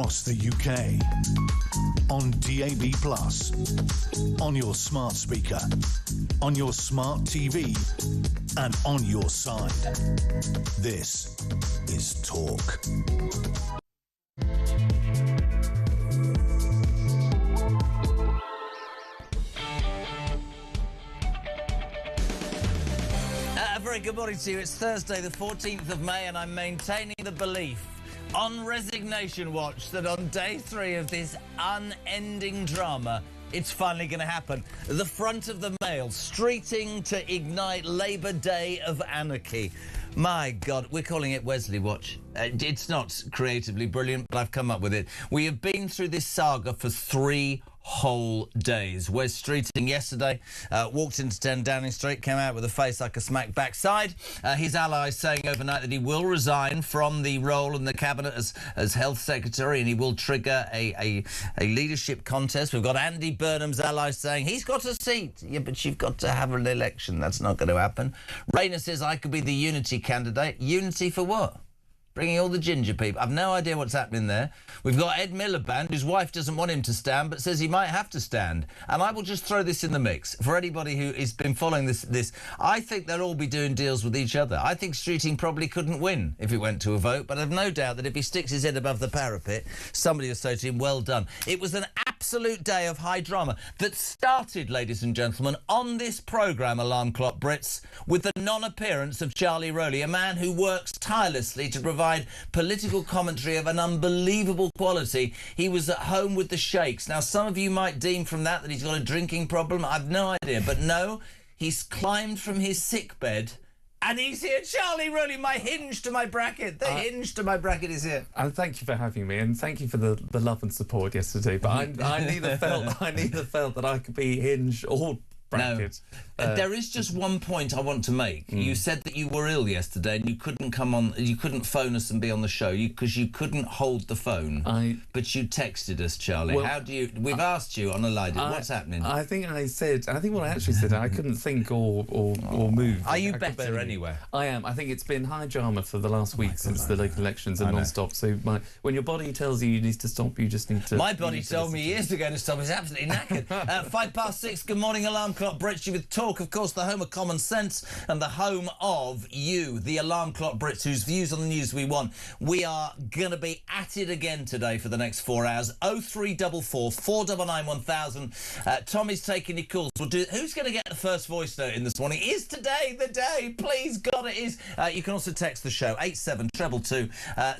across the UK. On DAB+, on your smart speaker, on your smart TV, and on your side. This is Talk. Very good morning to you. It's Thursday, the 14th of May, and I'm maintaining the belief on Resignation Watch that on day 3 of this unending drama, it's finally going to happen. The front of the Mail, streeting to ignite Labour Day of anarchy. My God, we're calling it Wesley Watch. It's not creatively brilliant, but I've come up with it. We have been through this saga for 3 whole days. Wes Streeting yesterday walked into 10 Downing Street, came out with a face like a smack backside. His allies saying overnight that he will resign from the role in the cabinet as health secretary, and he will trigger a leadership contest. We've got Andy Burnham's allies saying he's got a seat. Yeah, but you've got to have an election. That's not going to happen. Rayner says I could be the unity candidate. Unity for what? Bringing all the ginger people. I've no idea what's happening there. We've got Ed Miliband, whose wife doesn't want him to stand, but says he might have to stand. And I will just throw this in the mix. For anybody who has been following this, I think they'll all be doing deals with each other. I think Streeting probably couldn't win if it went to a vote, but I've no doubt that if he sticks his head above the parapet, somebody will say to him, well done. It was an absolute day of high drama that started, ladies and gentlemen, on this programme, Alarm Clock Brits, with the non-appearance of Charlie Rowley, a man who works tirelessly to provide political commentary of an unbelievable quality. He was at home with the sheikhs. Now, some of you might deem from that he's got a drinking problem. I've no idea. But no, he's climbed from his sickbed and he's here. Charlie Rowley, my hinge to my bracket. The hinge to my bracket is here. And thank you for having me, and thank you for the love and support yesterday. But I neither felt that I could be hinge or bracket. No. There is just one point I want to make. You said that you were ill yesterday and you couldn't come on, you couldn't phone us and be on the show because you couldn't hold the phone. But you texted us, Charlie. Well, how do you? We've asked you on a line. What's happening? I think what I actually said, I couldn't think or move. Are you better anyway? I am. I think it's been high drama for the last week since the local elections are non-stop. So when your body tells you need to stop, you just need to. My body told me years ago to stop. It's absolutely knackered. 6:05. Good morning, Alarm Clock Brits. You with Talk, of course, the home of common sense and the home of you, the Alarm Clock Brits, whose views on the news we want. We are going to be at it again today for the next 4 hours. 0344 499 1000. Tommy's taking your calls. Who's going to get the first voice note in this morning? Is today the day? Please, God, it is. You can also text the show, 87222.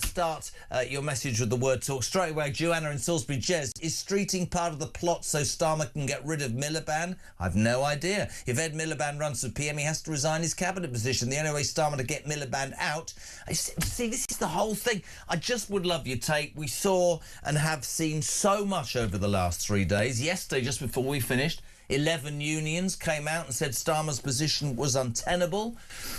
Start your message with the word Talk. Straight away, Joanna in Salisbury. Jez, is Streeting part of the plot so Starmer can get rid of Miliband? I've no idea. If Ed Miliband runs for PM, he has to resign his cabinet position. The only way Starmer to get Miliband out. See, this is the whole thing. I just would love your take. We saw and have seen so much over the last 3 days. Yesterday, just before we finished, 11 unions came out and said Starmer's position was untenable.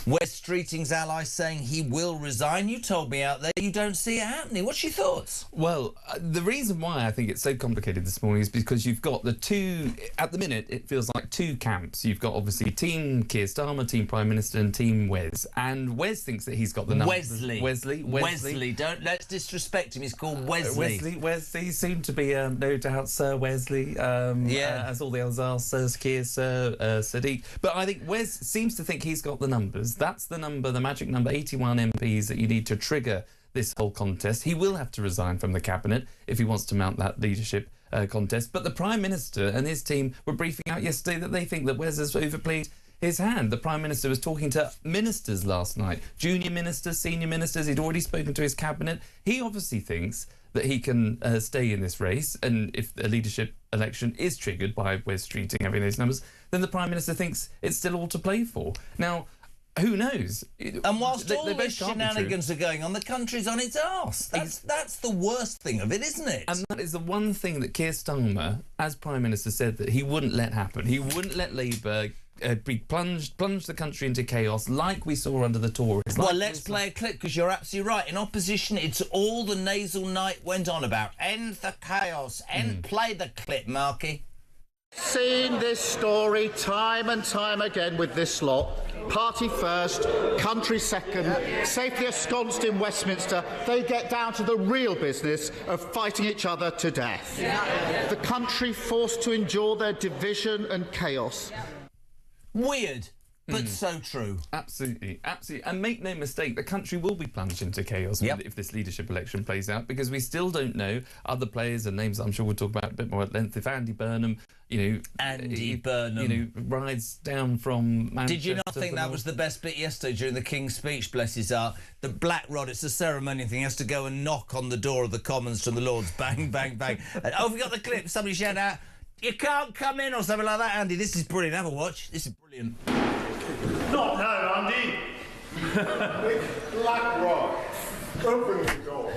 Wes Streeting's allies saying he will resign. You told me out there you don't see it happening. What's your thoughts? Well, the reason why I think it's so complicated this morning is because you've got the two, at the minute, it feels like 2 camps. You've got, obviously, Team Keir Starmer, Team Prime Minister, and Team Wes. And Wes thinks that he's got the numbers. Wesley. Don't let's disrespect him. He's called Wesley. Wesley, soon to be, no doubt, Sir Wesley, as all the others are. Sir Keir, Sir Sadiq. But I think Wes seems to think he's got the numbers. That's the number, the magic number, 81 MPs that you need to trigger this whole contest. He will have to resign from the cabinet if he wants to mount that leadership contest. But the Prime Minister and his team were briefing out yesterday that they think that Wes has overplayed his hand. The Prime Minister was talking to ministers last night, junior ministers, senior ministers. He'd already spoken to his cabinet. He obviously thinks that he can stay in this race, and if a leadership election is triggered by Wes Streeting having those numbers, then the Prime Minister thinks it's still all to play for. Now, who knows? And whilst all these shenanigans are going on, the country's on its arse. That's the worst thing of it, isn't it? And that is the one thing that Keir Starmer, as Prime Minister, said that he wouldn't let happen. He wouldn't let Labour plunge the country into chaos like we saw under the Tories. Well, let's play a clip, because you're absolutely right. In opposition, it's all the nasal night went on about. End the chaos. Play the clip, Marky. Seen this story time and time again with this lot. party first, country second, safely ensconced in Westminster, they get down to the real business of fighting each other to death. The country forced to endure their division and chaos. Weird. But so true. Absolutely, absolutely. And make no mistake, the country will be plunged into chaos if this leadership election plays out, because we still don't know other players and names I'm sure we'll talk about a bit more at length. If Andy Burnham, rides down from Manchester. Did you not think that was the best bit yesterday during the King's speech, bless his heart? The Black Rod, it's a ceremonial thing, he has to go and knock on the door of the Commons from the Lords. Bang, bang, bang. And, we got the clip. Somebody shout out, "You can't come in," or something like that, Andy. This is brilliant. Have a watch. This is brilliant. Not now, Andy. Black Rock. Open the door.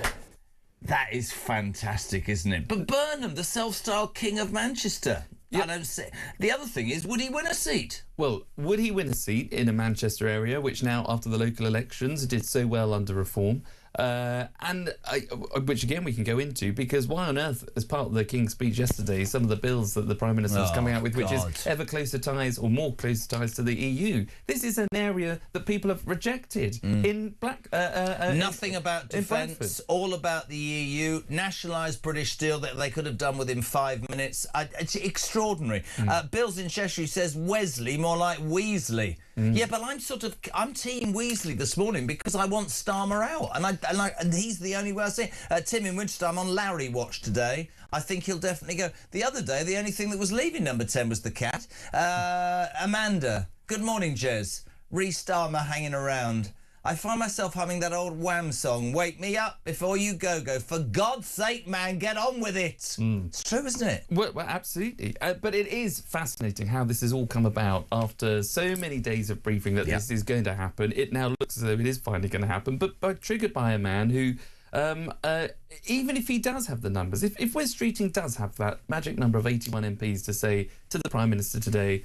That is fantastic, isn't it? But Burnham, the self-styled King of Manchester. I don't see. The other thing is, would he win a seat? Well, would he win a seat in a Manchester area, which now, after the local elections, did so well under reform? Which again we can go into, because why on earth, as part of the King's speech yesterday, some of the bills that the Prime Minister was coming out with, which is ever closer ties or more closer ties to the EU. This is an area that people have rejected in nothing about defence, all about the EU, nationalised British Steel that they could have done within 5 minutes. It's extraordinary. Bills in Cheshire says Wesley, more like Weasley. Yeah, but I'm Team Weasley this morning because I want Starmer out, and he's the only way I see it. Tim in Winchester, I'm on Larry watch today. I think he'll definitely go. The other day, the only thing that was leaving number 10 was the cat. Amanda, good morning, Jez. Rhys Starmer hanging around. I find myself humming that old Wham song, "Wake me up before you go." For God's sake, man, get on with it. It's true, isn't it? Well, absolutely. But it is fascinating how this has all come about after so many days of briefing that this is going to happen. It now looks as though it is finally going to happen, but triggered by a man who, even if he does have the numbers, if Wes Streeting does have that magic number of 81 MPs to say to the Prime Minister today,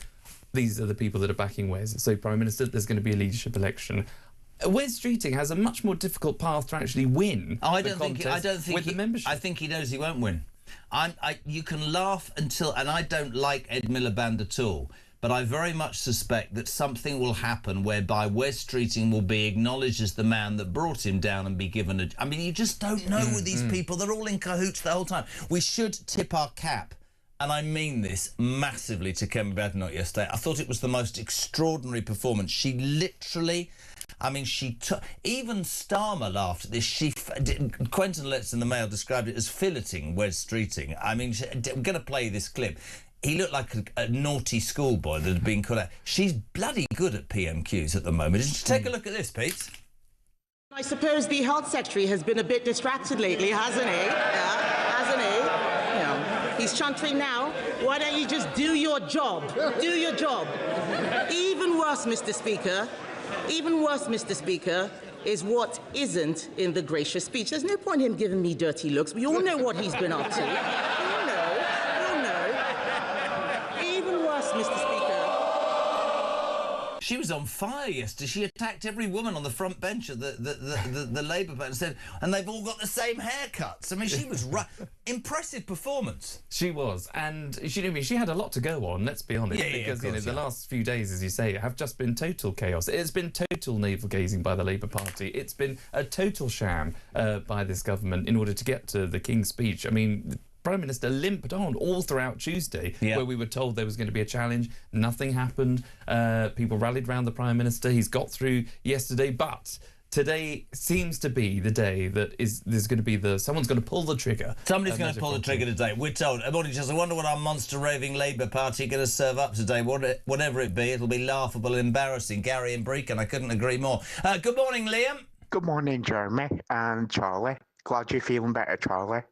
these are the people that are backing Wes. So, Prime Minister, there's going to be a leadership election. Wes Streeting has a much more difficult path to actually win. I don't think the membership. I think he knows he won't win. You can laugh until, and I don't like Ed Miliband at all, but I very much suspect that something will happen whereby Wes Streeting will be acknowledged as the man that brought him down and be given a... I mean, you just don't know with these people. They're all in cahoots the whole time. We should tip our cap, and I mean this massively, to Kemi Badenoch yesterday. I thought it was the most extraordinary performance. She literally... I mean, even Starmer laughed at this. Quentin Letts in the Mail described it as filleting Wes Streeting. I mean, I'm going to play this clip. He looked like a naughty schoolboy that had been called out. She's bloody good at PMQs at the moment. Just take a look at this, Pete. I suppose the Health Secretary has been a bit distracted lately, hasn't he? Yeah, hasn't he? Yeah. He's chuntering now. Why don't you just do your job? Do your job. Even worse, Mr. Speaker, is what isn't in the gracious speech. There's no point in him giving me dirty looks. We all know what he's been up to. We'll know. Even worse, Mr. Speaker. She was on fire yesterday. She attacked every woman on the front bench of the Labour Party and said, and they've all got the same haircuts. I mean, she was impressive performance. She was, and she had a lot to go on. Let's be honest, because the last few days, as you say, have just been total chaos. It's been total navel gazing by the Labour Party. It's been a total sham by this government in order to get to the King's speech. I mean, Prime Minister limped on all throughout Tuesday, where we were told there was going to be a challenge. Nothing happened. People rallied around the Prime Minister. He's got through yesterday, but today seems to be the day that there's going to be someone's going to pull the trigger. Somebody's going to pull the trigger today. We're told. I wonder what our monster raving Labour Party are going to serve up today. Whatever it be, it'll be laughable and embarrassing. Gary and Brecon, I couldn't agree more. Good morning, Liam. Good morning, Jeremy and Charlie. Glad you're feeling better, Charlie.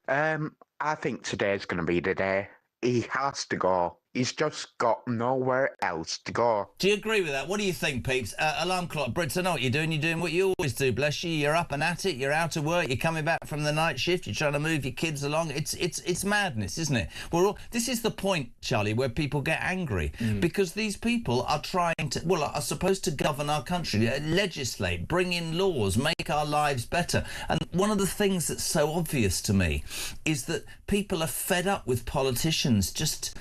I think today's going to be the day. He has to go. He's just got nowhere else to go. Do you agree with that? What do you think, peeps? Alarm clock. Brits, I know what you're doing. You're doing what you always do, bless you. You're up and at it. You're out of work. You're coming back from the night shift. You're trying to move your kids along. It's madness, isn't it? This is the point, Charlie, where people get angry. Because these people are trying to, are supposed to govern our country, legislate, bring in laws, make our lives better. And one of the things that's so obvious to me is that people are fed up with politicians just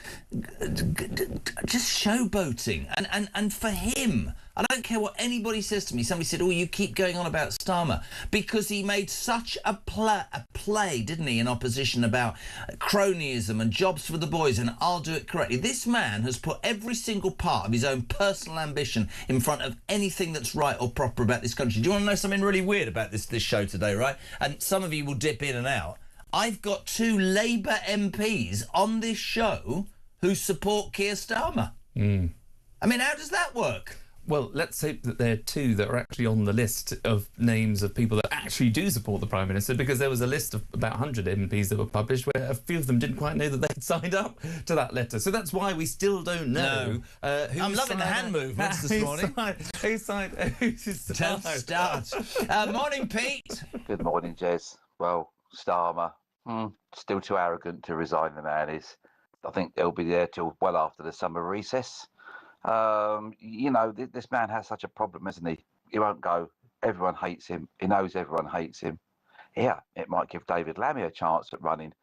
just showboating. And for him, I don't care what anybody says to me. Somebody said, oh, you keep going on about Starmer, because he made such a play, didn't he, in opposition about cronyism and jobs for the boys and I'll do it correctly. This man has put every single part of his own personal ambition in front of anything that's right or proper about this country. Do you want to know something really weird about this show today, right? And some of you will dip in and out. I've got 2 Labour MPs on this show who support Keir Starmer. I mean, how does that work? Well, let's hope that there are 2 that are actually on the list of names of people that actually do support the Prime Minister, because there was a list of about 100 MPs that were published where a few of them didn't quite know that they'd signed up to that letter. So that's why we still don't know. Who I'm loving the hand movements this morning. Who signed? Don't start. Morning, Pete. Good morning, Jez. Well, Starmer, still too arrogant to resign, the man is. I think they'll be there till well after the summer recess. You know, this man has such a problem, isn't he? He won't go. Everyone hates him. He knows everyone hates him. Yeah, it might give David Lammy a chance at running.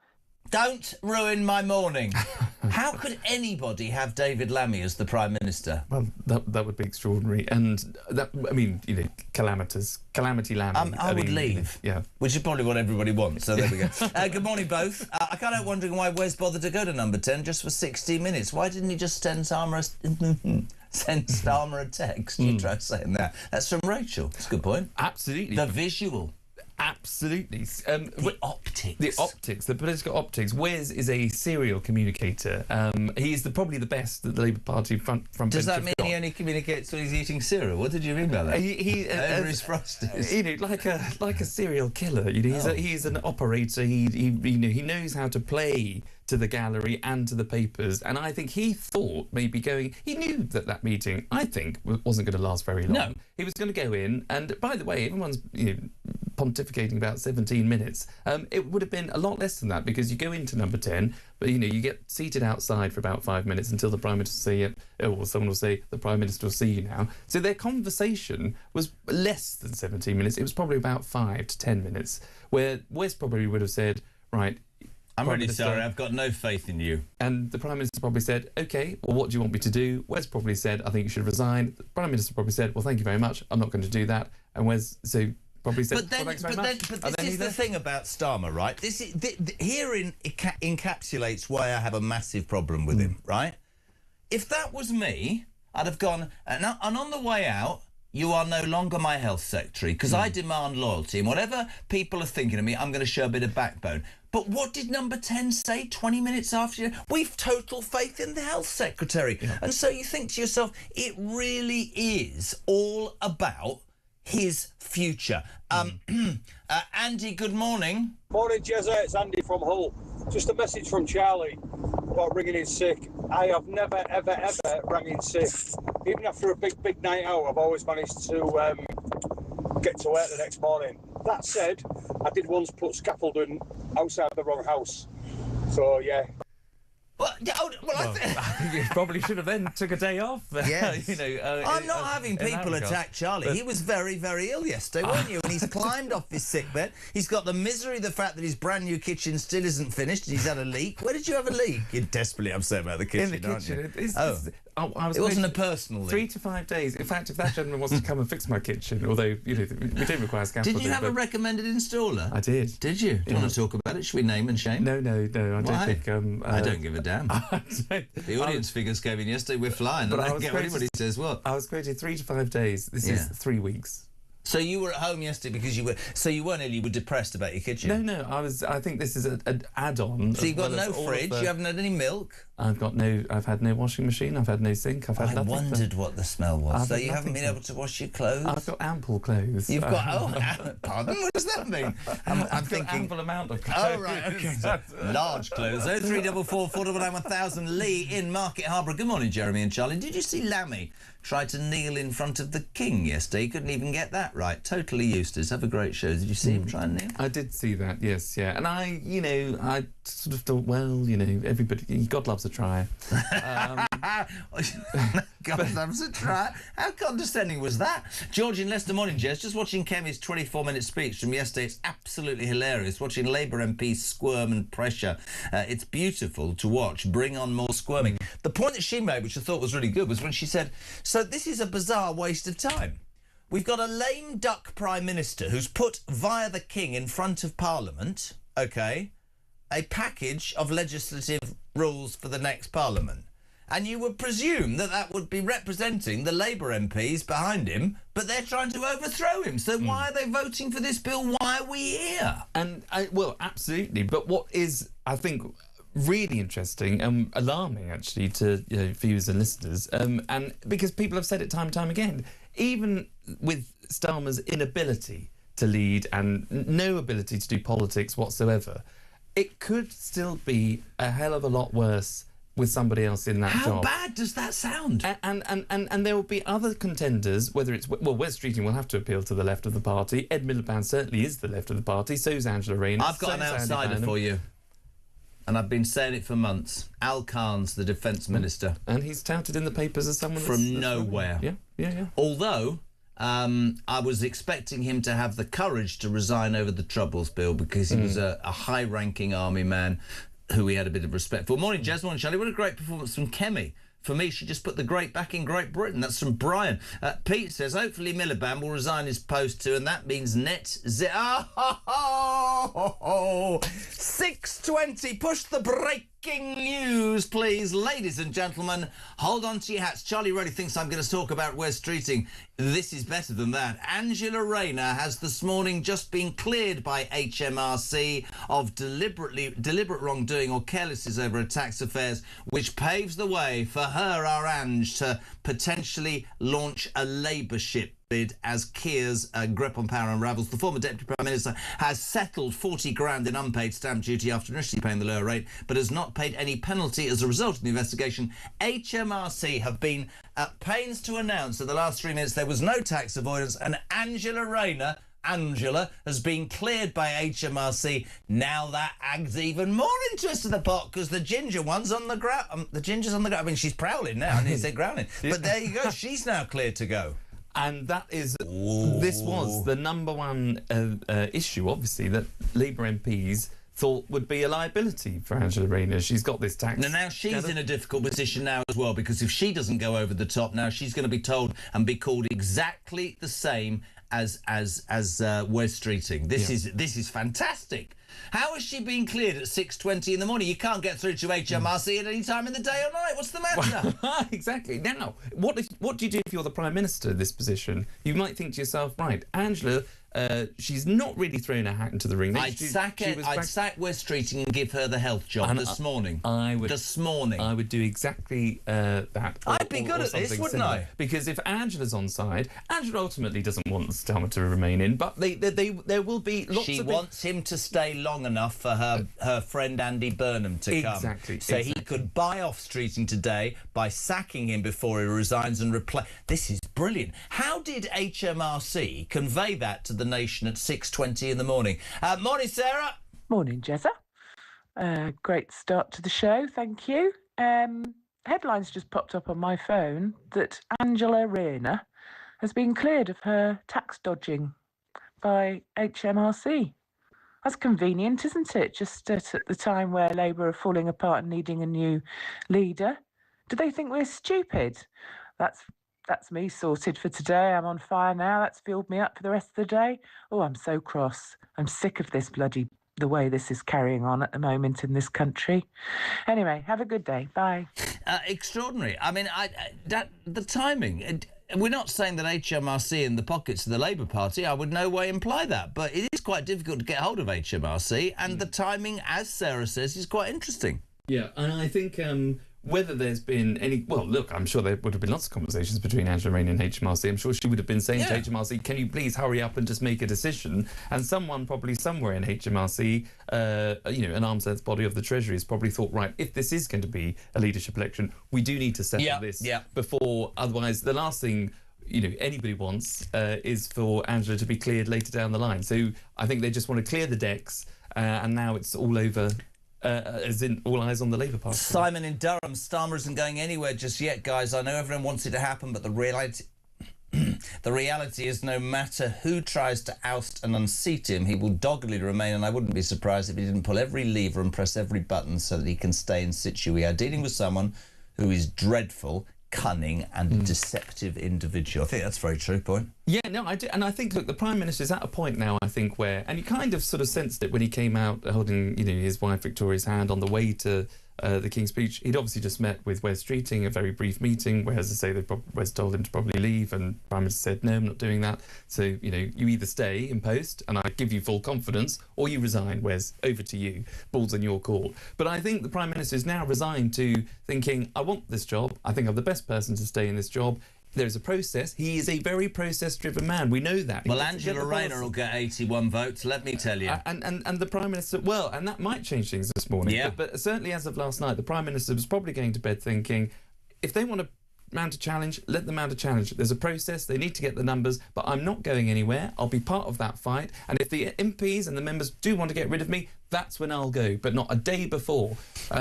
Don't ruin my morning. How could anybody have David Lammy as the Prime Minister? Well, that would be extraordinary. And, Calamity Lammy. I would leave. Yeah. Which is probably what everybody wants, so there we go. Good morning, both. I can't help wondering why Wes bothered to go to number 10 just for 60 minutes. Why didn't he just send Starmer a text? You try saying that. That's from Rachel. That's a good point. Absolutely. The visual. Absolutely. The optics. The optics, the political optics. Wes is a serial communicator. He's probably the best that the Labour Party front Does that mean he only communicates when he's eating cereal? What did you mean by that? Over his frosties. You know, like a serial killer. You know, he's an operator. He knows how to play to the gallery and to the papers, and I think he thought maybe he knew that meeting, I think, wasn't going to last very long. No. He was going to go in, and by the way, everyone's pontificating about 17 minutes. It would have been a lot less than that, because you go into number 10, but you get seated outside for about 5 minutes until the Prime Minister will say, or someone will say, the Prime Minister will see you now. So their conversation was less than 17 minutes. It was probably about 5 to 10 minutes, where Wes probably would have said, right, I'm really sorry, I've got no faith in you. And the Prime Minister probably said, OK, well, what do you want me to do? Wes probably said, I think you should resign. The Prime Minister probably said, well, thank you very much, I'm not going to do that. And Wes probably said, thanks very much. But this is the thing about Starmer, right? Herein encapsulates why I have a massive problem with him, right? If that was me, I'd have gone, and on the way out, you are no longer my health secretary, because I demand loyalty, and whatever people are thinking of me, I'm going to show a bit of backbone. But what did number 10 say 20 minutes after? We've total faith in the health secretary. Yeah. And so you think to yourself, it really is all about his future. Andy, good morning. Morning, Jezza. It's Andy from Hull. Just a message from Charlie about ringing in sick. I have never, ever, ever rang in sick. Even after a big night out, I've always managed to get to work the next morning. That said, I did once put scaffolding outside the wrong house. So, yeah. I think you probably should have then took a day off. Yes. I'm not having people attack Charlie. He was very, very ill yesterday, weren't you? And he's climbed off his sickbed. He's got the misery of the fact that his brand new kitchen still isn't finished and he's had a leak. Where did you have a leak? You're desperately upset about the kitchen, in the kitchen. It wasn't a personal leak. 3 to 5 days. In fact, if that gentleman wants to come and fix my kitchen, although we don't require scaffolding. Did you have a recommended installer? I did. Did you? Do you want to talk about it? Should we name and shame? No. I don't think. I don't give a damn. The audience figures came in yesterday. We're flying. But I don't care what anybody says what. I was quoted 3 to 5 days. This is 3 weeks. So you were at home yesterday because you were. So you weren't ill. You were depressed about your kitchen. No. I think this is an add-on. So you've got no fridge. You haven't had any milk. I've had no washing machine. I've had no sink. I've had nothing. I wondered what the smell was. So you haven't been able to wash your clothes. I've got ample clothes. You've got pardon? What does that mean? I'm thinking ample amount of clothes. Oh right, okay. Large clothes. 0344 499 1000. Lee in Market Harbour. Good morning, Jeremy and Charlie. Did you see Lammy try to kneel in front of the King yesterday? He couldn't even get that chat right. Totally useless. Have a great show. Did you see him try and Neil? I did see that, yes, yeah. And I sort of thought, well, everybody, God loves a try. God loves a try. How condescending was that? George in Leicester, morning, Jez. Just watching Kemi's 24-minute speech from yesterday. It's absolutely hilarious. Watching Labour MPs squirm and pressure. It's beautiful to watch. Bring on more squirming. The point that she made, which I thought was really good, was when she said, so this is a bizarre waste of time. We've got a lame duck Prime Minister who's put, via the King, in front of Parliament, OK, a package of legislative rules for the next Parliament. And you would presume that that would be representing the Labour MPs behind him, but they're trying to overthrow him. So why are they voting for this bill? Why are we here? And, well, absolutely. But what is, I think, really interesting and alarming, actually, to viewers and listeners, and because people have said it time and time again, even with Starmer's inability to lead and no ability to do politics whatsoever, it could still be a hell of a lot worse with somebody else in that job. How bad does that sound? And there will be other contenders, whether it's... Well, Wes Streeting will have to appeal to the left of the party. Ed Miliband certainly is the left of the party. So's Angela Rayner. I've got an outsider for you. And I've been saying it for months. Al Khan's the Defence Minister. And he's touted in the papers as someone... From nowhere. Yeah. Although... I was expecting him to have the courage to resign over the Troubles Bill because he was a high-ranking army man who we had a bit of respect for. Morning, Jez. Morning, Charlie. What a great performance from Kemi. For me, she just put the great back in Great Britain. That's from Brian. Pete says, hopefully Miliband will resign his post too, and that means net zero. 6:20. Push the breaking news, please. Ladies and gentlemen, hold on to your hats. Charlie really thinks I'm going to talk about Wes Streeting. This is better than that. Angela Rayner has this morning just been cleared by HMRC of deliberate wrongdoing or carelessness over her tax affairs, which paves the way for her, our Ange, to potentially launch a Labour ship bid as Keir's grip on power unravels. The former Deputy Prime Minister has settled 40 grand in unpaid stamp duty after initially paying the lower rate, but has not paid any penalty as a result of the investigation. HMRC have been at pains to announce in the last 3 minutes there was no tax avoidance, and Angela Rayner, Angela, has been cleared by HMRC. Now that adds even more interest to the pot because the ginger one's on the ground. The ginger's on the ground. I mean, she's prowling now, and they're growling. But there you go. She's now cleared to go. And that is... This was the number one issue, obviously, that Labour MPs thought would be a liability for Angela Rayner. She's got this tax... Now she's in a difficult position now as well, because if she doesn't go over the top now, she's going to be told and be called exactly the same as Wes Streeting. This is fantastic. How has she been cleared at 6:20 in the morning? You can't get through to HMRC at any time in the day or night. What's the matter? Exactly. Now, what do you do if you're the Prime Minister in this position? You might think to yourself, right, Angela, she's not really thrown her hat into the ring. I'd sack Wes Streeting and give her the health job this morning. I would do exactly that. I'd be good at this, wouldn't I? Because if Angela's on side, Angela ultimately doesn't want Starmer to remain in, but there will be lots of... She wants him to stay long enough for her friend Andy Burnham to come. Exactly. So he could buy off Streeting today by sacking him before he resigns and replace... This is brilliant. How did HMRC convey that to the nation at 6:20 in the morning? Morning, Sarah. Morning, Jezza. Great start to the show, thank you. Headlines just popped up on my phone that Angela Rayner has been cleared of her tax dodging by HMRC. That's convenient, isn't it? Just at the time where Labour are falling apart and needing a new leader. Do they think we're stupid? That's me sorted for today. I'm on fire now. That's filled me up for the rest of the day. Oh, I'm so cross. I'm sick of the way this is carrying on at the moment in this country. Anyway, have a good day. Bye. Extraordinary. I mean, the timing... We're not saying that HMRC in the pockets of the Labour Party. I would no way imply that. But it is quite difficult to get hold of HMRC, and the timing, as Sarah says, is quite interesting. Yeah, and I think whether there's been any... Well, look, I'm sure there would have been lots of conversations between Angela Rayner and HMRC. I'm sure she would have been saying to HMRC, can you please hurry up and just make a decision? And someone probably somewhere in HMRC, an arm's length body of the Treasury, has probably thought, right, if this is going to be a leadership election, we do need to settle this before... Otherwise, the last thing anybody wants is for Angela to be cleared later down the line. So I think they just want to clear the decks, and now it's all over. As in all eyes on the Labour Party. Simon in Durham, Starmer isn't going anywhere just yet, guys. I know everyone wants it to happen, but the reality is no matter who tries to oust and unseat him, he will doggedly remain, and I wouldn't be surprised if he didn't pull every lever and press every button so that he can stay in situ. We are dealing with someone who is dreadful, cunning and a deceptive individual. I think that's a very true point. Yeah, no, I do. And I think, look, the Prime Minister's at a point now, I think, where... And you kind of sort of sensed it when he came out holding, his wife Victoria's hand on the way to the King's Speech. He'd obviously just met with Wes Streeting, a very brief meeting, where, as I say, Wes told him to probably leave, and the Prime Minister said, no, I'm not doing that. So, you either stay in post, and I give you full confidence, or you resign, Wes, over to you. Ball's in your court. But I think the Prime Minister is now resigned to thinking, I want this job. I think I'm the best person to stay in this job. There's a process. He is a very process-driven man. We know that. Well, Angela Rayner will get 81 votes, let me tell you. And the Prime Minister... Well, and that might change things this morning. Yeah. But certainly as of last night, the Prime Minister was probably going to bed thinking, if they want to mount a challenge, let them mount a challenge. There's a process. They need to get the numbers, but I'm not going anywhere. I'll be part of that fight. And if the MPs and the members do want to get rid of me, that's when I'll go, but not a day before,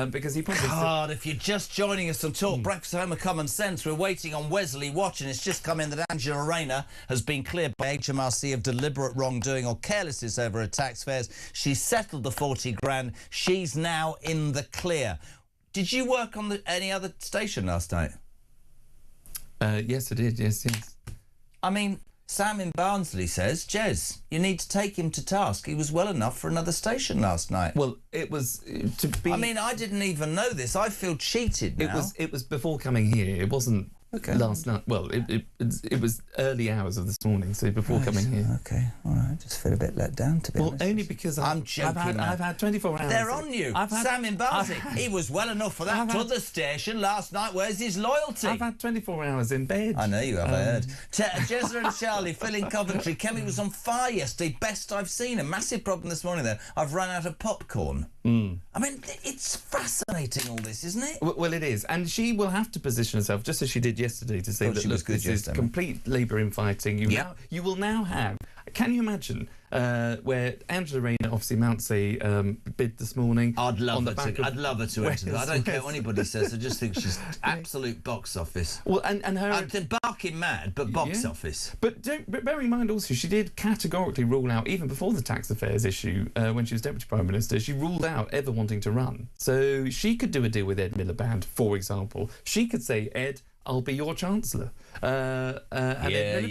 because he probably... God, if you're just joining us on Talk Breakfast Home of Common Sense, we're waiting on Wesley Watch, and it's just come in that Angela Rayner has been cleared by HMRC of deliberate wrongdoing or carelessness over her taxpayers. She's settled the 40 grand. She's now in the clear. Did you work on any other station last night? Yes, I did. Yes. I mean, Sam in Barnsley says, Jez, you need to take him to task. He was well enough for another station last night. Well, it was to be... I mean, I didn't even know this. I feel cheated now. It was before coming here. It wasn't last night. Well, it was early hours of this morning, so before coming here. Okay, all right. Just feel a bit let down, to be honest. Well, only because I'm joking, I've had 24 hours. They're on you. Sam in Barnsley. He was well enough for that other station last night. Where's his loyalty? I've had 24 hours in bed. I know you have, I heard. Jezza and Charlie, Phil in Coventry. Kemi was on fire yesterday. Best I've seen. A massive problem this morning, though. I've run out of popcorn. I mean, it's fascinating, all this, isn't it? Well, it is. And she will have to position herself, just as she did yesterday, to say that, look, this is complete Labour infighting. You will now have... Can you imagine where Angela Rayner obviously mounts a bid this morning? I'd love her to enter. I don't care what anybody says. I just think she's absolute box office. Well, and her... I'm barking mad, but box office. But bear in mind also, she did categorically rule out, even before the tax affairs issue, when she was Deputy Prime Minister, she ruled out ever wanting to run. So she could do a deal with Ed Miliband, for example. She could say, Ed, I'll be your Chancellor. You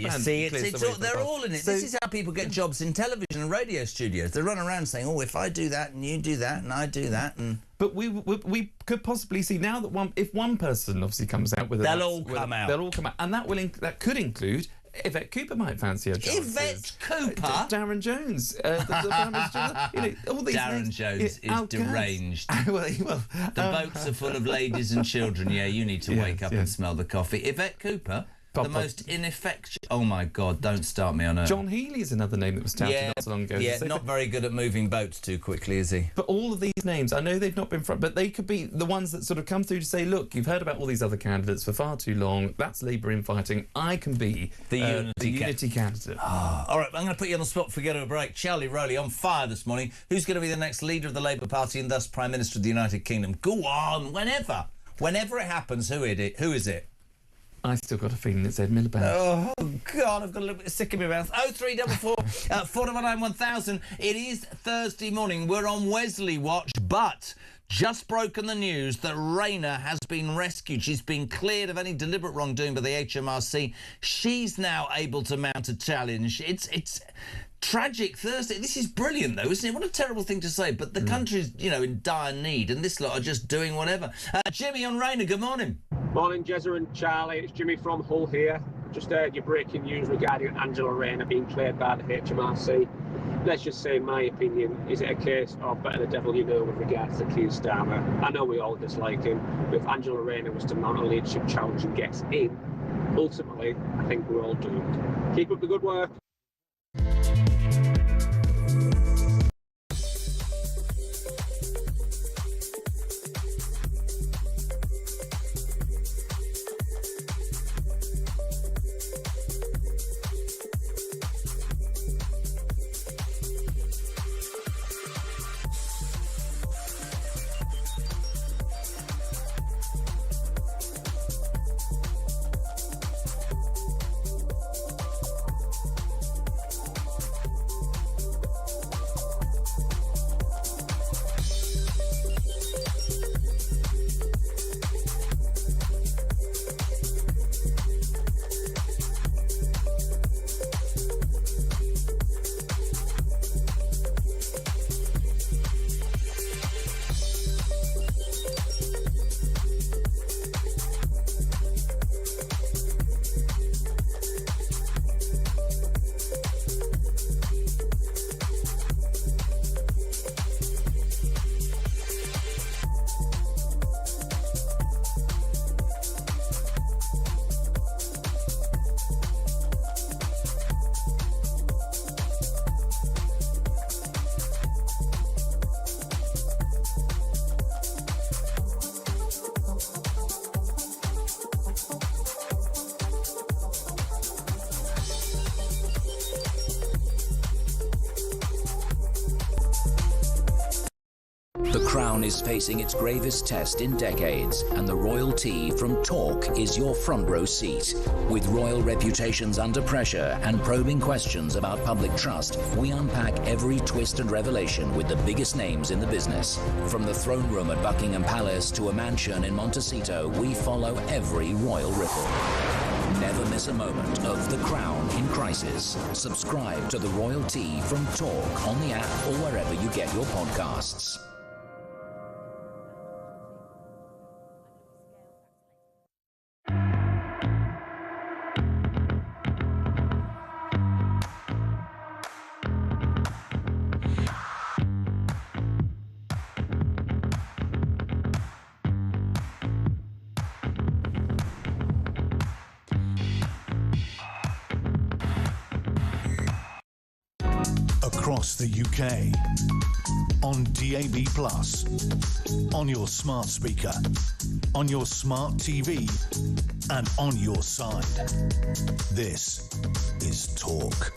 see, they're all in it. So, this is how people get jobs in television and radio studios. They run around saying, oh, if I do that and you do that and I do that. But we could possibly see now that if one person obviously comes out with... They'll all come out. And that could include... Yvette Cooper might fancy her chances. Yvette Cooper? Darren Jones. The Prime Minister, all these Darren names. Jones is deranged. The boats are full of ladies and children. Yeah, you need to wake up and smell the coffee. Yvette Cooper... The most ineffectual... Oh, my God, don't start me on her. John Healey is another name that was touted not so long ago. Yeah, not very good at moving boats too quickly, is he? But all of these names, I know they've not been front, but they could be the ones that sort of come through to say, look, you've heard about all these other candidates for far too long. That's Labour infighting. I can be the unity candidate. All right, I'm going to put you on the spot before we go to a break. Charlie Rowley on fire this morning. Who's going to be the next leader of the Labour Party and thus Prime Minister of the United Kingdom? Go on, whenever. Whenever it happens, who is it? I still got a feeling it's Ed Miliband. Oh, God, I've got a little bit sick in my mouth. 0344 499 1000. It is Thursday morning. We're on Wesley Watch, but just broken the news that Rayner has been rescued. She's been cleared of any deliberate wrongdoing by the HMRC. She's now able to mount a challenge. It's tragic Thursday. This is brilliant, though, isn't it? What a terrible thing to say, but the country's, in dire need, and this lot are just doing whatever. Jimmy on Rayner, good morning. Morning, Jezza and Charlie. It's Jimmy from Hull here. Just heard your breaking news regarding Angela Rayner being cleared by the HMRC. Let's just say, in my opinion, is it a case of better the devil you know with regards to Keir Starmer? I know we all dislike him, but if Angela Rayner was to mount a leadership challenge and gets in, ultimately, I think we're all doomed. Keep up the good work. crown is facing its gravest test in decades, and the royalty from Talk is your front row seat. With royal reputations under pressure and probing questions about public trust, we unpack every twist and revelation with the biggest names in the business. From the throne room at Buckingham Palace to a mansion in Montecito, we follow every royal ripple. Never miss a moment of The Crown in crisis. Subscribe to The Royal Tea from Talk on the app or wherever you get your podcasts. Across the UK, on DAB+, on your smart speaker, on your smart TV, and on your side. This is Talk.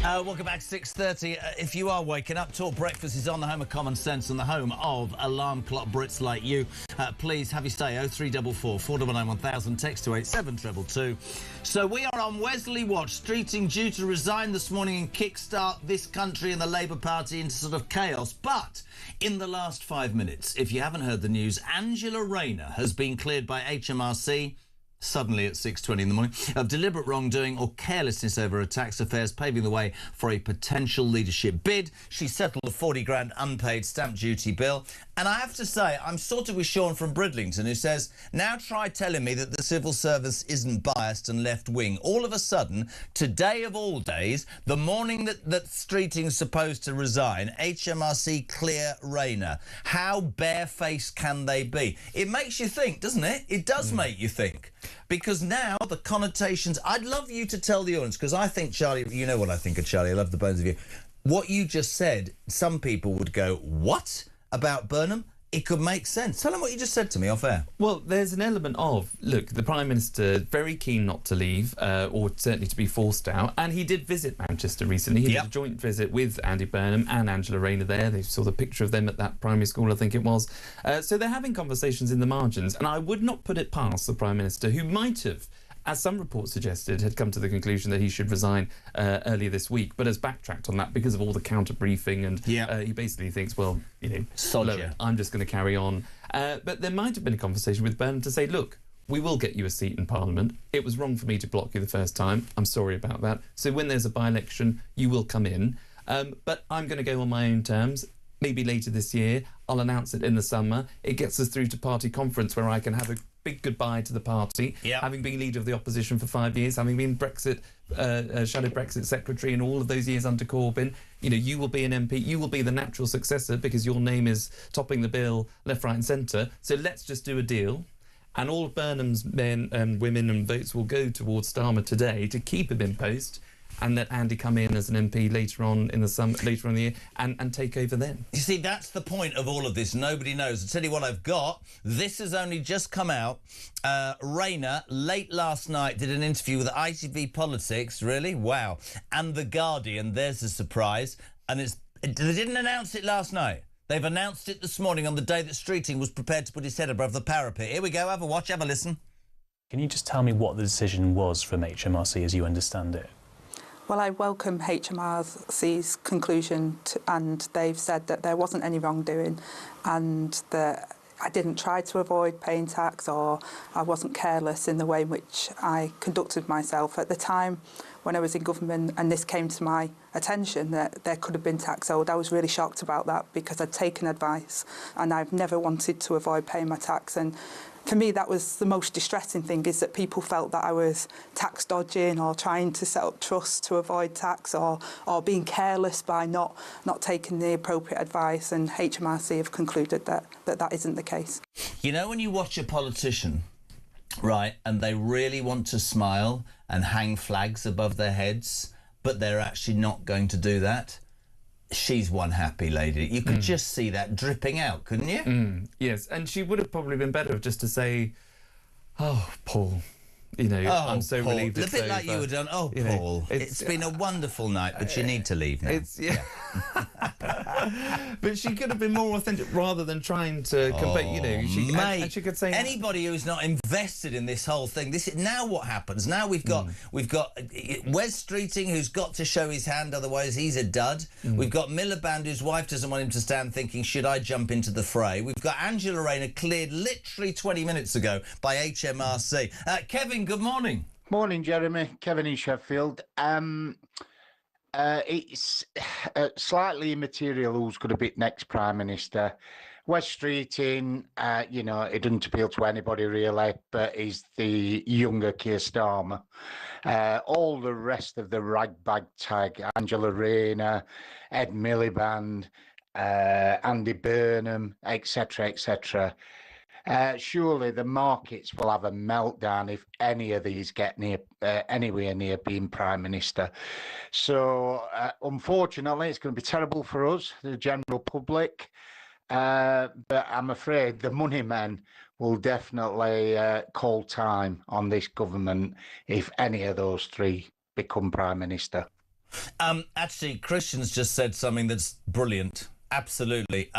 Welcome back, 6:30. If you are waking up, Talk Breakfast is on, the home of common sense and the home of alarm clock Brits like you. Please have your stay, 0344 499 1000, text to 87222. So we are on Wesley Watch. Streeting due to resign this morning and kickstart this country and the Labour Party into sort of chaos. But in the last 5 minutes, if you haven't heard the news, Angela Rayner has been cleared by HMRC suddenly at 6:20 in the morning, of deliberate wrongdoing or carelessness over her tax affairs, paving the way for a potential leadership bid. She settled a 40 grand unpaid stamp duty bill. And I have to say, I'm sort of with Sean from Bridlington, who says, now try telling me that the civil service isn't biased and left-wing. All of a sudden, today of all days, the morning that Streeting's supposed to resign, HMRC clear Rayner. How barefaced can they be? It makes you think, doesn't it? It does make you think. Because now the connotations... I'd love you to tell the audience, because I think, Charlie, you know what I think of Charlie, I love the bones of you. What you just said, some people would go, what? About Burnham? It could make sense. Tell them what you just said to me off air. Well, there's an element of, look, the Prime Minister, very keen not to leave, or certainly to be forced out, and he did visit Manchester recently. He did a joint visit with Andy Burnham and Angela Rayner there. They saw the picture of them at that primary school, I think it was. So they're having conversations in the margins, and I would not put it past the Prime Minister, who might have, as some reports suggested, had come to the conclusion that he should resign earlier this week, but has backtracked on that because of all the counter-briefing, and he basically thinks, well, you know, look, I'm just going to carry on. But there might have been a conversation with Burnham to say, look, we will get you a seat in Parliament. It was wrong for me to block you the first time. I'm sorry about that. So when there's a by-election, you will come in. But I'm going to go on my own terms. Maybe later this year, I'll announce it in the summer. It gets us through to party conference where I can have a big goodbye to the party, having been leader of the opposition for 5 years, having been Brexit, shadow Brexit secretary in all of those years under Corbyn. You know, you will be an MP, you will be the natural successor because your name is topping the bill left, right and centre. So let's just do a deal. And all of Burnham's men and women and votes will go towards Starmer today to keep him in post, and let Andy come in as an MP later on in the summer, later on in the year, and take over then. You see, that's the point of all of this. Nobody knows. I'll tell you what I've got. This has only just come out. Rayner, late last night, did an interview with ITV Politics. Really? Wow. And The Guardian. There's a surprise. And they didn't announce it last night. They've announced it this morning on the day that Streeting was prepared to put his head above the parapet. Here we go. Have a watch. Have a listen. Can you just tell me what the decision was from HMRC as you understand it? Well, I welcome HMRC's conclusion and they've said that there wasn't any wrongdoing and that I didn't try to avoid paying tax or I wasn't careless in the way in which I conducted myself. At the time when I was in government and this came to my attention that there could have been tax owed, I was really shocked about that because I'd taken advice and I've never wanted to avoid paying my tax. And for me, that was the most distressing thing, is that people felt that I was tax dodging or trying to set up trusts to avoid tax or being careless by not taking the appropriate advice. And HMRC have concluded that isn't the case. You know, when you watch a politician, right, and they really want to smile and hang flags above their heads, but they're actually not going to do that? She's one happy lady. You could just see that dripping out, couldn't you? Yes, and she would have probably been better just to say, oh, Paul, I'm so Paul, relieved. a bit like you were done. Oh, Paul, it's been a wonderful night, but you need to leave now. But she could have been more authentic rather than trying to compete. She could say anybody who's not invested in this whole thing. This is now what happens. Now we've got Wes Streeting, who's got to show his hand, otherwise he's a dud. We've got Miliband, whose wife doesn't want him to stand, thinking, should I jump into the fray? We've got Angela Rayner cleared literally 20 minutes ago by HMRC. Kevin, good morning. Morning, Jeremy. Kevin in Sheffield. It's slightly immaterial who's going to be next Prime Minister. Wes Streeting, it doesn't appeal to anybody really, but he's the younger Keir Starmer. All the rest of the ragbag tag, Angela Rayner, Ed Miliband, Andy Burnham, etc., etc. Surely the markets will have a meltdown if any of these get anywhere near being Prime Minister. So, unfortunately, it's going to be terrible for us, the general public. But I'm afraid the money men will definitely call time on this government if any of those three become Prime Minister. Actually, Christian's just said something that's brilliant. Absolutely.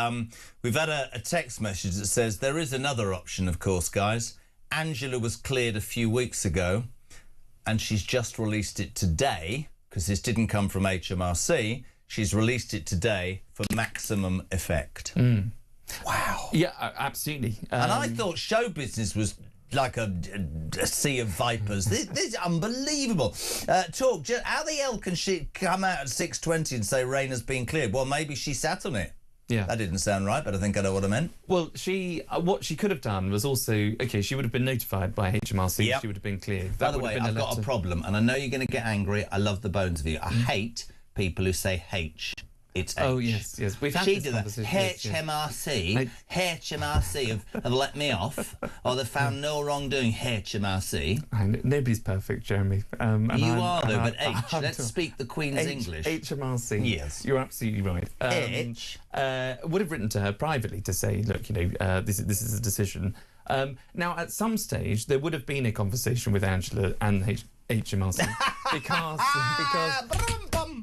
We've had a text message that says there is another option, of course, guys. Angela was cleared a few weeks ago and she's just released it today because this didn't come from HMRC. She's released it today for maximum effect. Wow. Yeah, absolutely. And I thought show business was like a sea of vipers. This is unbelievable. Talk, how the hell can she come out at 6:20 and say Rayner's been cleared? Well, maybe she sat on it. Yeah. That didn't sound right, but I think I know what I meant. Well, what she could have done was also, she would have been notified by HMRC. Yep. She would have been cleared. By the way, I've got a problem, and I know you're going to get angry. I love the bones of you. I hate people who say H. It's H. Oh, yes. We've had she this did that. conversation. HMRC have let me off, or they've found no wrongdoing. HMRC. Nobody's perfect, Jeremy. You are, though, but H. Let's speak the Queen's English. HMRC. Yes. You're absolutely right. H. Would have written to her privately to say, look, this is a decision. Now, at some stage, there would have been a conversation with Angela and HMRC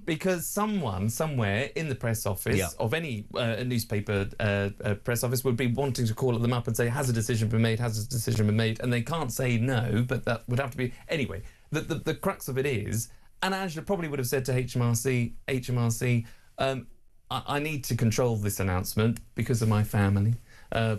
because someone somewhere in the press office of any newspaper press office would be wanting to call them up and say, has a decision been made, and they can't say no, but that would have to be anyway. The crux of it is, and Angela probably would have said to HMRC, I need to control this announcement because of my family.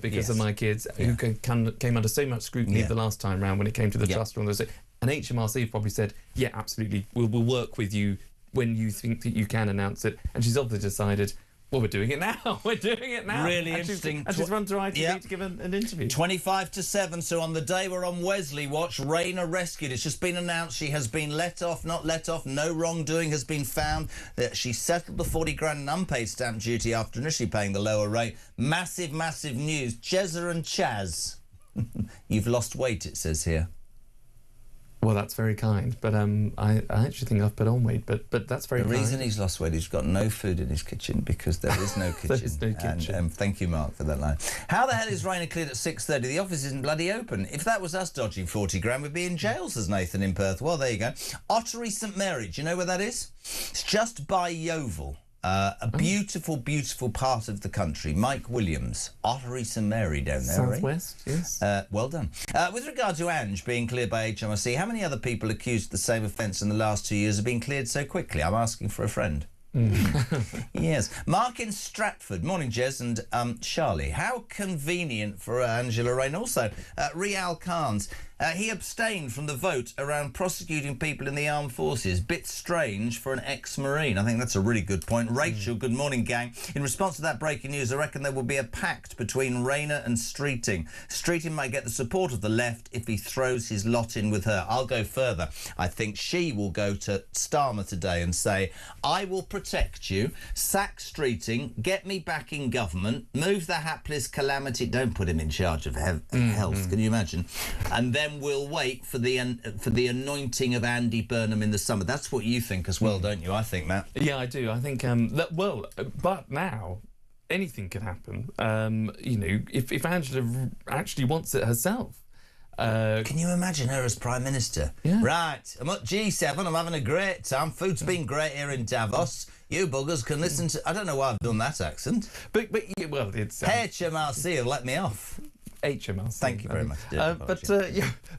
Because of my kids who came under so much scrutiny the last time round when it came to the trust and those. And HMRC probably said, yeah, absolutely, we'll work with you when you think that you can announce it. And she's obviously decided, well, we're doing it now. We're doing it now. Really interesting. And she's run to ITV to give an interview. 25 to 7. So on the day we're on Wesley Watch, Rayner rescued. It's just been announced she has been let off, not let off. No wrongdoing has been found. That she settled the 40 grand in unpaid stamp duty after initially paying the lower rate. Massive, massive news. Jezza and Chaz. You've lost weight, it says here. Well, that's very kind, but I actually think I've put on weight, but that's very kind. The reason he's lost weight, he's got no food in his kitchen because there is no kitchen. There is no kitchen. And thank you, Mark, for that line. How the hell is Rayner cleared at 6:30? The office isn't bloody open. If that was us dodging 40 grand, we'd be in jail, says Nathan in Perth. Well, there you go. Ottery St Mary, do you know where that is? It's just by Yeovil. A beautiful, beautiful part of the country. Mike Williams, Ottery St Mary down there. Southwest, yes. Well done. With regard to Ange being cleared by HMRC, how many other people accused of the same offence in the last 2 years have been cleared so quickly? I'm asking for a friend. Yes. Mark in Stratford. Morning, Jez and Charlie. How convenient for Angela Rayner. Also, Rial Khan's. He abstained from the vote around prosecuting people in the armed forces. Bit strange for an ex-Marine. I think that's a really good point. Rachel, good morning, gang. In response to that breaking news, I reckon there will be a pact between Rayner and Streeting. Streeting might get the support of the left if he throws his lot in with her. I'll go further. I think she will go to Starmer today and say, I will protect you, sack Streeting, get me back in government, move the hapless calamity, don't put him in charge of health, can you imagine? And then we'll wait for the anointing of Andy Burnham in the summer. That's what you think as well, don't you? I think, Matt. Yeah, I do. I think but now anything can happen. If Angela actually wants it herself, Can you imagine her as Prime Minister? Yeah. Right, I'm at G7, I'm having a great time. Food's been great here in Davos. You buggers can listen to... I don't know why I've done that accent. But yeah, well, it's... HMRC have let me off. HMRC. Thank you very much.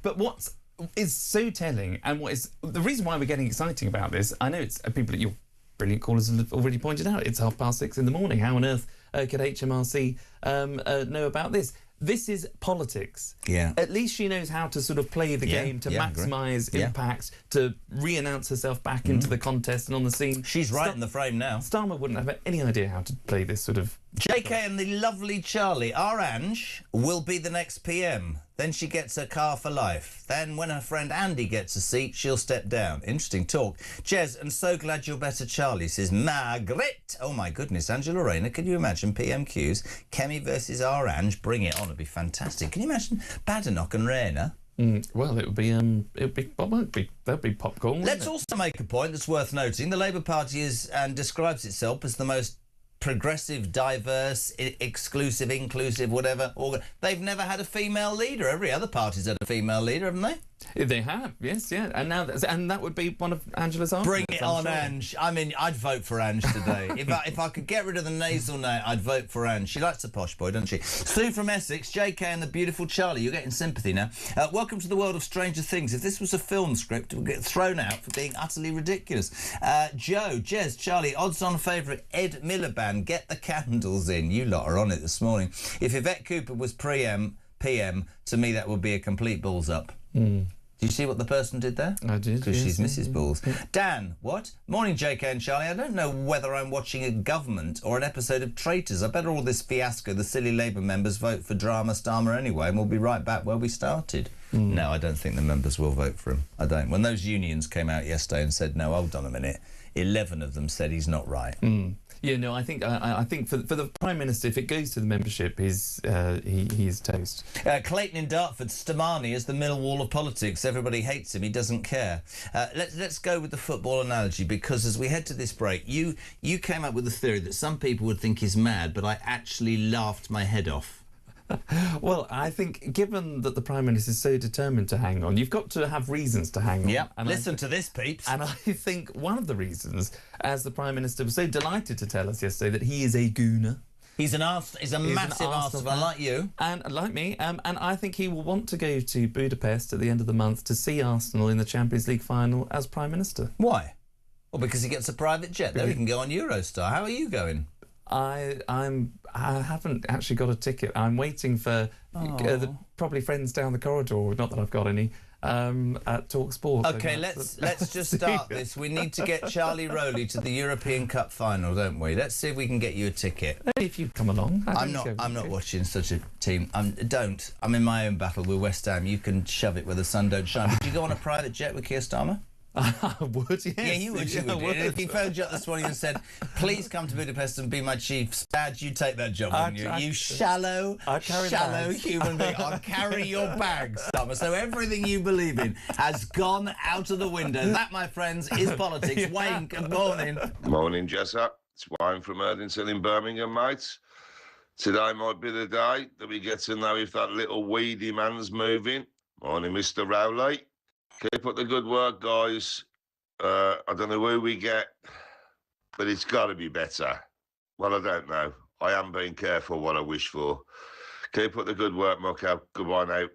But what is so telling, and what is... The reason why we're getting exciting about this, I know it's people that your brilliant callers have already pointed out, it's 6:30 in the morning. How on earth could HMRC know about this? This is politics. Yeah. At least she knows how to sort of play the game to maximise impact, to re-announce herself back into the contest and on the scene. She's right in the frame now. Starmer wouldn't have any idea how to play this sort of... JK and the lovely Charlie, our Ange, will be the next PM. Then she gets her car for life. Then when her friend Andy gets a seat, she'll step down. Interesting talk. Jez, and so glad you're better, Charlie, says Margaret. Oh, my goodness. Angela Rayner, can you imagine PMQs? Kemi versus our Ange. Bring it on. It'd be fantastic. Can you imagine Badenoch and Rayner? Well, it would be that'd be popcorn. Let's also make a point that's worth noting. The Labour Party is and describes itself as the most progressive, diverse, exclusive, inclusive, whatever. They've never had a female leader. Every other party's had a female leader, haven't they? They have, yes, yeah. And now, that would be one of Angela's arguments. Bring it on, Ange. I mean, I'd vote for Ange today. if I could get rid of the nasal note, I'd vote for Ange. She likes a posh boy, doesn't she? Sue from Essex, JK and the beautiful Charlie. You're getting sympathy now. Welcome to the world of Stranger Things. If this was a film script, it would get thrown out for being utterly ridiculous. Joe, Jez, Charlie, odds-on favourite Ed Miliband. Get the candles in. You lot are on it this morning. If Yvette Cooper was PM, to me that would be a complete balls up. Do you see what the person did there? I did, because she's Mrs. Balls. Yeah. Dan, what? Morning, JK and Charlie. I don't know whether I'm watching a government or an episode of Traitors. I bet all this fiasco, the silly Labour members vote for Drama Starmer anyway, and we'll be right back where we started. No, I don't think the members will vote for him. I don't. When those unions came out yesterday and said, no, hold on a minute, 11 of them said he's not right. Yeah, no, I think for the Prime Minister, if it goes to the membership, he's toast. Clayton in Dartford, Stamani is the Millwall of politics. Everybody hates him. He doesn't care. Let's go with the football analogy, because as we head to this break, you came up with a theory that some people would think is mad, but I actually laughed my head off. Well, I think given that the Prime Minister is so determined to hang on, you've got to have reasons to hang on. Yeah, listen to this, peeps. And I think one of the reasons, as the Prime Minister was so delighted to tell us yesterday, that he is a gooner. He's a massive Arsenal fan, like you. And like me. And I think he will want to go to Budapest at the end of the month to see Arsenal in the Champions League final as Prime Minister. Why? Well, because he gets a private jet. There he can go on Eurostar. How are you going? I haven't actually got a ticket. I'm waiting for probably friends down the corridor. Not that I've got any. At Talk Sport. Okay, let's just start this. We need to get Charlie Rowley to the European Cup final, don't we? Let's see if we can get you a ticket. If you come along. I'm not watching such a team. I'm in my own battle with West Ham. You can shove it where the sun don't shine. Would you go on a private jet with Keir Starmer? I would, yes. Yeah, you would. If he phoned you up this morning and said, please come to Budapest and be my chief badge, you'd take that job, wouldn't you? You shallow human being. I'll carry your bags, Starmer. So everything you believe in has gone out of the window. That, my friends, is politics. Yeah. Wayne, good morning. Morning, Jessa. It's Wayne from Erdington in Birmingham, mates. Today might be the day that we get to know if that little weedy man's moving. Morning, Mr. Rowley. Keep up the good work, guys. I don't know who we get, but it's got to be better. Well, I don't know. I am being careful what I wish for. Keep up the good work, Mucko. Goodbye now.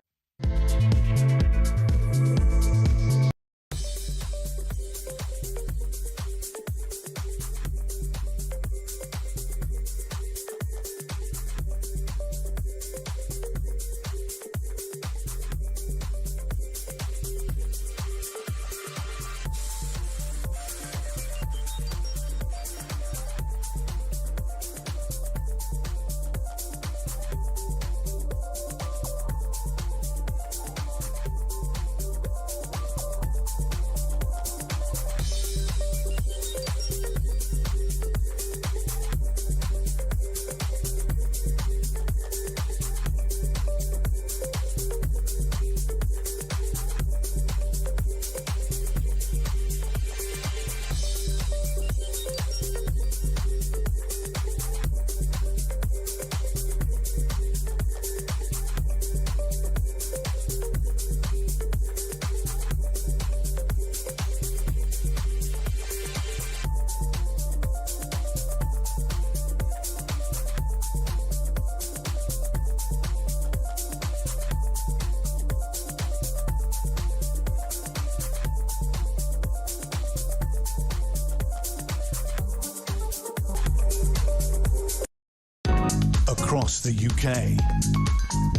across the UK.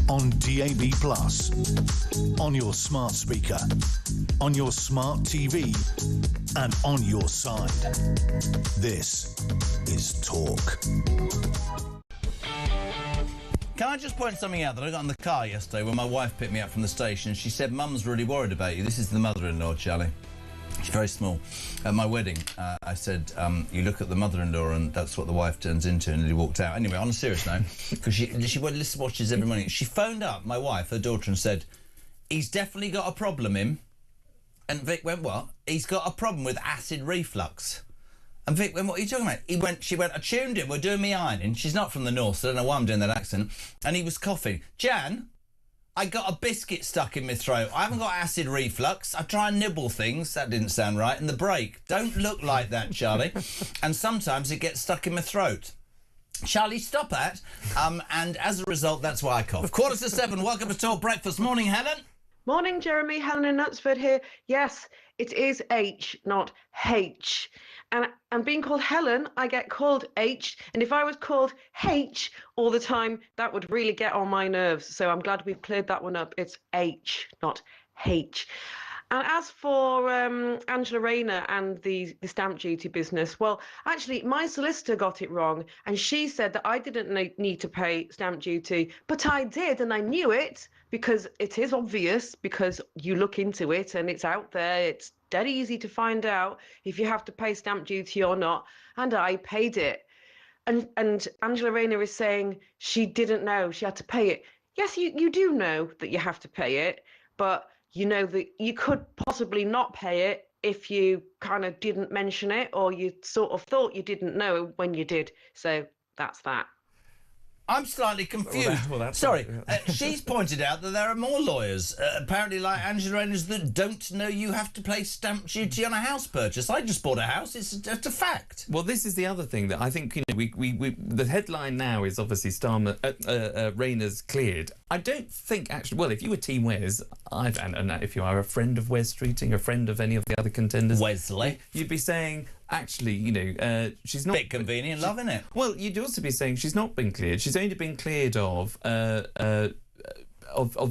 On DAB+, on your smart speaker, on your smart TV, and on your side. This is Talk. Can I just point something out that I got in the car yesterday when my wife picked me up from the station? She said, Mum's really worried about you. This is the mother-in-law, Charlie. She's very small. At my wedding, I said, you look at the mother-in-law and that's what the wife turns into, and he walked out. Anyway, on a serious note, because she watches every morning, she phoned up my wife, her daughter, and said, he's definitely got a problem, him. And Vic went, what? He's got a problem with acid reflux. And Vic went, what are you talking about? She went, I tuned him, we're doing me ironing. She's not from the north, so I don't know why I'm doing that accent. And he was coughing. Jan, I got a biscuit stuck in my throat. I haven't got acid reflux. I try and nibble things. That didn't sound right. And the break. Don't look like that, Charlie. And sometimes it gets stuck in my throat. Charlie, stop that. And as a result, that's why I cough. 7:15. Welcome to Talk Breakfast. Morning, Helen. Morning, Jeremy. Helen in Knutsford here. Yes, it is H, not H. And being called Helen, I get called H. And if I was called H all the time, that would really get on my nerves. So I'm glad we've cleared that one up. It's H, not H. And as for Angela Rayner and the stamp duty business, well, actually, my solicitor got it wrong. And she said that I didn't need to pay stamp duty, but I did, and I knew it because it is obvious, because you look into it and it's out there. It's dead easy to find out if you have to pay stamp duty or not. And I paid it. And Angela Rayner is saying she didn't know she had to pay it. Yes, you do know that you have to pay it, but you know that you could possibly not pay it if you kind of didn't mention it, or you sort of thought you didn't know when you did. So that's that. I'm slightly confused. Sorry, she's pointed out that there are more lawyers, apparently like Angela Rayner's, that don't know you have to pay stamp duty on a house purchase. I just bought a house. It's just a fact. Well, this is the other thing that I think, you know, we the headline now is obviously Rayner's cleared. I don't think actually. Well, if you were Team Wes, and if you are a friend of Wes Streeting, a friend of any of the other contenders, Wesley, you'd be saying, actually, you know, she's not... Bit convenient, loving it. Well, you'd also be saying she's not been cleared. She's only been cleared of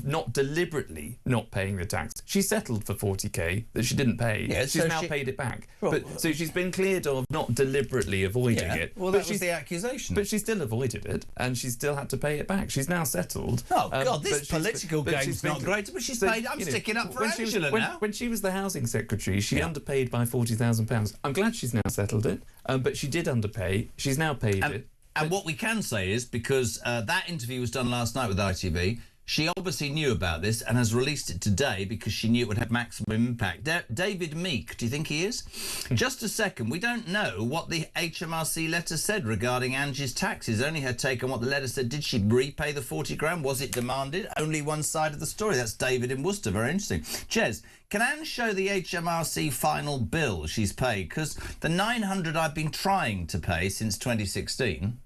not deliberately not paying the tax. She settled for 40k that she didn't pay. Yeah, she's now paid it back. So she's been cleared of not deliberately avoiding it. Well, that was the accusation. But she still avoided it, and she still had to pay it back. She's now settled. Oh, God, this political game's not great, but she's paid. I'm sticking up for Angela now. When she was the housing secretary, she underpaid by £40,000. I'm glad she's now settled it, but she did underpay. She's now paid it. And what we can say is, because that interview was done last night with ITV, she obviously knew about this and has released it today because she knew it would have maximum impact. David Meek, do you think he is? Just a second. We don't know what the HMRC letter said regarding Angie's taxes. Only her take on what the letter said. Did she repay the 40 grand? Was it demanded? Only one side of the story. That's David in Worcester. Very interesting. Ches, can Anne show the HMRC final bill she's paid? Because the 900 I've been trying to pay since 2016,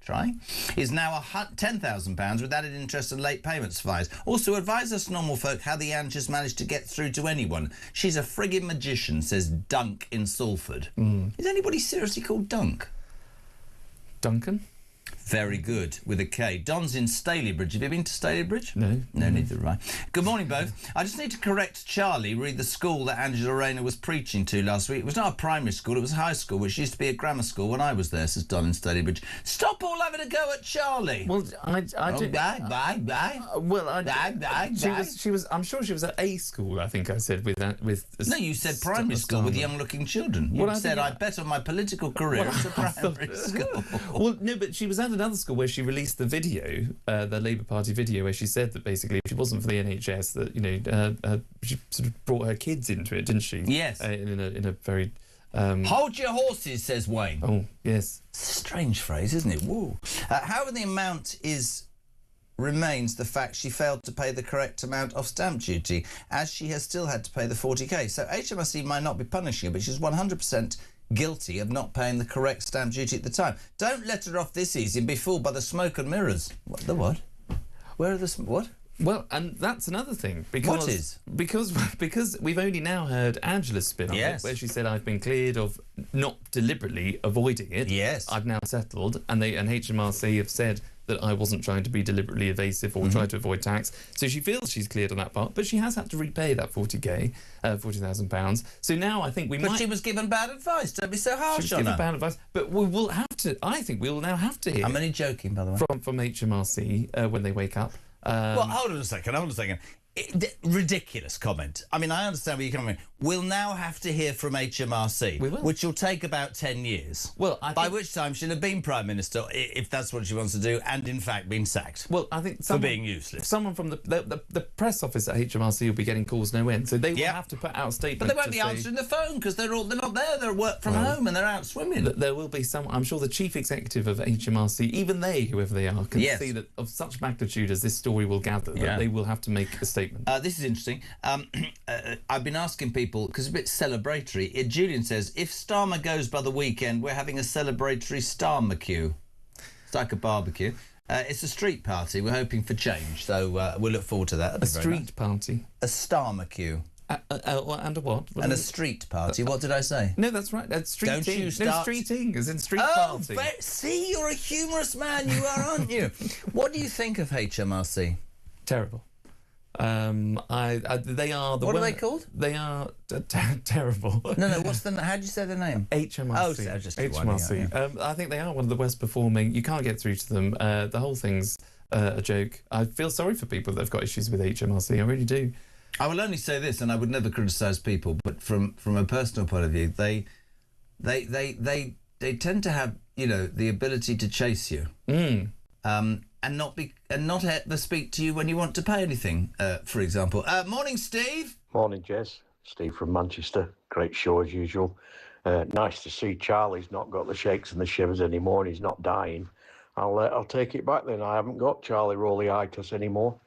is now £10,000 with added interest and late payments fees. Also, advise us normal folk how the Anne just managed to get through to anyone. She's a frigging magician, says Dunk in Salford. Is anybody seriously called Dunk? Duncan? Very good, with a K. Don's in Stalybridge. Have you been to Stalybridge? No. No, neither have I. Good morning, both. I just need to correct Charlie, read the school that Angela Rayner was preaching to last week. It was not a primary school, it was a high school, which used to be a grammar school when I was there, says Don in Stalybridge. Stop all having a go at Charlie. Well, I didn't... Bye. Well, she was... I'm sure she was at a school, I think I said, with... No, you said primary school with young-looking children. You said, I bet on my political career it's a primary school. Well, no, but she was at another school where she released the video, the Labour Party video, where she said that basically if it wasn't for the NHS, that, you know, she sort of brought her kids into it, didn't she? Yes. In a very... Hold your horses, says Wayne. Oh, yes. Strange phrase, isn't it? Woo. However, the amount remains the fact she failed to pay the correct amount of stamp duty, as she has still had to pay the 40k. So HMRC might not be punishing her, but she's 100% guilty of not paying the correct stamp duty at the time. Don't let her off this easy and be fooled by the smoke and mirrors. What? The what? Where are the... What? Well, and that's another thing. Because, what is? Because we've only now heard Angela's spin on it, where she said, I've been cleared of not deliberately avoiding it. Yes. I've now settled, and HMRC have said that I wasn't trying to be deliberately evasive or try to avoid tax. So she feels she's cleared on that part, but she has had to repay that £40,000. So now I think But she was given bad advice. Don't be so harsh she was on given her. bad advice, but we will have to. I think we will now have to hear. I'm only joking, by the way. From HMRC when they wake up. Well, hold on a second. Ridiculous comment. I mean, I understand where you're coming from. We'll now have to hear from HMRC, which will take about 10 years. Well, by which time she'll have been Prime Minister, if that's what she wants to do, and in fact been sacked. Well, I think for being useless. Someone from the press office at HMRC will be getting calls no end, so they will have to put out a statement. But they won't be answering the phone because they're not there. They're at work from home and they're out swimming. There will be some. I'm sure the chief executive of HMRC, even they, whoever they are, can see that of such magnitude as this story will gather, that they will have to make a statement. This is interesting. I've been asking people, because it's a bit celebratory. Julian says, if Starmer goes by the weekend, we're having a celebratory Starmer queue. It's like a barbecue. It's a street party. We're hoping for change, so we'll look forward to that. A street party? A Starmer queue. And a what? And a street party. What did I say? No, that's right. That's streeting. Don't you start... No, streeting, as in street party. See, you're a humorous man, you are, aren't you? What do you think of HMRC? Terrible. They are the. What are they called? They are terrible. No. What's the? How do you say the name? HMRC. Oh, just HMRC. yeah. I think they are one of the worst performing. You can't get through to them. The whole thing's a joke. I feel sorry for people that have got issues with HMRC. I really do. I will only say this, and I would never criticise people, but from a personal point of view, they tend to have, you know, the ability to chase you. And not ever speak to you when you want to pay anything, for example. Morning, Steve. Morning, Jez. Steve from Manchester. Great show as usual. Nice to see Charlie's not got the shakes and the shivers anymore and he's not dying. I'll take it back then. I haven't got Charlie Rolly-itis anymore.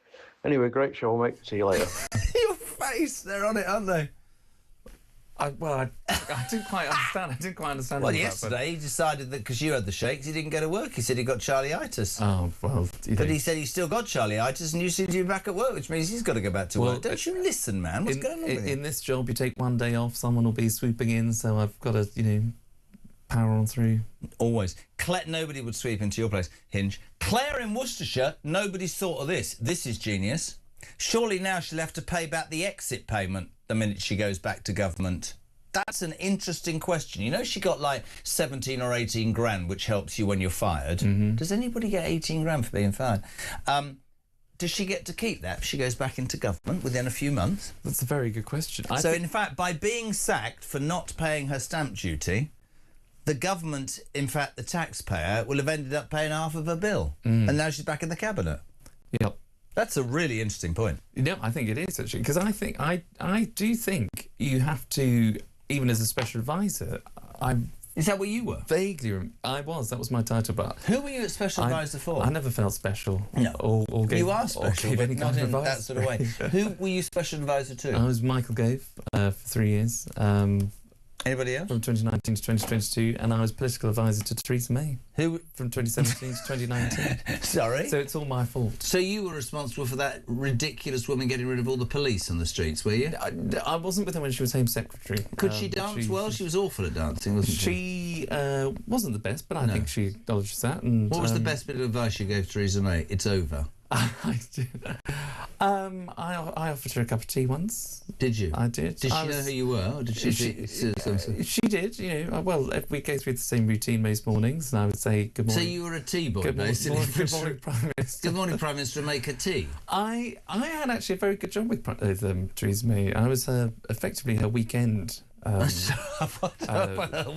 Anyway, great show, mate. See you later. Your face, they're on it, aren't they? I didn't quite understand. I didn't quite understand. Well, yesterday he decided that because you had the shakes, he didn't go to work. He said he got Charlie-itis. Oh, well. But he said he's still got Charlie-itis and you seem to be back at work, which means he's got to go back to work. Don't you listen, man? What's going on with you? In this job, you take one day off, someone will be swooping in, so I've got to, power on through. Always. Nobody would sweep into your place, Hinge. Claire in Worcestershire, nobody's thought of this. This is genius. Surely now she'll have to pay back the exit payment the minute she goes back to government. That's an interesting question. You know, she got like 17 or 18 grand, which helps you when you're fired. Does anybody get 18 grand for being fired? Does she get to keep that if she goes back into government within a few months? That's a very good question. In fact, by being sacked for not paying her stamp duty, the government, in fact, the taxpayer, will have ended up paying half of her bill. And now she's back in the cabinet. Yep. That's a really interesting point. No, I think it is, actually, because I do think you have to, even as a special advisor, Is that what you were? Vaguely, I was. That was my title, but... Who were you at special advisor for? I never felt special. No. Or gave, you are special, but not in advice. that sort of way. Who were you special advisor to? I was Michael Gove for 3 years. Anybody else? From 2019 to 2022, and I was political advisor to Theresa May. Who? From 2017 to 2019. Sorry? So it's all my fault. So you were responsible for that ridiculous woman getting rid of all the police on the streets, were you? I wasn't with her when she was Home Secretary. Could she dance well? She was awful at dancing, wasn't she? She wasn't the best, but I think she acknowledges that. And, what was the best bit of advice you gave Theresa May? It's over. I offered her a cup of tea once. Did you? I did. Did she know who you were, or did she? She did. You know, well, we go through the same routine most mornings, and I would say good morning. So you were a tea boy, good basically. Good morning, Prime Minister. Good morning, Prime Minister. Make a tea. I had actually a very good job with Theresa May. I was effectively her weekend. A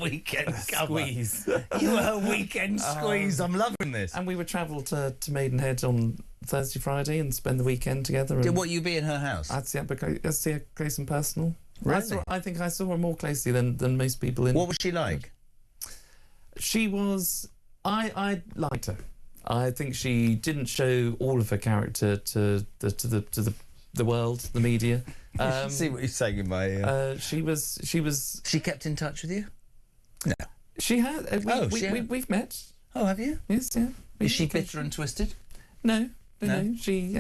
weekend squeeze. You were a weekend squeeze. I'm loving this. And we would travel to Maidenhead on Thursday, Friday, and spend the weekend together. Did you be in her house? I'd see her close and personal. Really? I think I saw her more closely than most people in. What was she like? She was. I liked her. I think she didn't show all of her character to the world, the media. See what you're saying in my ear. She was. She kept in touch with you? No. She had. We've met. Oh, have you? Yes, yeah. Is she bitter and twisted? No. You know, she.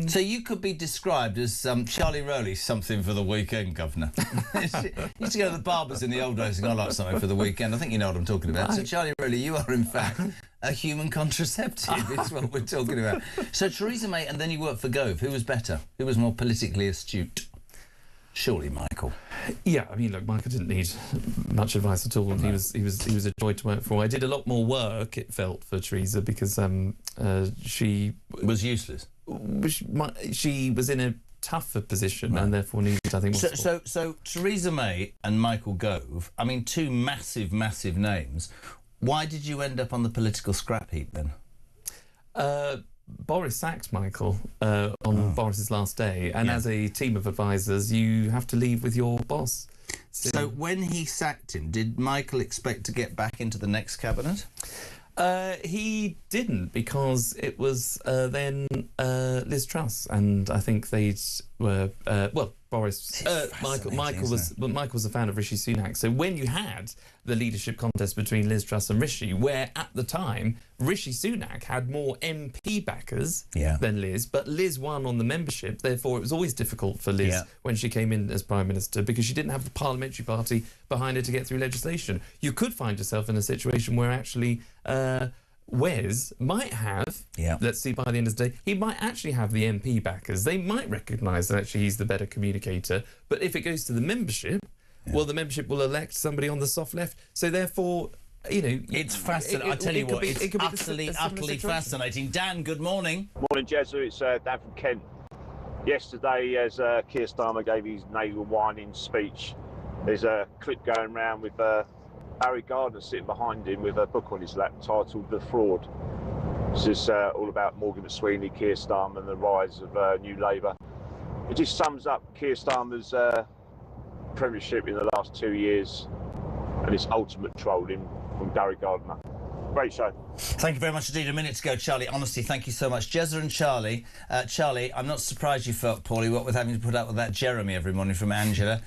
So you could be described as Charlie Rowley, something for the weekend, Governor. She used to go to the barbers in the old days and go, "I like something for the weekend." I think you know what I'm talking about. So Charlie Rowley, you are in fact a human contraceptive. Is what we're talking about. So Theresa May, and then you worked for Gove. Who was better? Who was more politically astute? Surely Michael. Yeah, I mean, look, Michael didn't need much advice at all. He was a joy to work for. I did a lot more work, it felt, for Theresa because she was useless. She was in a tougher position and therefore needed, I think, more support. So Theresa May and Michael Gove, I mean, two massive names. Why did you end up on the political scrap heap then? Boris sacked Michael on Boris's last day, and as a team of advisors, you have to leave with your boss. So when he sacked him, did Michael expect to get back into the next cabinet? He didn't, because it was then Liz Truss, and I think they were Boris. Michael was a fan of Rishi Sunak. So when you had the leadership contest between Liz Truss and Rishi, where at the time Rishi Sunak had more MP backers than Liz, but Liz won on the membership. Therefore, it was always difficult for Liz when she came in as Prime Minister, because she didn't have the parliamentary party behind her to get through legislation. You could find yourself in a situation where actually Wes might have, let's see by the end of the day, he might actually have the MP backers. They might recognise that actually he's the better communicator. But if it goes to the membership, well, the membership will elect somebody on the soft left. So therefore, you know... It's fascinating. I tell you what, it's utterly fascinating. Dan, good morning. Morning, Jezza. It's Dan from Kent. Yesterday, as Keir Starmer gave his nasal-whining speech, there's a clip going around with... Barry Gardner sitting behind him with a book on his lap titled The Fraud. This is all about Morgan McSweeney, Keir Starmer and the rise of New Labour. It just sums up Keir Starmer's premiership in the last 2 years and his ultimate trolling from Barry Gardner. Great show. Thank you very much indeed. A minute to go, Charlie. Honestly, thank you so much. Jezza and Charlie. Charlie, I'm not surprised you felt poorly, what with having to put up with that Jeremy every morning from Angela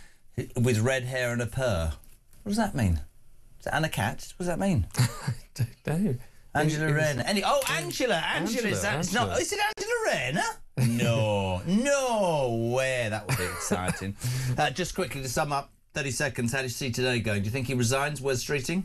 with red hair and a purr. What does that mean? Is that Anna Cat? What does that mean? I don't know. Angela Rayner. Angela. Is that? It's not. Is it Angela Rayner? No way. That would be exciting. Just quickly to sum up, 30 seconds. How do you see today going? Do you think he resigns? Wes Streeting?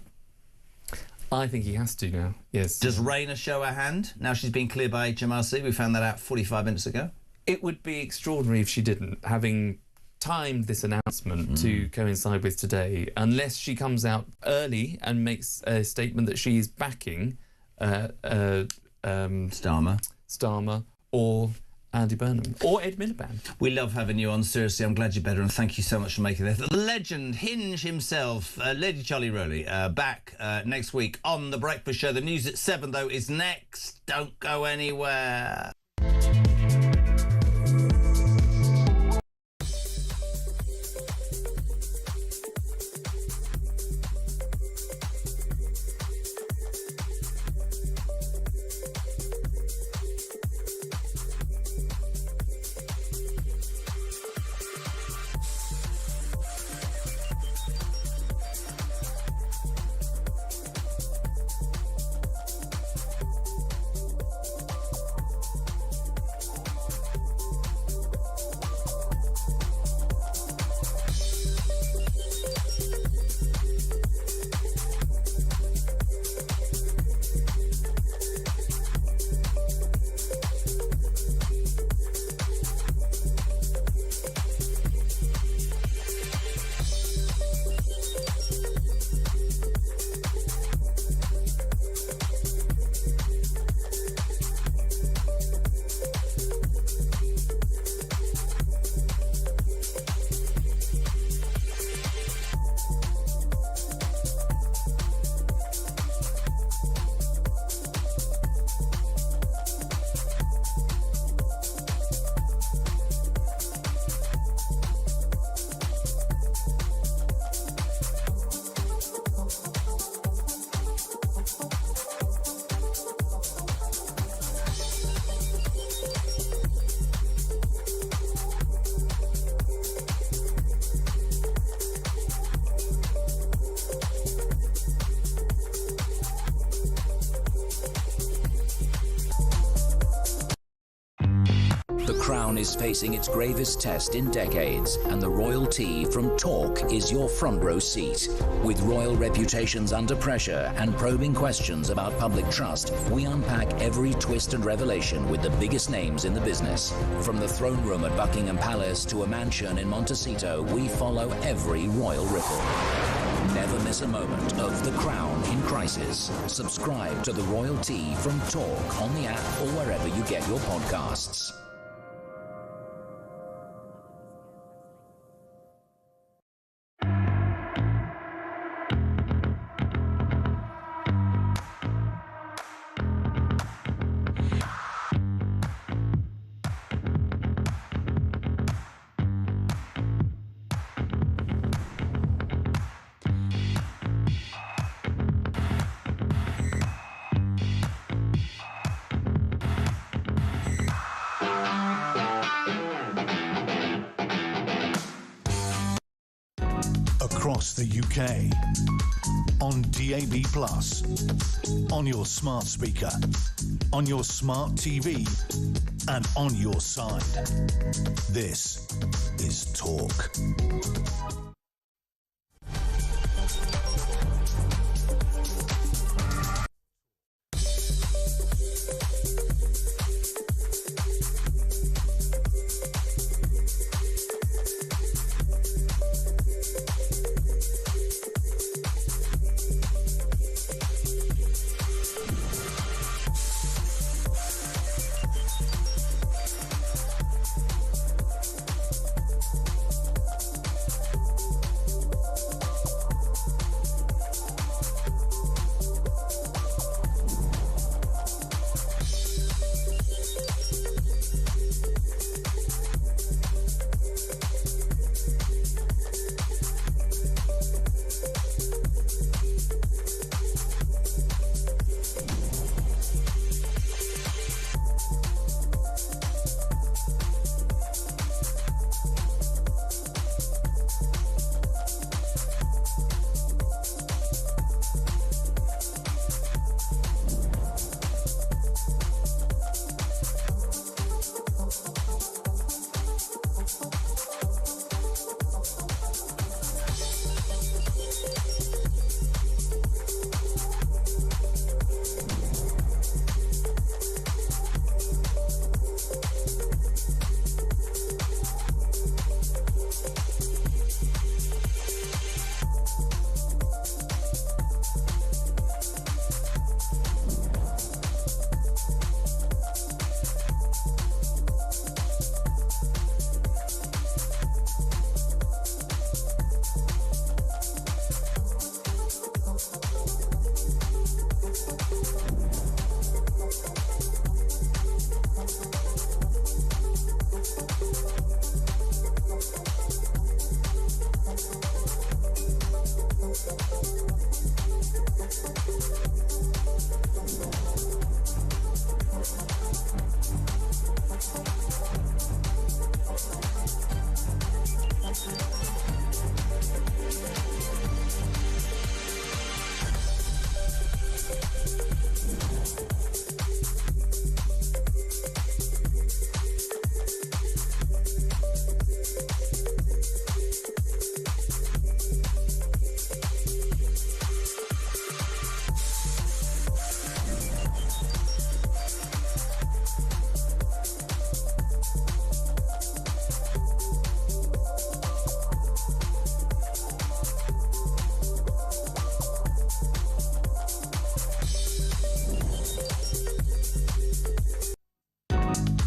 I think he has to now. Yes. Does Rayner show her hand? Now she's been cleared by HMRC. We found that out 45 minutes ago. It would be extraordinary if she didn't, having timed this announcement to coincide with today, unless she comes out early and makes a statement that she is backing Starmer or Andy Burnham or Ed Miliband. We love having you on. Seriously, I'm glad you're better, and thank you so much for making this. The legend, Hinge himself, Lady Charlie Rowley, back next week on The Breakfast Show. The news at 7, though, is next. Don't go anywhere. crown is facing its gravest test in decades, and the royalty from Talk is your front row seat. With royal reputations under pressure and probing questions about public trust, we unpack every twist and revelation with the biggest names in the business. From the throne room at Buckingham Palace to a mansion in Montecito, we follow every royal ripple. Never miss a moment of The Crown in Crisis. Subscribe to The Royalty from Talk on the app or wherever you get your podcasts. Across the UK, on DAB+, on your smart speaker, on your smart TV, and on your side. This is Talk.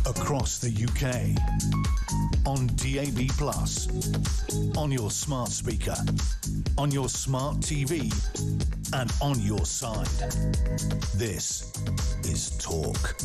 Across the UK, on DAB+, on your smart speaker, on your smart TV, and on your side. This is Talk.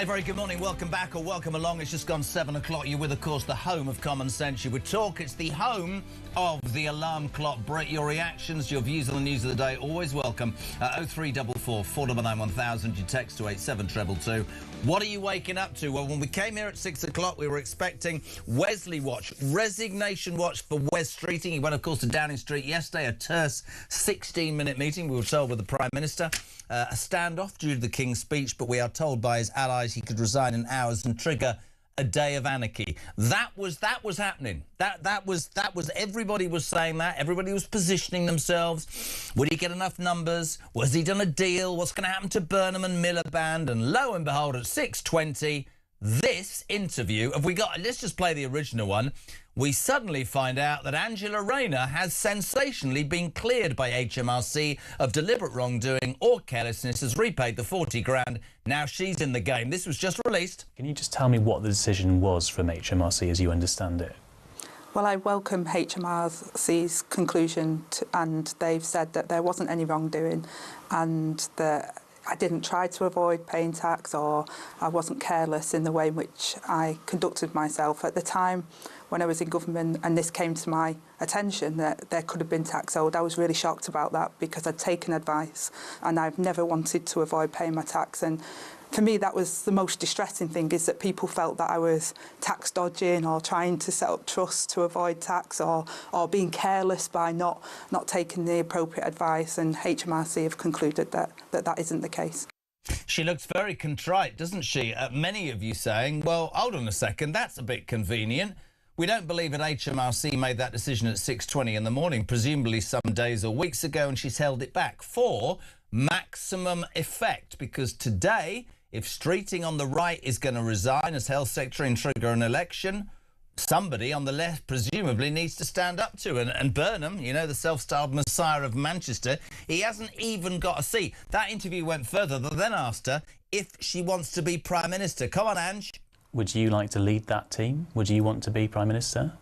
Hey, very good morning. Welcome back or welcome along. It's just gone 7 o'clock. You're with, of course, the home of common sense. You would talk. It's the home of the alarm clock. Brett, your reactions, your views on the news of the day, always welcome. 0344 499 1000. You text to 87222. What are you waking up to? Well, when we came here at 6 o'clock, we were expecting Wesley Watch, resignation watch for Wes Streeting. He went, of course, to Downing Street yesterday, a terse 16-minute meeting, we were told, with the Prime Minister. A standoff due to the King's speech, but we are told by his allies he could resign in hours and trigger a day of anarchy. That was happening. That was everybody was saying that. Everybody was positioning themselves. Would he get enough numbers? Was he done a deal? What's going to happen to Burnham and Miliband? And lo and behold, at 6:20, this interview, let's just play the original one. We suddenly find out that Angela Rayner has sensationally been cleared by HMRC of deliberate wrongdoing or carelessness, has repaid the 40 grand. Now she's in the game. This was just released. Can you just tell me what the decision was from HMRC as you understand it? Well, I welcome HMRC's conclusion and they've said that there wasn't any wrongdoing and that I didn't try to avoid paying tax or I wasn't careless in the way in which I conducted myself. At the time when I was in government and this came to my attention that there could have been tax owed, I was really shocked about that because I'd taken advice and I've never wanted to avoid paying my tax. And for me, that was the most distressing thing, is that people felt that I was tax dodging or trying to set up trusts to avoid tax or being careless by not taking the appropriate advice. And HMRC have concluded that isn't the case. She looks very contrite, doesn't she? Many of you saying, well, hold on a second, that's a bit convenient. We don't believe that HMRC made that decision at 6:20 in the morning, presumably some days or weeks ago, and she's held it back for maximum effect, because today, if Streeting on the right is going to resign as Health Secretary and trigger an election, somebody on the left presumably needs to stand up to it. And Burnham, you know, the self-styled Messiah of Manchester, he hasn't even got a seat. That interview went further. They then asked her if she wants to be Prime Minister. Come on, Ange. Would you like to lead that team? Would you want to be Prime Minister?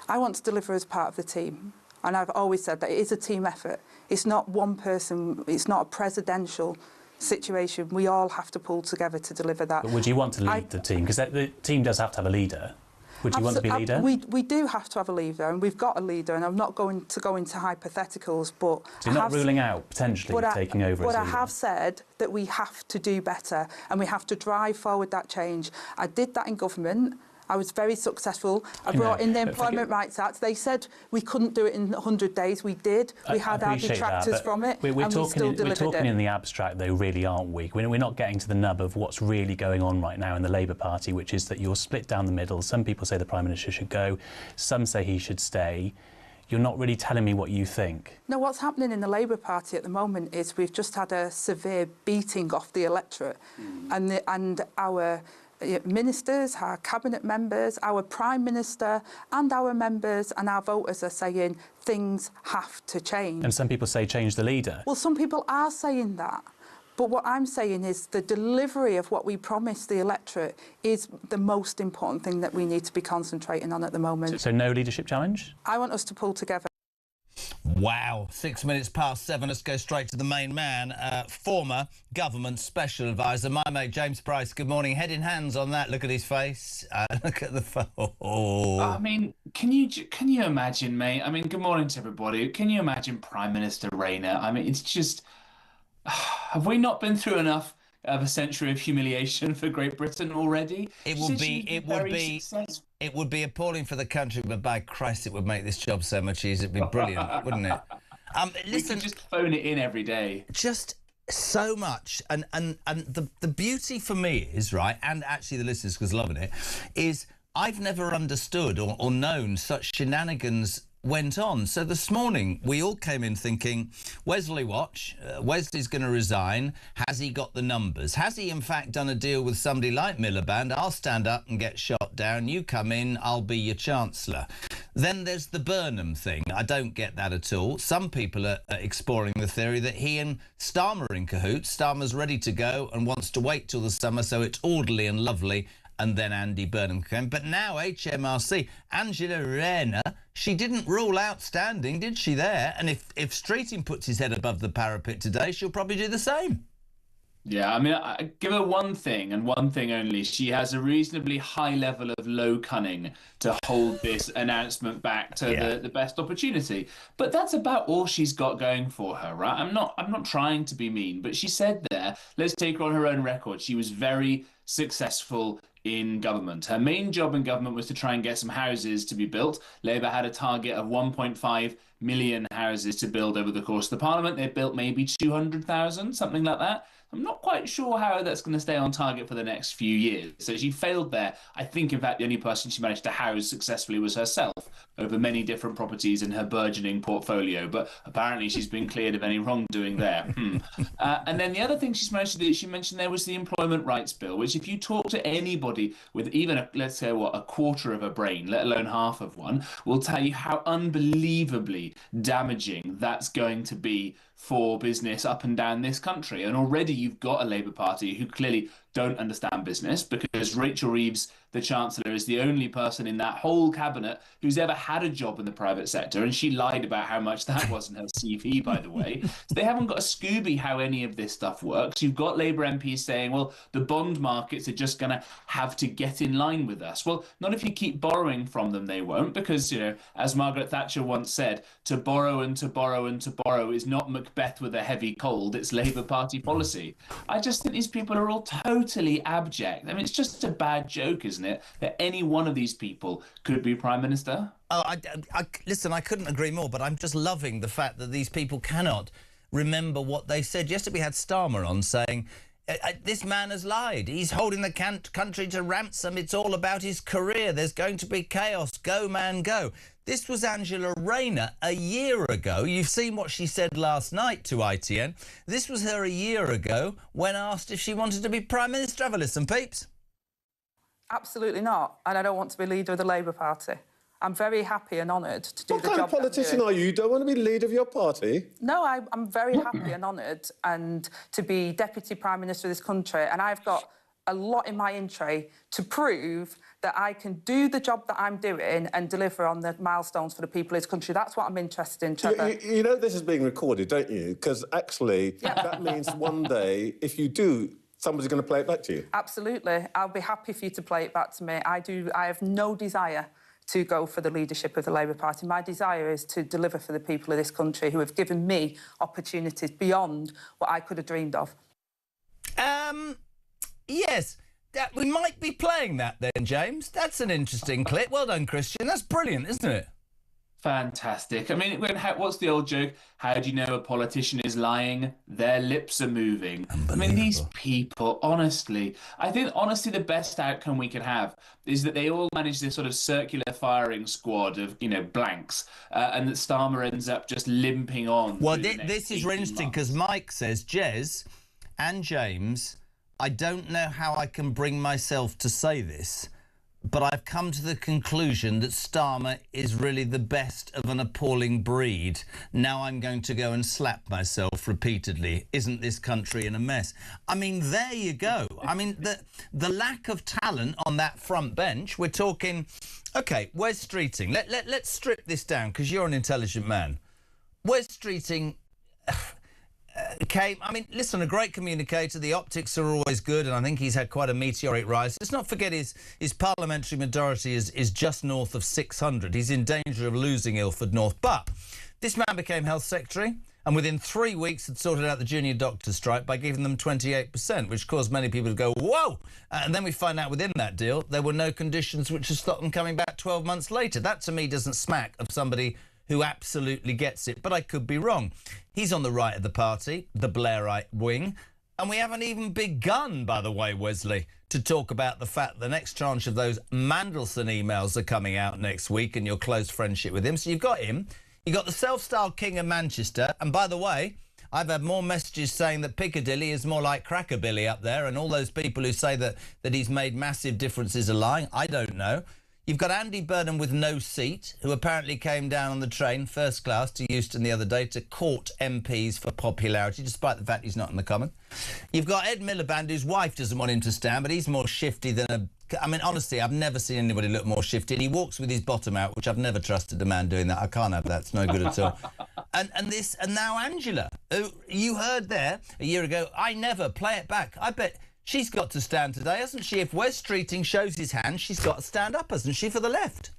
I want to deliver as part of the team. And I've always said that it is a team effort. It's not one person. It's not a presidential situation. We all have to pull together to deliver that. But would you want to lead the team? Because the team does have to have a leader. Would you want to be leader? We do have to have a leader, and we've got a leader, and I'm not going to go into hypotheticals, but... So you're not ruling out potentially taking over as leader? But I have said that we have to do better, and we have to drive forward that change. I did that in government. I was very successful. I brought in the Employment Rights Act. They said we couldn't do it in 100 days. We did. We had our detractors from it, and we still delivered it. We're talking in the abstract, though, really, aren't we? We're not getting to the nub of what's really going on right now in the Labour Party, which is that you're split down the middle. Some people say the Prime Minister should go. Some say he should stay. You're not really telling me what you think. No, what's happening in the Labour Party at the moment is we've just had a severe beating off the electorate, and our ministers, our cabinet members, our Prime Minister and our members and our voters are saying things have to change. And some people say change the leader. Well, some people are saying that. But what I'm saying is the delivery of what we promised the electorate is the most important thing that we need to be concentrating on at the moment. So no leadership challenge? I want us to pull together. Wow, 6 minutes past 7. Let's go straight to the main man, former government special advisor, my mate James Price. Good morning. Head in hands on that. Look at his face. Look at the phone. I mean, can you imagine, mate? I mean, good morning to everybody. Can you imagine Prime Minister Rayner? I mean, it's just, have we not been through enough of a century of humiliation for Great Britain already? It would be appalling for the country, but by Christ, it would make this job so much easier. It'd be brilliant, wouldn't it? Listen, we could just phone it in every day. Just so much, and the beauty for me is, right, and actually the listeners was loving it, is I've never understood or known such shenanigans went on. So this morning we all came in thinking, Wesley Watch, Wesley's going to resign. Has he got the numbers? Has he in fact done a deal with somebody like Miliband? I'll stand up and get shot down. You come in, I'll be your Chancellor. Then there's the Burnham thing. I don't get that at all. Some people are exploring the theory that he and Starmer are in cahoots. Starmer's ready to go and wants to wait till the summer so it's orderly and lovely, and then Andy Burnham came. But now HMRC, Angela Rayner, she didn't rule out standing, did she there? And if Streeting puts his head above the parapet today, she'll probably do the same. Yeah, I mean, I give her one thing and one thing only. She has a reasonably high level of low cunning to hold this announcement back to the best opportunity. But that's about all she's got going for her, right? I'm not trying to be mean, but she said there, let's take her on her own record. She was very successful in government. Her main job in government was to try and get some houses to be built. Labour had a target of 1.5 million houses to build over the course of the Parliament. They built maybe 200,000, something like that. I'm not quite sure how that's going to stay on target for the next few years. So she failed there. I think, in fact, the only person she managed to house successfully was herself over many different properties in her burgeoning portfolio. But apparently she's been cleared of any wrongdoing there. And then the other thing she's managed to do, she mentioned there was the Employment Rights Bill, which if you talk to anybody with even, let's say, a quarter of a brain, let alone half of one, will tell you how unbelievably damaging that's going to be for business up and down this country. And already you've got a Labour Party who clearly don't understand business, because Rachel Reeves, the Chancellor, is the only person in that whole cabinet who's ever had a job in the private sector, and she lied about how much that wasn't her CV, by the way. So they haven't got a Scooby how any of this stuff works. You've got Labour MPs saying, well, the bond markets are just going to have to get in line with us. Well, not if you keep borrowing from them, they won't, because, you know, as Margaret Thatcher once said, to borrow and to borrow and to borrow is not Macbeth with a heavy cold, it's Labour Party policy. I just think these people are all totally abject. I mean, it's just a bad joke, isn't it, that any one of these people could be Prime Minister? Oh, listen, I couldn't agree more, but I'm just loving the fact that these people cannot remember what they said. Yesterday we had Starmer on saying, this man has lied. He's holding the country to ransom. It's all about his career. There's going to be chaos. Go, man, go. This was Angela Rayner a year ago. You've seen what she said last night to ITN. This was her a year ago when asked if she wanted to be Prime Minister. Have a listen, peeps. Absolutely not. And I don't want to be leader of the Labour Party. I'm very happy and honoured to do the job. What kind of politician are you? You don't want to be leader of your party? No, I'm very happy and honoured and to be Deputy Prime Minister of this country. And I've got a lot in my in tray to prove that I can do the job that I'm doing and deliver on the milestones for the people of this country. That's what I'm interested in, Trevor. You know this is being recorded, don't you? Because actually, that means one day, if you do, somebody's going to play it back to you. Absolutely. I'll be happy for you to play it back to me. I have no desire to go for the leadership of the Labour Party. My desire is to deliver for the people of this country who have given me opportunities beyond what I could have dreamed of. Yes. We might be playing that then, James. That's an interesting clip. Well done, Christian. That's brilliant, isn't it? Fantastic. I mean, what's the old joke? How do you know a politician is lying? Their lips are moving. I mean, these people, honestly, I think, honestly, the best outcome we could have is that they all manage this sort of circular firing squad of, you know, blanks, and that Starmer ends up just limping on. Well, this is really interesting because Mike says, Jez and James, I don't know how I can bring myself to say this, but I've come to the conclusion that Starmer is really the best of an appalling breed. Now I'm going to go and slap myself repeatedly. Isn't this country in a mess? I mean, there you go. I mean, the lack of talent on that front bench, we're talking... OK, Wes Streeting, let's strip this down, because you're an intelligent man. Wes Streeting... I mean, listen, a great communicator. The optics are always good, and I think he's had quite a meteoric rise. Let's not forget his parliamentary majority is just north of 600. He's in danger of losing Ilford North. But this man became Health Secretary, and within 3 weeks had sorted out the junior doctors' strike by giving them 28%, which caused many people to go, whoa! And then we find out within that deal there were no conditions which have stopped them coming back 12 months later. That, to me, doesn't smack of somebody who absolutely gets it, but I could be wrong. He's on the right of the party, the Blairite wing, and we haven't even begun, by the way, Wesley, to talk about the fact the next tranche of those Mandelson emails are coming out next week and your close friendship with him. So you've got him, you've got the self-styled King of Manchester, and by the way, I've had more messages saying that Piccadilly is more like Crackerbilly up there, and all those people who say that he's made massive differences are lying. I don't know. You've got Andy Burnham with no seat, who apparently came down on the train, first class, to Euston the other day to court MPs for popularity, despite the fact he's not in the Common. You've got Ed Miliband, whose wife doesn't want him to stand, but he's more shifty than a... I mean, honestly, I've never seen anybody look more shifty. And he walks with his bottom out, which I've never trusted a man doing that. I can't have that. It's no good at all. And now Angela, who you heard there a year ago, I never play it back. I bet she's got to stand today, hasn't she? If Wes Streeting shows his hand, she's got to stand up, hasn't she, for the left?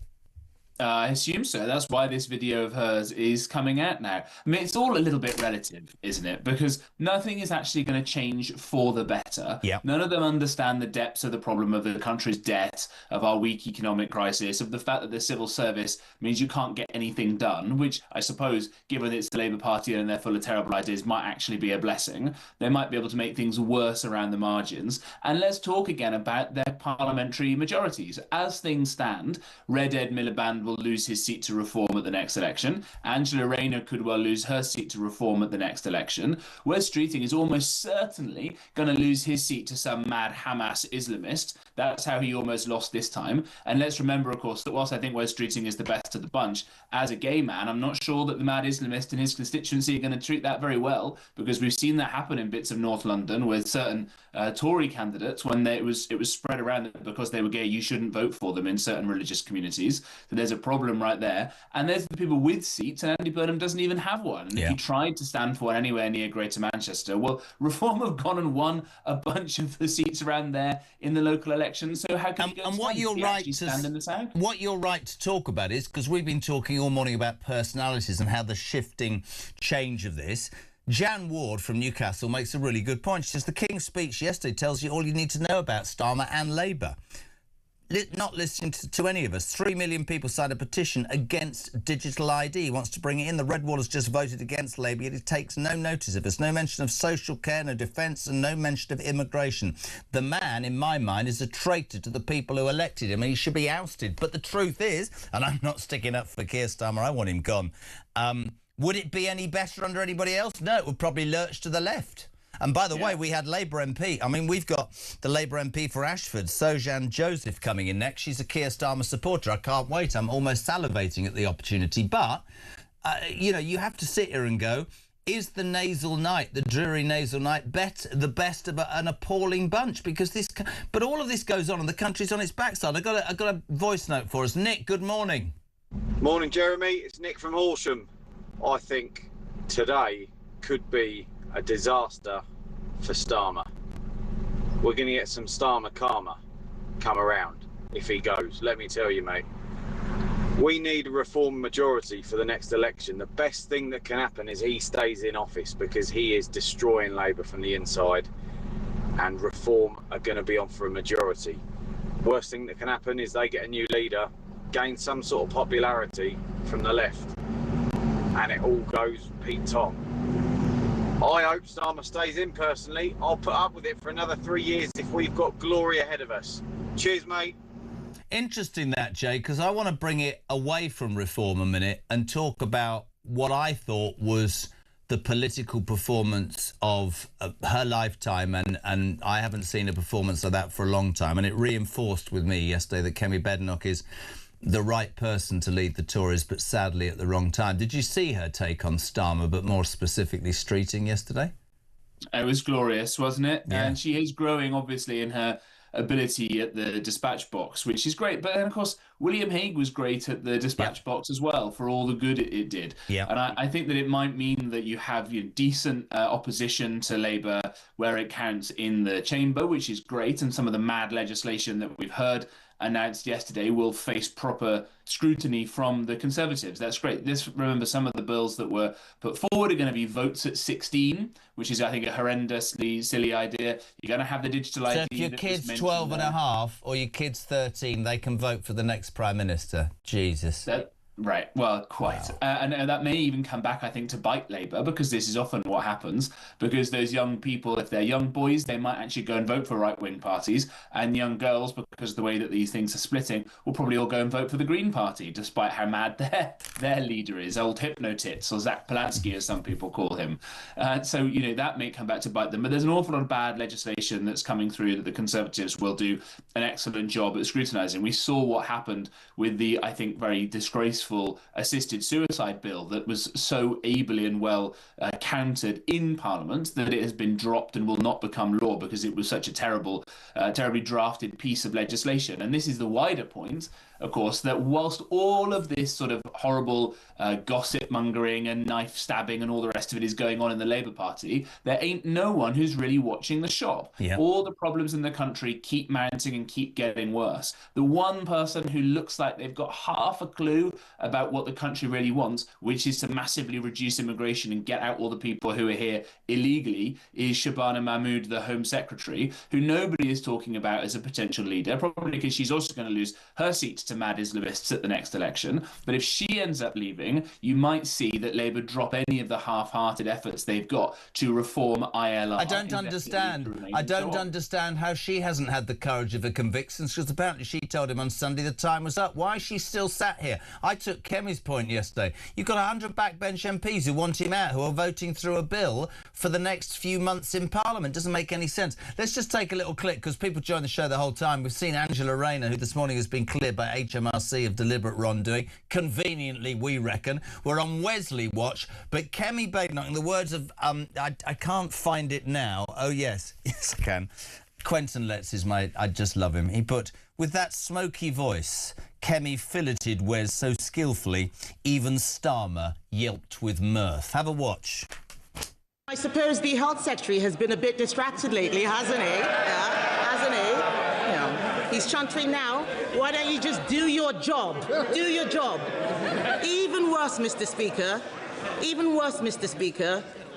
I assume so. That's why this video of hers is coming out now. I mean, it's all a little bit relative, isn't it? Because nothing is actually going to change for the better. Yeah. None of them understand the depths of the problem of the country's debt, of our weak economic crisis, of the fact that the civil service means you can't get anything done, which I suppose, given it's the Labour Party and they're full of terrible ideas, might actually be a blessing. They might be able to make things worse around the margins. And let's talk again about their parliamentary majorities. As things stand, Red Ed Miliband will lose his seat to Reform at the next election. Angela Rayner could well lose her seat to Reform at the next election. Wes Streeting is almost certainly going to lose his seat to some mad Hamas Islamist. That's how he almost lost this time. And let's remember, of course, that whilst I think Wes Streeting is the best of the bunch, as a gay man, I'm not sure that the mad Islamist in his constituency are going to treat that very well, because we've seen that happen in bits of North London with certain Tory candidates when it was spread around that because they were gay, you shouldn't vote for them in certain religious communities. So there's a problem right there. And there's the people with seats, and Andy Burnham doesn't even have one. And if he tried to stand for one anywhere near Greater Manchester, well, Reform have gone and won a bunch of the seats around there in the local elections. So how can you go and what you're right to stand in the South? What you're right to talk about is, because we've been talking all morning about personalities and how the shifting change of this. Jan Ward from Newcastle makes a really good point. She says the King's speech yesterday tells you all you need to know about Starmer and Labour. Not listening to any of us. 3 million people signed a petition against digital ID. He wants to bring it in. The Red Wall has just voted against Labour, yet it takes no notice of us. No mention of social care, no defence, and no mention of immigration. The man, in my mind, is a traitor to the people who elected him, and he should be ousted. But the truth is, and I'm not sticking up for Keir Starmer, I want him gone. Would it be any better under anybody else? No, it would probably lurch to the left. And by the way, we had Labour MP. I mean, we've got the Labour MP for Ashford, Sojan Joseph, coming in next. She's a Keir Starmer supporter. I can't wait. I'm almost salivating at the opportunity. But, you know, you have to sit here and go, is the nasal night, the dreary nasal night, the best of an appalling bunch? Because this... But all of this goes on and the country's on its backside. I've got a voice note for us. Nick, good morning. Morning, Jeremy. It's Nick from Horsham. I think today could be a disaster for Starmer. We're going to get some Starmer karma come around if he goes. Let me tell you, mate. We need a Reform majority for the next election. The best thing that can happen is he stays in office, because he is destroying Labour from the inside, and Reform are going to be on for a majority. Worst thing that can happen is they get a new leader, gain some sort of popularity from the left, and it all goes Pete Tong. I hope Starmer stays in personally. I'll put up with it for another 3 years if we've got glory ahead of us. Cheers, mate. Interesting that, Jay, because I want to bring it away from Reform a minute and talk about what I thought was the political performance of her lifetime, and I haven't seen a performance like that for a long time, and it reinforced with me yesterday that Kemi Badenoch is the right person to lead the Tories, but sadly at the wrong time. Did you see her take on Starmer, but more specifically Streeting yesterday? It was glorious, wasn't it? Yeah. And she is growing, obviously, in her ability at the dispatch box, which is great. But then, of course, William Hague was great at the dispatch box as well, for all the good it did. Yeah. And I think that it might mean that you have decent opposition to Labour where it counts in the chamber, which is great. And some of the mad legislation that we've heard announced yesterday will face proper scrutiny from the Conservatives. That's great. Remember, some of the bills that were put forward are going to be votes at 16, which is, I think, a horrendously silly idea. You're going to have the digital ID. So if your kid's 12 and a half or your kid's 13, they can vote for the next Prime Minister. Jesus. Right, well, quite. Wow. And that may even come back, I think, to bite Labour, because this is often what happens, because those young people, if they're young boys, they might actually go and vote for right-wing parties, and young girls, because of the way that these things are splitting, will probably all go and vote for the Green Party, despite how mad their leader is, old hypnotits, or Zach Polanski, as some people call him. So, that may come back to bite them. But there's an awful lot of bad legislation that's coming through that the Conservatives will do an excellent job at scrutinising. We saw what happened with the, I think, very disgraceful assisted suicide bill that was so ably and well countered in Parliament that it has been dropped and will not become law because it was such a terribly drafted piece of legislation. And this is the wider point of course, that whilst all of this sort of horrible gossip mongering and knife stabbing and all the rest of it is going on in the Labour Party, there ain't no one who's really watching the shop. Yeah. All the problems in the country keep mounting and keep getting worse. The one person who looks like they've got half a clue about what the country really wants, which is to massively reduce immigration and get out all the people who are here illegally, is Shabana Mahmood, the Home Secretary, who nobody is talking about as a potential leader, probably because she's also going to lose her seat to mad Islamists at the next election. But if she ends up leaving, you might see that Labour drop any of the half-hearted efforts they've got to reform ILR. I don't understand how she hasn't had the courage of her convictions, because apparently she told him on Sunday the time was up. Why is she still sat here? I took Kemi's point yesterday. You've got 100 backbench MPs who want him out, who are voting through a bill for the next few months in Parliament. Doesn't make any sense. Let's just take a little clip, because people join the show the whole time. We've seen Angela Rayner, who this morning has been cleared by HMRC of deliberate wrongdoing. Conveniently, we reckon. We're on Wesley watch, but Kemi Badenoch, in the words of, I can't find it now. Oh, yes. Yes, I can. Quentin Letts is I just love him. He put, with that smoky voice, Kemi filleted Wes so skillfully, even Starmer yelped with mirth. Have a watch. I suppose the Health Secretary has been a bit distracted lately, hasn't he? Yeah, hasn't he? Yeah. He's chuntering now. Why don't you just do your job? Do your job. Even worse, Mr. Speaker,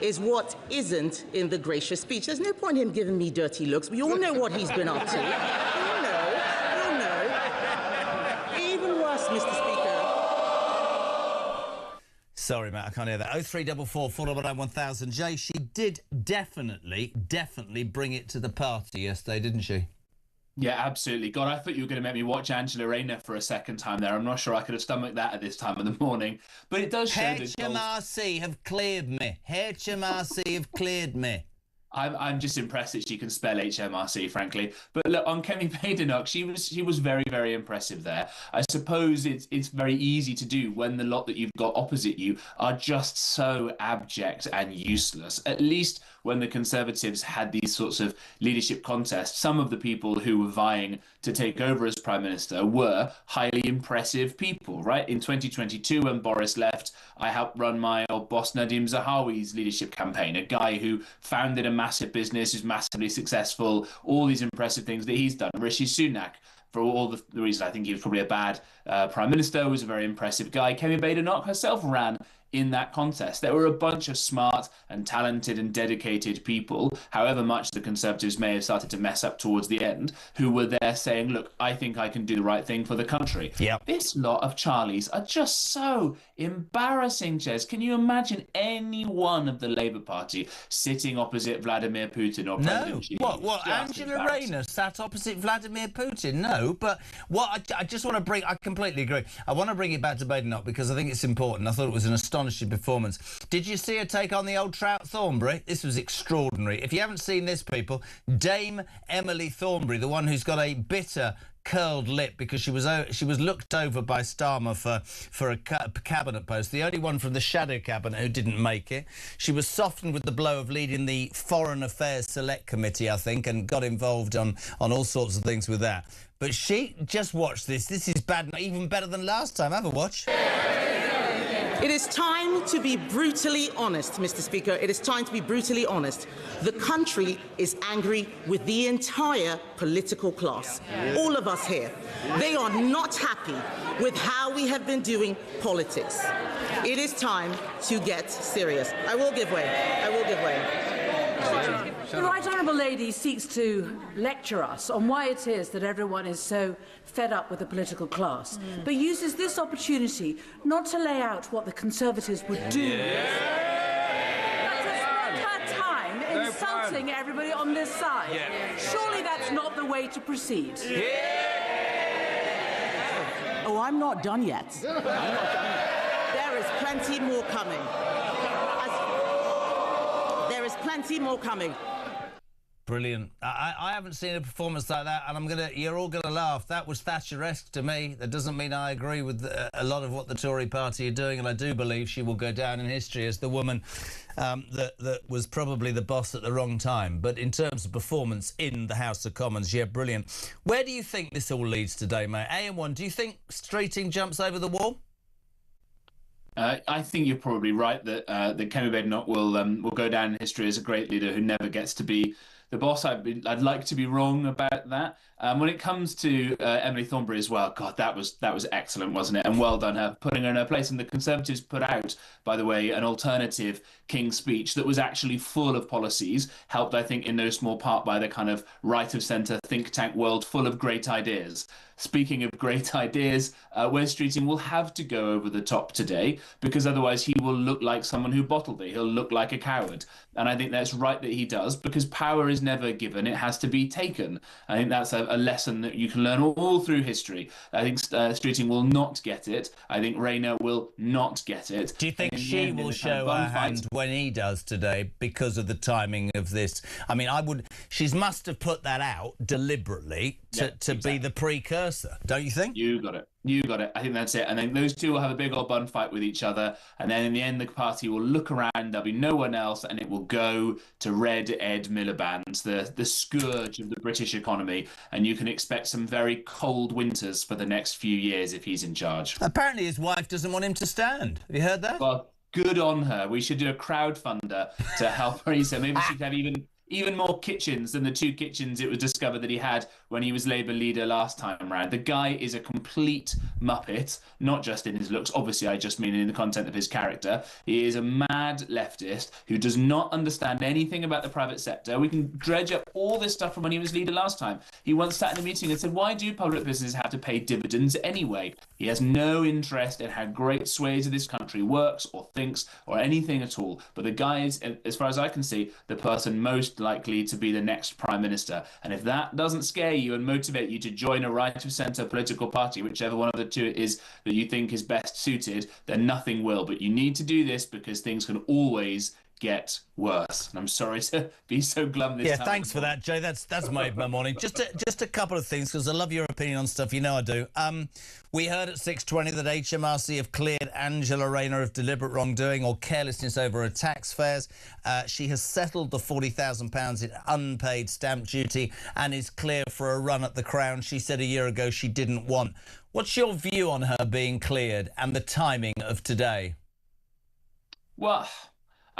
is what isn't in the gracious speech. There's no point in him giving me dirty looks. We all know what he's been up to. You'll know. Even worse, Mr. Speaker. Sorry, Matt, I can't hear that. 0344 499 1000. Jay, she did definitely bring it to the party yesterday, didn't she? Yeah, absolutely. God, I thought you were going to make me watch Angela Rayner for a second time there. I'm not sure I could have stomached that at this time of the morning. But it does show that HMRC have cleared me. HMRC have cleared me. I'm just impressed that she can spell HMRC, frankly. But look, on Kemi Badenoch, she was very, very impressive there. I suppose it's very easy to do when the lot that you've got opposite you are just so abject and useless. At least when the Conservatives had these sorts of leadership contests, some of the people who were vying to take over as Prime Minister were highly impressive people, right? In 2022, when Boris left, I helped run my old boss Nadim Zahawi's leadership campaign, a guy who founded a massive business, who's massively successful, all these impressive things that he's done. Rishi Sunak, for all the reasons I think he was probably a bad Prime Minister, was a very impressive guy. Kemi Badenoch herself ran in that contest. There were a bunch of smart and talented and dedicated people, however much the Conservatives may have started to mess up towards the end, who were there saying, look, I think I can do the right thing for the country. Yep. This lot of Charlies are just so embarrassing, Jez. Can you imagine any one of the Labour Party sitting opposite Vladimir Putin or President Xi? What? Angela Rayner sat opposite Vladimir Putin? No, but what I just want to bring, I completely agree. I want to bring it back to Badenoch because I think it's important. I thought it was an astonishing performance. Did you see her take on the old Trout Thornbury? This was extraordinary. If you haven't seen this, people, Dame Emily Thornbury, the one who's got a bitter curled lip because she was looked over by Starmer for a cabinet post, the only one from the shadow cabinet who didn't make it. She was softened with the blow of leading the Foreign Affairs Select Committee, I think, and got involved on all sorts of things with that. But she just watched this. This is bad, even better than last time. Have a watch. It is time to be brutally honest, Mr. Speaker. It is time to be brutally honest. The country is angry with the entire political class. All of us here. They are not happy with how we have been doing politics. It is time to get serious. I will give way. I will give way. The Right Honourable Lady seeks to lecture us on why it is that everyone is so fed up with the political class, but uses this opportunity not to lay out what the Conservatives would do. But to spend her time insulting everybody on this side. Surely that's not the way to proceed. Oh, I'm not done yet. There is plenty more coming. There is plenty more coming. Brilliant. I haven't seen a performance like that, and you're all gonna laugh. That was Thatcher-esque to me. That doesn't mean I agree with a lot of what the Tory party are doing, and I do believe she will go down in history as the woman that was probably the boss at the wrong time. But in terms of performance in the House of Commons, yeah, brilliant. Where do you think this all leads today, mate? AM1, do you think Streeting jumps over the wall? I think you're probably right that Kemi Badenoch will go down in history as a great leader who never gets to be the boss. I'd like to be wrong about that. When it comes to Emily Thornberry as well, God, that was excellent, wasn't it? And well done her putting her in her place. And the Conservatives put out, by the way, an alternative King's Speech that was actually full of policies, helped, I think, in no small part by the kind of right of centre think tank world full of great ideas. Speaking of great ideas, Wes Streeting will have to go over the top today because otherwise he will look like someone who bottled it. He'll look like a coward. And I think that's right that he does because power is never given. It has to be taken. I think that's a lesson that you can learn all through history. I think Streeting will not get it. I think Rayner will not get it. Do you think she will show her hand when he does today because of the timing of this? I mean, she must have put that out deliberately to be the precursor, don't you think? You got it. You got it. I think that's it. And then those two will have a big old bun fight with each other. And then in the end, the party will look around. There'll be no one else. And it will go to Red Ed Miliband, the scourge of the British economy. And you can expect some very cold winters for the next few years if he's in charge. Apparently his wife doesn't want him to stand. Have you heard that? Well, good on her. We should do a crowdfunder to help her. So maybe she could have even more kitchens than the 2 kitchens it was discovered that he had when he was Labour leader last time round. The guy is a complete muppet, not just in his looks. Obviously, I just mean in the content of his character. He is a mad leftist who does not understand anything about the private sector. We can dredge up all this stuff from when he was leader last time. He once sat in a meeting and said, why do public businesses have to pay dividends anyway? He has no interest in how great swathes of this country works or thinks or anything at all. But the guy is, as far as I can see, the person most likely to be the next Prime Minister. And if that doesn't scare you and motivate you to join a right-of-centre political party, whichever one of the two it is that you think is best suited, then nothing will. But you need to do this because things can always get worse. And I'm sorry to be so glum this time. Yeah, thanks for that, Jay. That's made my morning. Just a couple of things, because I love your opinion on stuff. You know I do. We heard at 6:20 that HMRC have cleared Angela Rayner of deliberate wrongdoing or carelessness over her tax fares. She has settled the £40,000 in unpaid stamp duty and is clear for a run at the Crown she said a year ago she didn't want. What's your view on her being cleared and the timing of today? Well,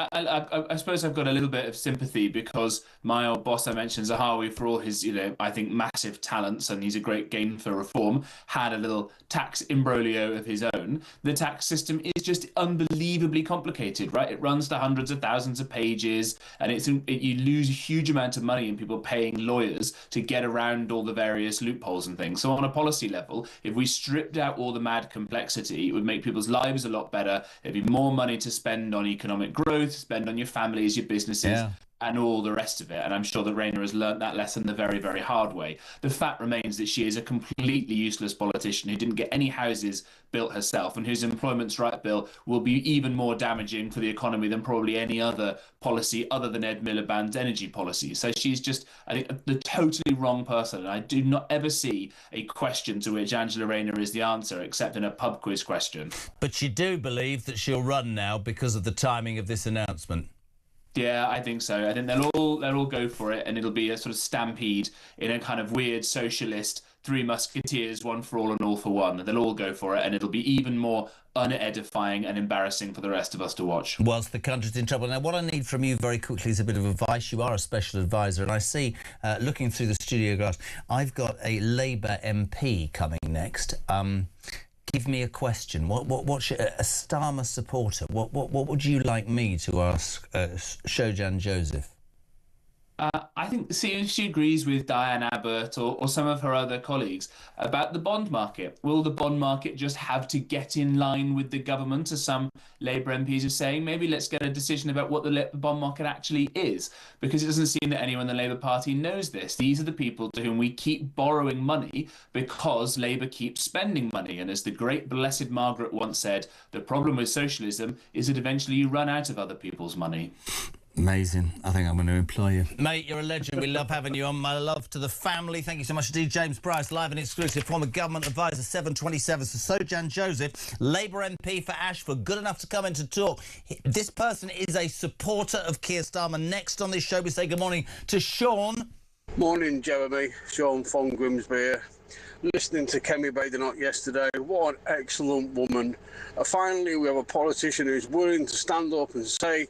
I suppose I've got a little bit of sympathy because my old boss I mentioned, Zahawi, for all his, I think massive talents, and he's a great game for reform, had a little tax imbroglio of his own. The tax system is just unbelievably complicated, right? It runs to hundreds of thousands of pages, and you lose a huge amount of money in people paying lawyers to get around all the various loopholes and things. So on a policy level, if we stripped out all the mad complexity, it would make people's lives a lot better. There'd be more money to spend on economic growth, spend on your families, your businesses, and all the rest of it. And I'm sure that Rayner has learnt that lesson the very, very hard way. The fact remains that she is a completely useless politician who didn't get any houses built herself and whose employment's right bill will be even more damaging for the economy than probably any other policy other than Ed Miliband's energy policy. So she's just, I think, the totally wrong person. And I do not ever see a question to which Angela Rayner is the answer, except in a pub quiz question. But you do believe that she'll run now because of the timing of this announcement? Yeah, I think so. I think they'll all go for it, and it'll be a sort of stampede in a kind of weird socialist Three Musketeers, one for all and all for one. They'll all go for it, and it'll be even more unedifying and embarrassing for the rest of us to watch. Whilst the country's in trouble. Now, what I need from you very quickly is a bit of advice. You are a special advisor, and I see, looking through the studio glass, I've got a Labour MP coming next. Give me a question. What should a Starmer supporter? What would you like me to ask Shojan Joseph? I think she agrees with Diane Abbott or some of her other colleagues about the bond market. Will the bond market just have to get in line with the government, as some Labour MPs are saying? Maybe let's get a decision about what the bond market actually is, because it doesn't seem that anyone in the Labour Party knows this. These are the people to whom we keep borrowing money because Labour keeps spending money. And as the great blessed Margaret once said, the problem with socialism is that eventually you run out of other people's money. Amazing. I think I'm going to employ you. Mate, you're a legend. We love having you on. My love to the family. Thank you so much indeed. James Price, live and exclusive, former government advisor, 727. So Sojan Joseph, Labour MP for Ashford, good enough to come in to talk. This person is a supporter of Keir Starmer. Next on this show, we say good morning to Sean. Morning, Jeremy. Sean from Grimsby here. Listening to Kemi Badenoch yesterday, what an excellent woman. Finally, we have a politician who's willing to stand up and say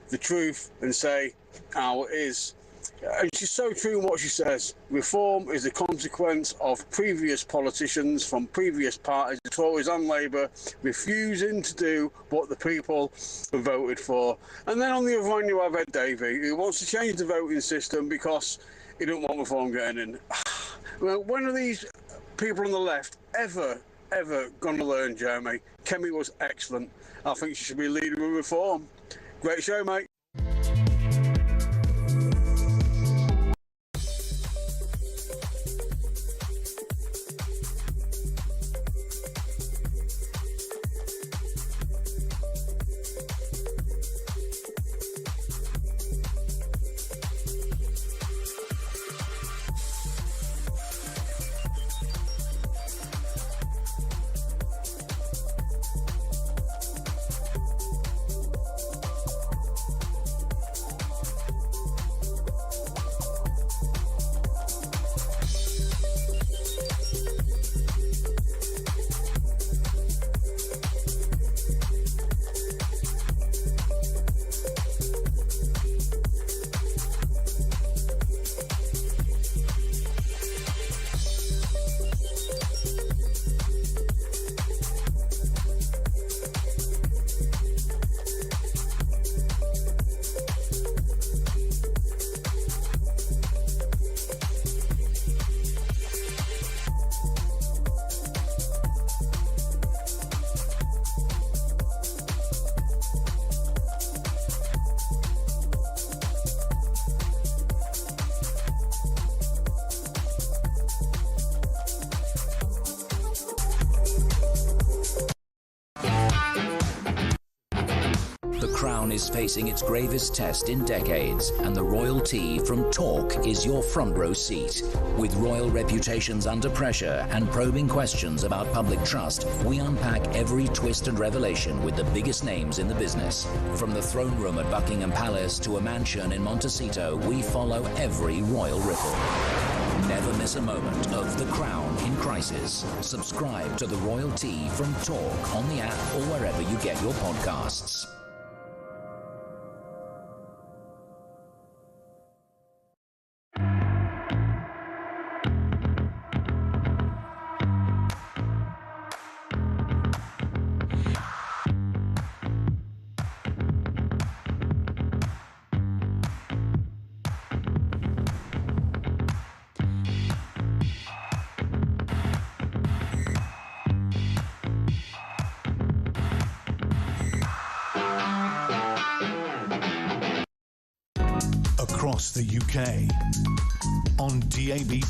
the truth and say how it is. And she's so true in what she says. Reform is a consequence of previous politicians from previous parties, Tories and Labour, refusing to do what the people have voted for. And then on the other hand, you have Ed Davey, who wants to change the voting system because he don't want reform getting in. Well, when are these people on the left ever going to learn, Jeremy? Kemi was excellent. I think she should be leading with reform. Great show, mate. Is facing its gravest test in decades, and the royalty from Talk is your front row seat. With royal reputations under pressure and probing questions about public trust, we unpack every twist and revelation with the biggest names in the business. From the throne room at Buckingham Palace to a mansion in Montecito, we follow every royal ripple. Never miss a moment of The Crown in crisis. Subscribe to the royalty from Talk on the app or wherever you get your podcasts. Across the UK, on DAB+,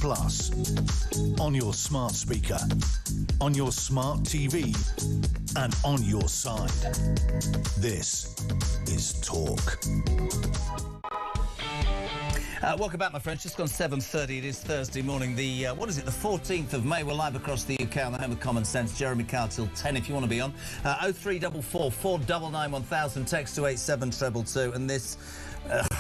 on your smart speaker, on your smart TV, and on your side. This is Talk. Welcome back, my friends. Just gone 7:30. It is Thursday morning. The 14th of May. We're live across the UK on the home of common sense. Jeremy Kyle till 10 if you want to be on. 0344 499 1000. Text to 87222. And this,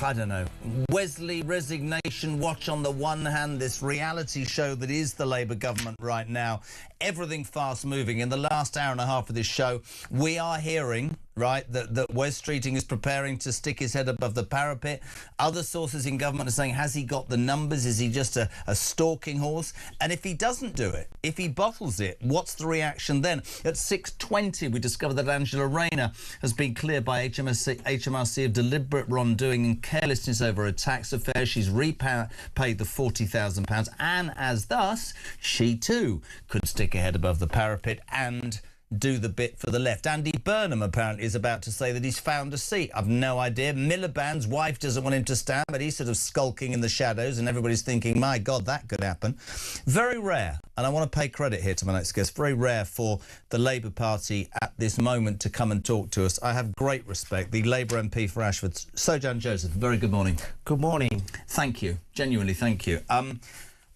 I don't know, Wesley resignation watch on the one hand, this reality show that is the Labour government right now. Everything fast moving. In the last hour and a half of this show, we are hearing, right, that Wes Streeting is preparing to stick his head above the parapet. Other sources in government are saying, has he got the numbers? Is he just a stalking horse? And if he doesn't do it, if he bottles it, what's the reaction then? At 6:20, we discovered that Angela Rayner has been cleared by HMRC of deliberate wrongdoing and carelessness over a tax affair. She's repaid the £40,000, and as thus, she too could stick her head above the parapet and do the bit for the left. Andy Burnham apparently is about to say that he's found a seat. I've no idea. Miliband's wife doesn't want him to stand, but he's sort of skulking in the shadows and everybody's thinking, my God, that could happen. Very rare, and I want to pay credit here to my next guest, very rare for the Labour Party at this moment to come and talk to us. I have great respect. The Labour MP for Ashford, Sojan Joseph, very good morning. Good morning. Thank you. Genuinely, thank you.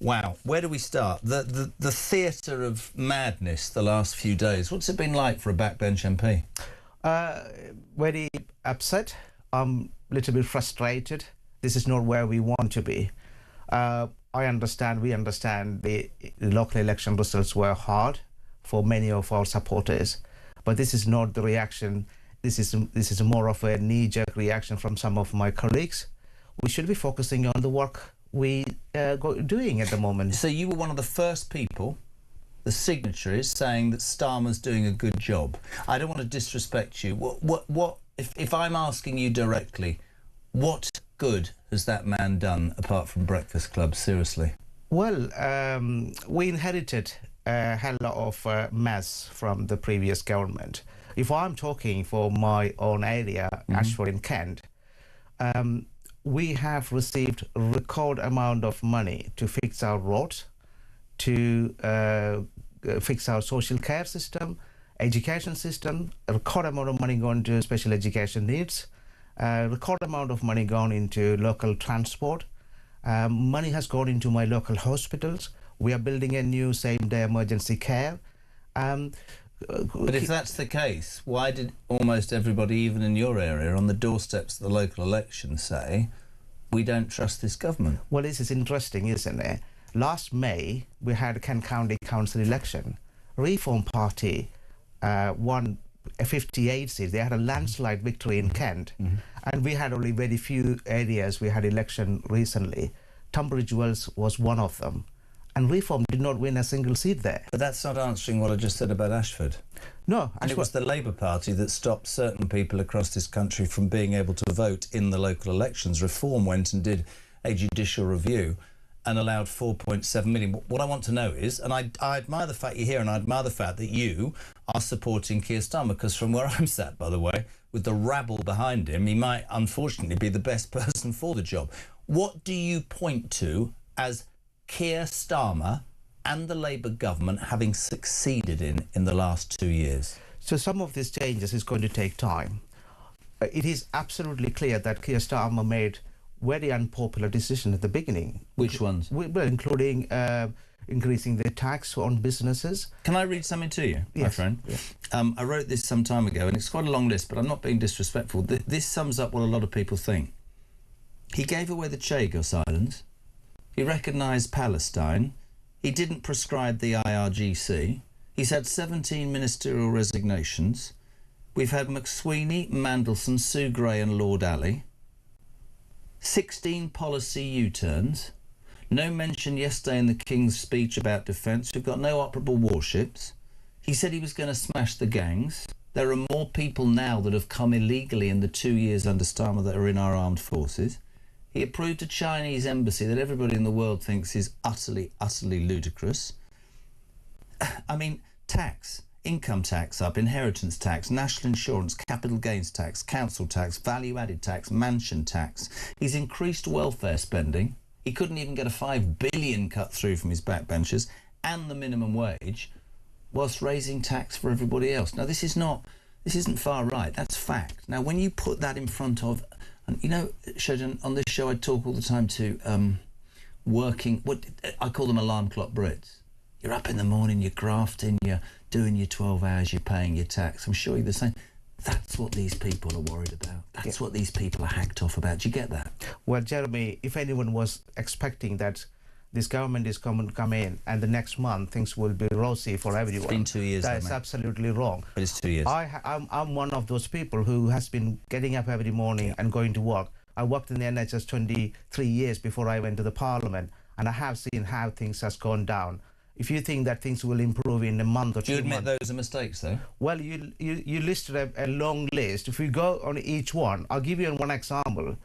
Wow, where do we start? The theatre of madness the last few days. What's it been like for a backbench MP? Very upset. I'm a little bit frustrated. This is not where we want to be. We understand the local election results were hard for many of our supporters, but this is not the reaction. This is more of a knee-jerk reaction from some of my colleagues. We should be focusing on the work we doing at the moment. So you were one of the first people, the signatories, saying that Starmer's doing a good job. I don't want to disrespect you. What if I'm asking you directly, what good has that man done apart from Breakfast Club? Seriously. Well, we inherited a hell of mess from the previous government. If I'm talking for my own area, Ashford in Kent, we have received a record amount of money to fix our roads, to fix our social care system, education system, a record amount of money going to special education needs, a record amount of money gone into local transport, money has gone into my local hospitals. We are building a new same-day emergency care. But if that's the case, why did almost everybody, even in your area, on the doorsteps of the local election say, we don't trust this government? Well, this is interesting, isn't it? Last May, we had a Kent County Council election. Reform Party won 58 seats. They had a landslide victory in Kent. And we had only very few areas we had election recently. Tunbridge Wells was one of them. And Reform did not win a single seat there. But that's not answering what I just said about Ashford. No. And it was the Labour Party that stopped certain people across this country from being able to vote in the local elections. Reform went and did a judicial review and allowed 4.7 million. What I want to know is, and I admire the fact you're here, and I admire the fact that you are supporting Keir Starmer, because from where I'm sat, by the way, with the rabble behind him, he might unfortunately be the best person for the job. What do you point to as Keir Starmer and the Labour government having succeeded in the last 2 years? So some of these changes is going to take time. It is absolutely clear that Keir Starmer made very unpopular decisions at the beginning. Which ones? Well, including increasing the tax on businesses. Can I read something to you, my friend? Yeah. I wrote this some time ago, and it's quite a long list, but I'm not being disrespectful. This sums up what a lot of people think. He gave away the Chagos Islands. He recognised Palestine. He didn't prescribe the IRGC. He's had 17 ministerial resignations. We've had McSweeney, Mandelson, Sue Gray and Lord Alley. 16 policy U-turns. No mention yesterday in the King's speech about defence. We've got no operable warships. He said he was going to smash the gangs. There are more people now that have come illegally in the 2 years under Starmer that are in our armed forces. He approved a Chinese embassy that everybody in the world thinks is utterly, utterly ludicrous. I mean, tax, income tax up, inheritance tax, national insurance, capital gains tax, council tax, value-added tax, mansion tax. He's increased welfare spending. He couldn't even get a $5 billion cut through from his backbenchers and the minimum wage, whilst raising tax for everybody else. Now, this isn't far right. That's fact. Now, when you put that in front of, and you know, Shojan, on this show I talk all the time to I call them alarm clock Brits. You're up in the morning, you're grafting, you're doing your 12 hours, you're paying your tax. I'm sure you're the same. That's what these people are worried about. That's what these people are hacked off about. Do you get that? Well, Jeremy, if anyone was expecting that this government is come in and the next month things will be rosy for everyone. It's been 2 years. That is absolutely wrong. But it's 2 years. I'm one of those people who has been getting up every morning and going to work. I worked in the NHS 23 years before I went to the Parliament, and I have seen how things has gone down. If you think that things will improve in a month or 2 months... Do you admit those are mistakes, though? Well, you listed a long list. If we go on each one, I'll give you one example.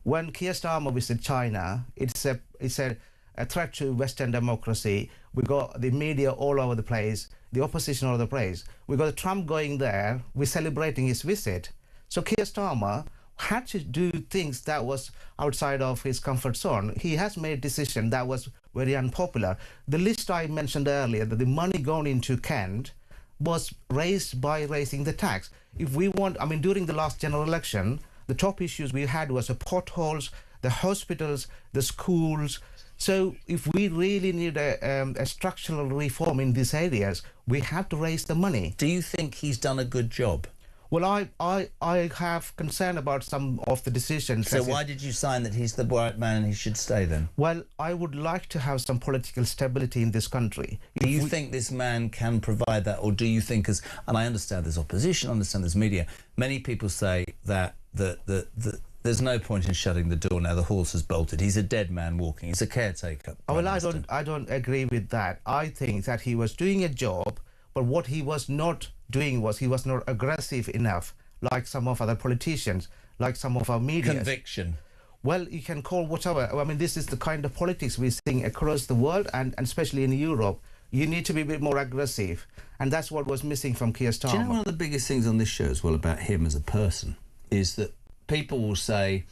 When Keir Starmer visited China, it said a threat to Western democracy. We got the media all over the place, the opposition all over the place. We got Trump going there. We're celebrating his visit. So Keir Starmer had to do things that was outside of his comfort zone. He has made a decision that was very unpopular. The list I mentioned earlier, that the money going into Kent was raised by raising the tax. If we want, I mean, during the last general election, the top issues we had was the potholes, the hospitals, the schools. So if we really need a structural reform in these areas, we have to raise the money. Do you think he's done a good job? Well, I have concern about some of the decisions. So why did you sign that he's the right man and he should stay then? Well, I would like to have some political stability in this country. Do you think this man can provide that, or do you think, and I understand there's opposition, I understand there's media, many people say that there's no point in shutting the door now, the horse has bolted, he's a dead man walking, he's a caretaker. Well, I don't agree with that. I think that he was doing a job, but what he was not doing was he was not aggressive enough, like some of other politicians, like some of our media. Conviction. Well, you can call whatever. I mean, this is the kind of politics we're seeing across the world, and especially in Europe. You need to be a bit more aggressive, and that's what was missing from Keir Starmer. Do you know one of the biggest things on this show as well about him as a person is that people will say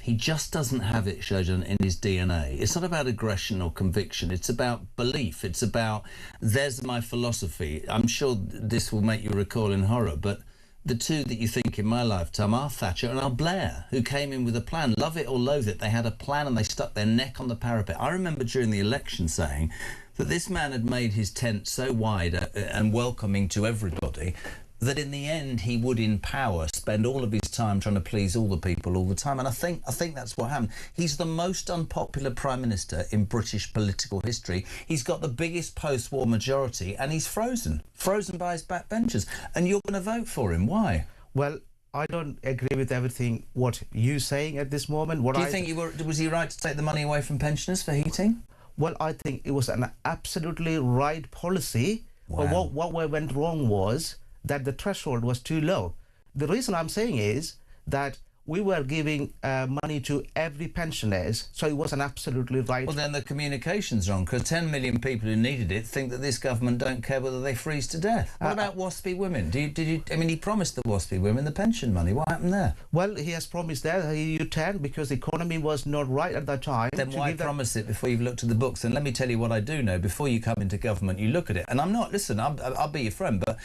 he just doesn't have it, Shojan, in his DNA. It's not about aggression or conviction. It's about belief. It's about, there's my philosophy. I'm sure this will make you recoil in horror, but the two that you think in my lifetime are Thatcher and are Blair, who came in with a plan. Love it or loathe it, they had a plan and they stuck their neck on the parapet. I remember during the election saying that this man had made his tent so wide and welcoming to everybody that in the end he would, in power, spend all of his time trying to please all the people all the time. And I think that's what happened. He's the most unpopular Prime Minister in British political history. He's got the biggest post-war majority and he's frozen by his backbenchers. And you're going to vote for him. Why? Well, I don't agree with everything what you're saying at this moment. Do you think was he right to take the money away from pensioners for heating? Well, I think it was an absolutely right policy. Wow. But what went wrong was that the threshold was too low. The reason I'm saying is that we were giving money to every pensioners, so it was an absolutely right... Well, then the communication's wrong, because 10 million people who needed it think that this government don't care whether they freeze to death. What about waspy women? I mean, he promised the waspy women the pension money. What happened there? Well, he has promised that you can, because the economy was not right at that time. Then why promise it before you've looked at the books? And let me tell you what I do know. Before you come into government, you look at it. And I'm not... Listen, I'll be your friend, but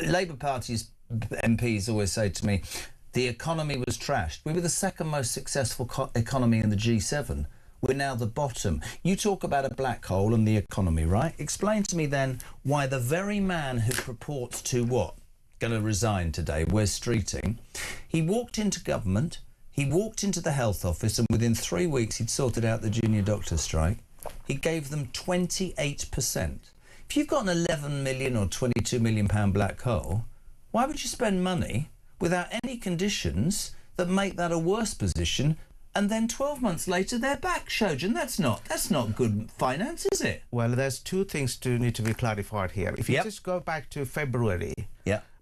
Labour Party's MPs always say to me, the economy was trashed. We were the second most successful economy in the G7. We're now the bottom. You talk about a black hole and the economy, right? Explain to me then why the very man who purports to what? Going to resign today, Wes Streeting. He walked into government, he walked into the health office, and within 3 weeks he'd sorted out the junior doctor strike. He gave them 28%. If you've got an 11 million or 22 million pound black hole, why would you spend money without any conditions that make that a worse position, and then 12 months later they're back, Shojan? That's not good finance, is it? Well, there's two things need to be clarified here. If you just go back to February,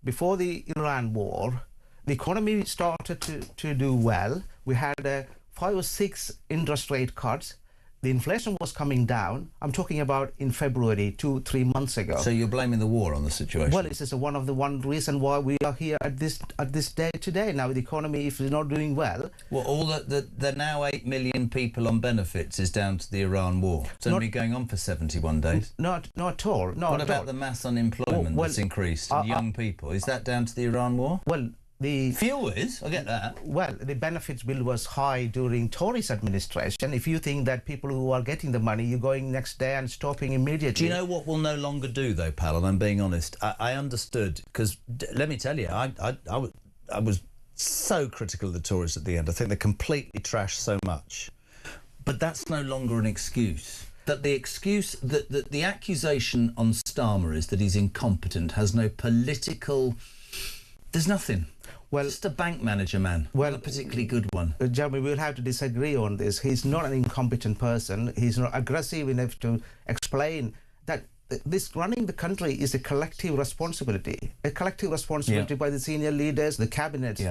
before the Iran war, the economy started to do well. We had 5 or 6 interest rate cuts. The inflation was coming down. I'm talking about in February, 2-3 months ago. So you're blaming the war on the situation? Well, this is one reason why we are here at this day today. Now, the economy, if it's not doing well... Well, all the now 8 million people on benefits is down to the Iran war. It's only going on for 71 days. Not at all. What about the mass unemployment that's increased in young people? Is that down to the Iran war? Well, the fuel is, I get that. Well, the benefits bill was high during Tory's administration. If you think that people who are getting the money, you're going next day and stopping immediately. Do you know what we'll no longer do, though, pal? And I'm being honest. I understood, because let me tell you, I was so critical of the Tories at the end. I think they completely trashed so much. But that's no longer an excuse. That the excuse, that the accusation on Starmer is that he's incompetent, has no political... There's nothing. Well, just a bank manager, man. Well, not a particularly good one. Jeremy, we'll have to disagree on this. He's not an incompetent person. He's not aggressive enough to explain that this running the country is a collective responsibility. A collective responsibility by the senior leaders, the cabinet.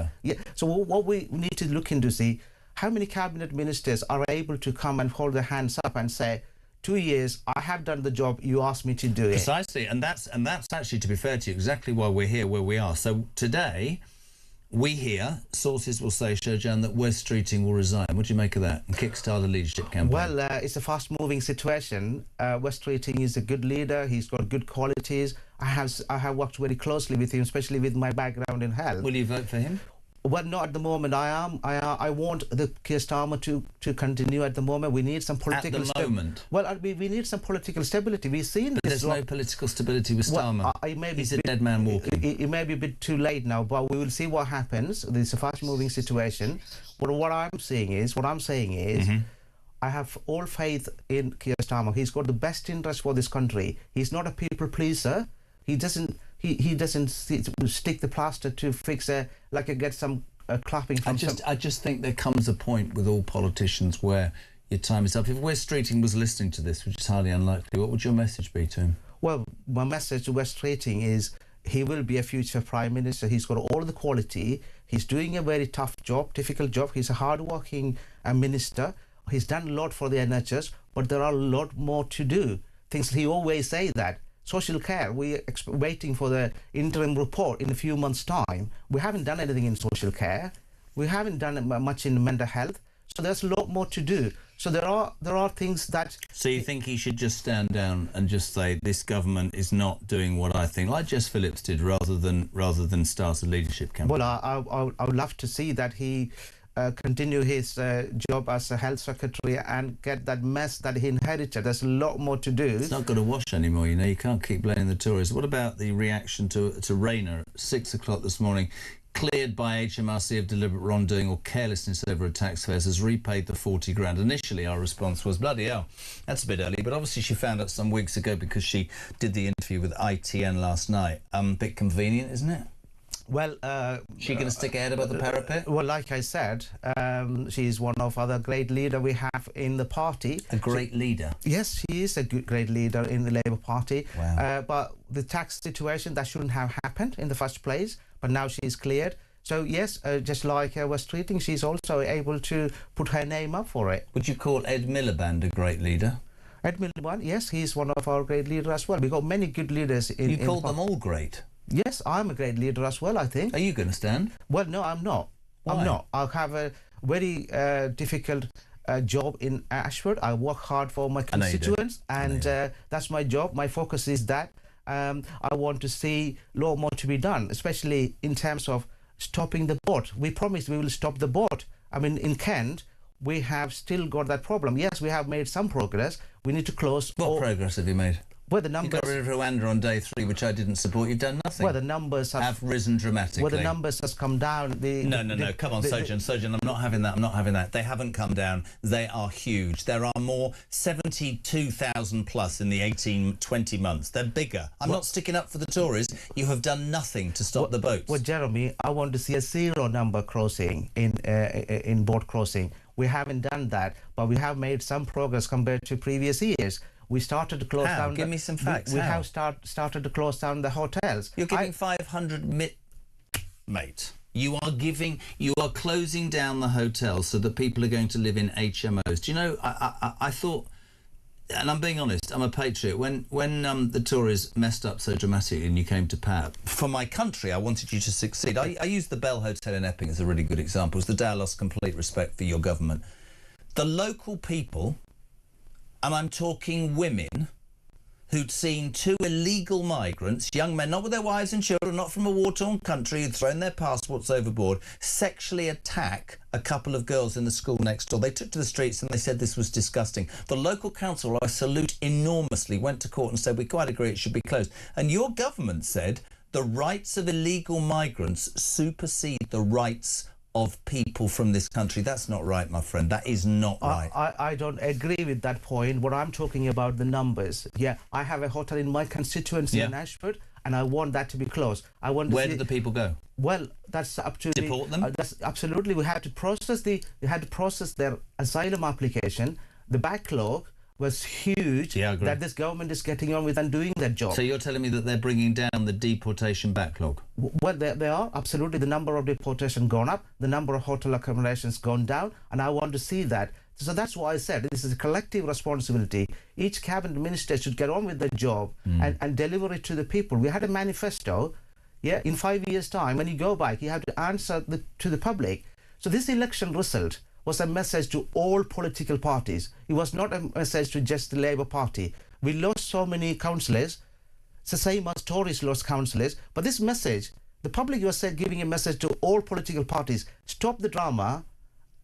So what we need to look into, see how many cabinet ministers are able to come and hold their hands up and say, 2 years, I have done the job you asked me to do it. Precisely, and that's actually, to be fair to you, exactly why we're here where we are. So today, we hear, sources will say, Shojan, that Wes Streeting will resign. What do you make of that? And kickstart a leadership campaign? Well, it's a fast-moving situation. Wes Streeting is a good leader. He's got good qualities. I have worked very closely with him, especially with my background in health. Will you vote for him? Well, not at the moment. I want the Keir Starmer to continue at the moment. We need some political moment. Well, we need some political stability. We've seen but this. There's no political stability with Starmer. He's a dead man walking. It may be a bit too late now, but we will see what happens. This is a fast-moving situation. But what I'm saying is, I have all faith in Keir Starmer. He's got the best interest for this country. He's not a people pleaser. He doesn't stick the plaster to fix get some clapping from I just think there comes a point with all politicians where your time is up. If Wes Streeting was listening to this, which is highly unlikely, what would your message be to him? Well, my message to Wes Streeting is he will be a future Prime Minister. He's got all the quality. He's doing a very tough job, difficult job. He's a hard-working minister. He's done a lot for the NHS, but there are a lot more to do. Things he always say that. Social care, we're waiting for the interim report in a few months' time. We haven't done anything in social care. We haven't done much in mental health. So there's a lot more to do. So there are things that... So you think he should just stand down and just say, this government is not doing what I think, like Jess Phillips did, rather than start a leadership campaign? Well, I would love to see that he... continue his job as a health secretary and get that mess that he inherited. There's a lot more to do. It's not going to wash anymore, you know. You can't keep blaming the Tories. What about the reaction to Rayner at 6 o'clock this morning? Cleared by HMRC of deliberate wrongdoing or carelessness over a taxpayers, has repaid the 40 grand. Initially, our response was, bloody hell, that's a bit early. But obviously she found out some weeks ago because she did the interview with ITN last night. Bit convenient, isn't it? Well, she going to stick her head above the parapet? Well, like I said, she's one of other great leader we have in the party. A great leader? Yes, she is a great leader in the Labour Party. Wow. But the tax situation, that shouldn't have happened in the first place. But now she's cleared. So yes, just like Wes Streeting, she's also able to put her name up for it. Would you call Ed Miliband a great leader? Ed Miliband, yes, he's one of our great leaders as well. We've got many good leaders in... You call them all great? Yes, I'm a great leader as well, I think. Are you going to stand? Well, no, I'm not. Why? I'm not. I have a very difficult job in Ashford. I work hard for my constituents, and that's my job. My focus is that. I want to see a lot more to be done, especially in terms of stopping the boat. We promised we will stop the boat. I mean, in Kent, we have still got that problem. Yes, we have made some progress. We need to close... What progress have you made? Well, the numbers... You got rid of Rwanda on day 3, which I didn't support. You've done nothing. Well, the numbers have risen dramatically. Well, the numbers has come down. No. Come on, Sojan, I'm not having that. I'm not having that. They haven't come down. They are huge. There are more, 72,000 plus in the 20 months. They're bigger. I'm not sticking up for the Tories. You have done nothing to stop the boats. Well, Jeremy, I want to see a 0 number crossing in boat crossing. We haven't done that, but we have made some progress compared to previous years. We started to close down... Give me some facts. We have started to close down the hotels. You're giving 500... Mate, you are closing down the hotels so that people are going to live in HMOs. Do you know, I thought... And I'm being honest, I'm a patriot. When the Tories messed up so dramatically and you came to power, for my country, I wanted you to succeed. I used the Bell Hotel in Epping as a really good example. It was the day I lost complete respect for your government. The local people... And I'm talking women who'd seen 2 illegal migrants, young men, not with their wives and children, not from a war-torn country, who'd thrown their passports overboard, sexually attack a couple of girls in the school next door. They took to the streets and they said this was disgusting. The local council, I salute enormously, went to court and said, we quite agree it should be closed. And your government said the rights of illegal migrants supersede the rights of people from this country. That's not right, my friend. That is not right. I don't agree with that point. What I'm talking about, the numbers. Yeah, I have a hotel in my constituency in Ashford, and I want that to be closed. I want. Where do the people go? Well, that's up to deport them. That's absolutely. We had to process their asylum application. The backlog was huge. Yeah, I agree. That this government is getting on with and doing their job. So you're telling me that they're bringing down the deportation backlog? Well, they are, absolutely. The number of deportation gone up, the number of hotel accommodations gone down, and I want to see that So that's why I said this is a collective responsibility. Each cabinet minister should get on with their job and deliver it to the people. We had a manifesto. Yeah, in 5 years' time, when you go back, you have to answer to the public. So this election result was a message to all political parties. It was not a message to just the Labour Party. We lost so many councillors. It's the same as Tories lost councillors. But this message, the public was giving a message to all political parties. Stop the drama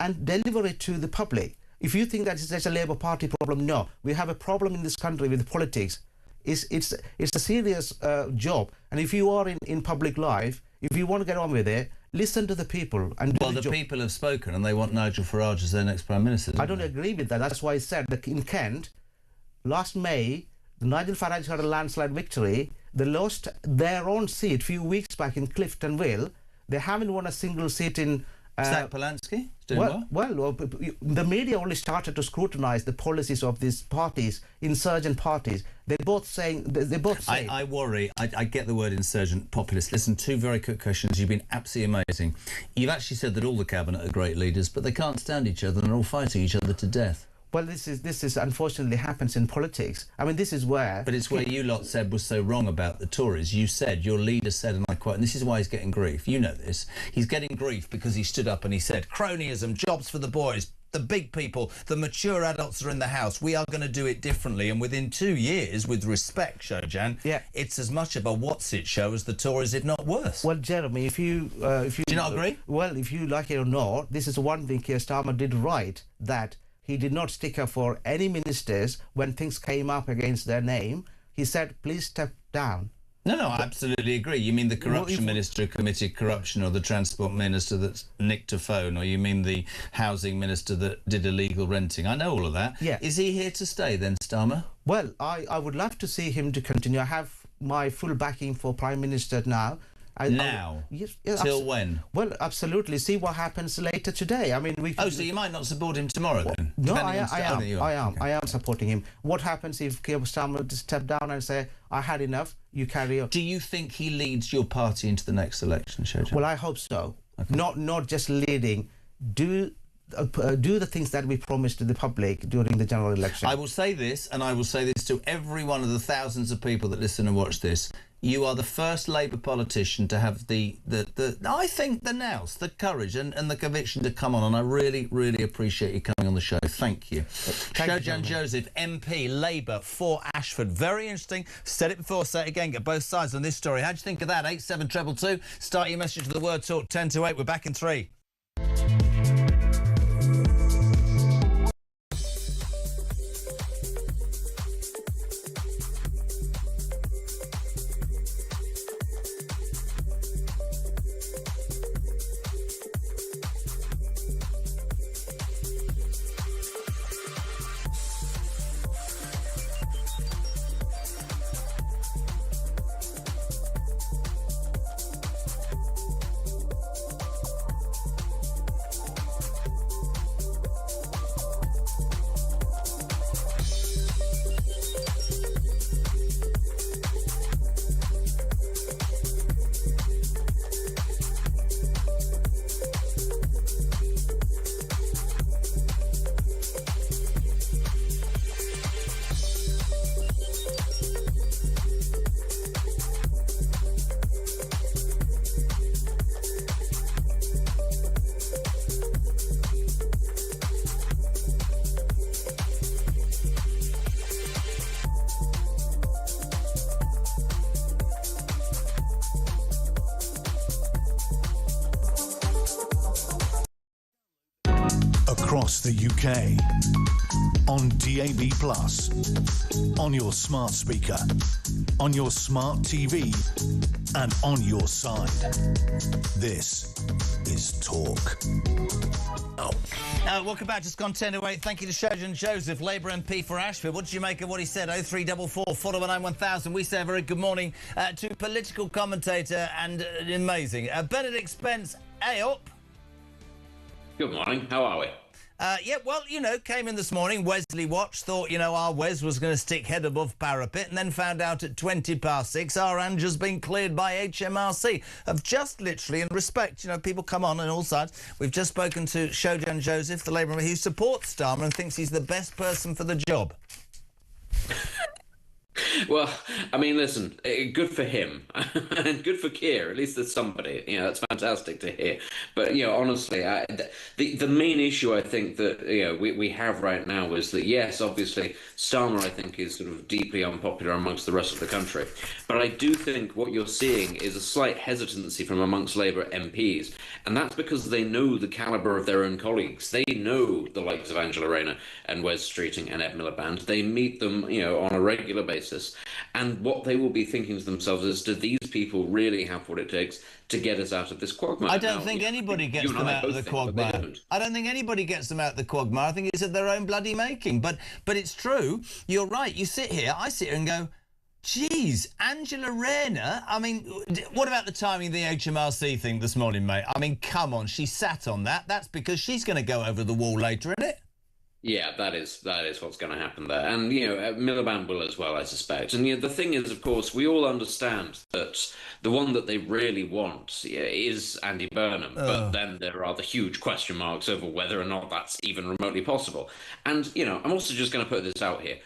and deliver it to the public. If you think that it's just a Labour Party problem, no. We have a problem in this country with politics. It's a serious job. And if you are in public life, if you want to get on with it, listen to the people and do the job. People have spoken and they want Nigel Farage as their next Prime Minister. I don't agree with that. That's why I said that in Kent, last May, Nigel Farage had a landslide victory. They lost their own seat a few weeks back in Clifton Vale. They haven't won a single seat in... Zach Polanski? Well, the media only started to scrutinise the policies of these parties, insurgent parties. They're both saying... I worry. I get the word insurgent, populist. Listen, two very quick questions. You've been absolutely amazing. You've actually said that all the Cabinet are great leaders, but they can't stand each other and are all fighting each other to death. Well, this is unfortunately happens in politics. I mean, this is where... But it's where you lot said was so wrong about the Tories. You said, your leader said, and I quote, and this is why he's getting grief. You know this. He's getting grief because he stood up and he said, cronyism, jobs for the boys, the big people, the mature adults are in the house. We are going to do it differently. And within 2 years, with respect, Shojan, it's as much of a what's-it show as the Tories, if not worse. Well, Jeremy, if you... do you not agree? Well, if you like it or not, this is one thing Keir Starmer did right, that... he did not stick up for any ministers when things came up against their name. He said, please step down. No, I absolutely agree. You mean the corruption minister who committed corruption, or the transport minister that nicked a phone, or you mean the housing minister that did illegal renting? I know all of that. Yeah. Is he here to stay then, Starmer? Well, I would love to see him to continue. I have my full backing for Prime Minister now. Yes, till when? Well, absolutely. See what happens later today. I mean, we. Oh, so you might not support him tomorrow then? No, I am supporting him. What happens if Keir Starmer step down and say, "I had enough. You carry on"? Do you think he leads your party into the next election, Shojan? Well, I hope so. Okay. Not just leading. Do the things that we promised to the public during the general election. I will say this, and I will say this to every one of the thousands of people that listen and watch this. You are the first Labour politician to have I think the nous, the courage and the conviction to come on, and I really, really appreciate you coming on the show. Thank you. Shojan Joseph, MP, Labour for Ashford. Very interesting. Said it before, say it again. Get both sides on this story. How'd you think of that? 87222. Start your message with the word talk 10 to 8. We're back in 3. Across the UK, on DAB+, on your smart speaker, on your smart TV, and on your side. This is Talk. Welcome back. Just gone 10 to 8. Thank you to Shojan Joseph, Labour MP for Ashford. What did you make of what he said? 0344 419 1000. We say a very good morning to political commentator and amazing Benedict Spence. Hey up. Good morning. How are we? Yeah, well, came in this morning, Wesley watched, thought, our Wes was going to stick head above parapet, and then found out at 6:20 our Angela's been cleared by HMRC. Of just literally, in respect, people come on all sides. We've just spoken to Shojan Joseph, the Labour member, who supports Starmer and thinks he's the best person for the job. Well, I mean, listen, good for him and good for Keir. At least there's somebody. That's fantastic to hear. But honestly, the main issue I think that we have right now is that yes, obviously, Starmer I think is sort of deeply unpopular amongst the rest of the country. But I do think what you're seeing is a slight hesitancy from amongst Labour MPs, and that's because they know the calibre of their own colleagues. They know the likes of Angela Rayner and Wes Streeting and Ed Miliband. They meet them, on a regular basis. And what they will be thinking to themselves is, do these people really have what it takes to get us out of this quagmire? I don't think anybody gets them out of the quagmire. I don't think anybody gets them out of the quagmire. I think it's of their own bloody making. But it's true. You're right. I sit here and go, geez, Angela Rayner. I mean, what about the timing of the HMRC thing this morning, mate? I mean, come on. She sat on that. That's because she's going to go over the wall later, isn't it? Yeah, that is what's going to happen there. And, Miliband will as well, I suspect. And the thing is, of course, we all understand that the one that they really want is Andy Burnham. But then there are the huge question marks over whether or not that's even remotely possible. And, I'm also just going to put this out here.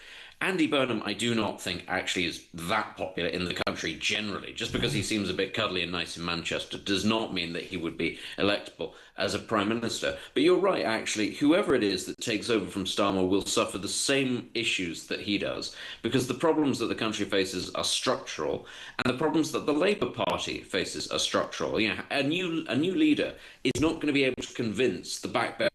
Andy Burnham, I do not think actually is that popular in the country generally. Just because he seems a bit cuddly and nice in Manchester does not mean that he would be electable as a Prime Minister. But you're right, actually, whoever it is that takes over from Starmer will suffer the same issues that he does, because the problems that the country faces are structural, and the problems that the Labour Party faces are structural. A new leader is not going to be able to convince the backbenchers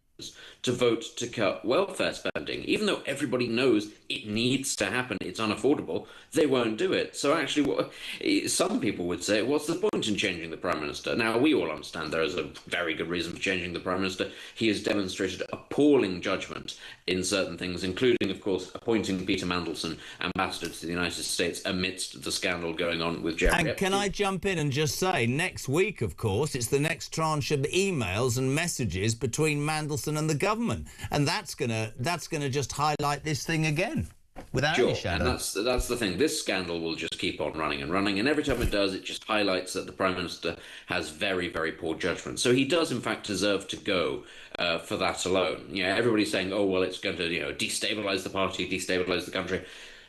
to vote to cut welfare spending. Even though everybody knows it needs to happen, it's unaffordable, they won't do it. So actually, some people would say, what's the point in changing the Prime Minister? Now, we all understand there is a very good reason for changing the Prime Minister. He has demonstrated appalling judgment in certain things, including, of course, appointing Peter Mandelson ambassador to the United States amidst the scandal going on with Jerry And Epstein. can I jump in and just say, next week, of course, it's the next tranche of emails and messages between Mandelson and the government, and that's gonna just highlight this thing again without any shadow. And that's the thing. This scandal will just keep on running and running, and every time it does, it just highlights that the Prime Minister has very, very poor judgment. So he does, in fact, deserve to go for that alone. Everybody's saying, oh, well, it's going to destabilise the party, destabilise the country.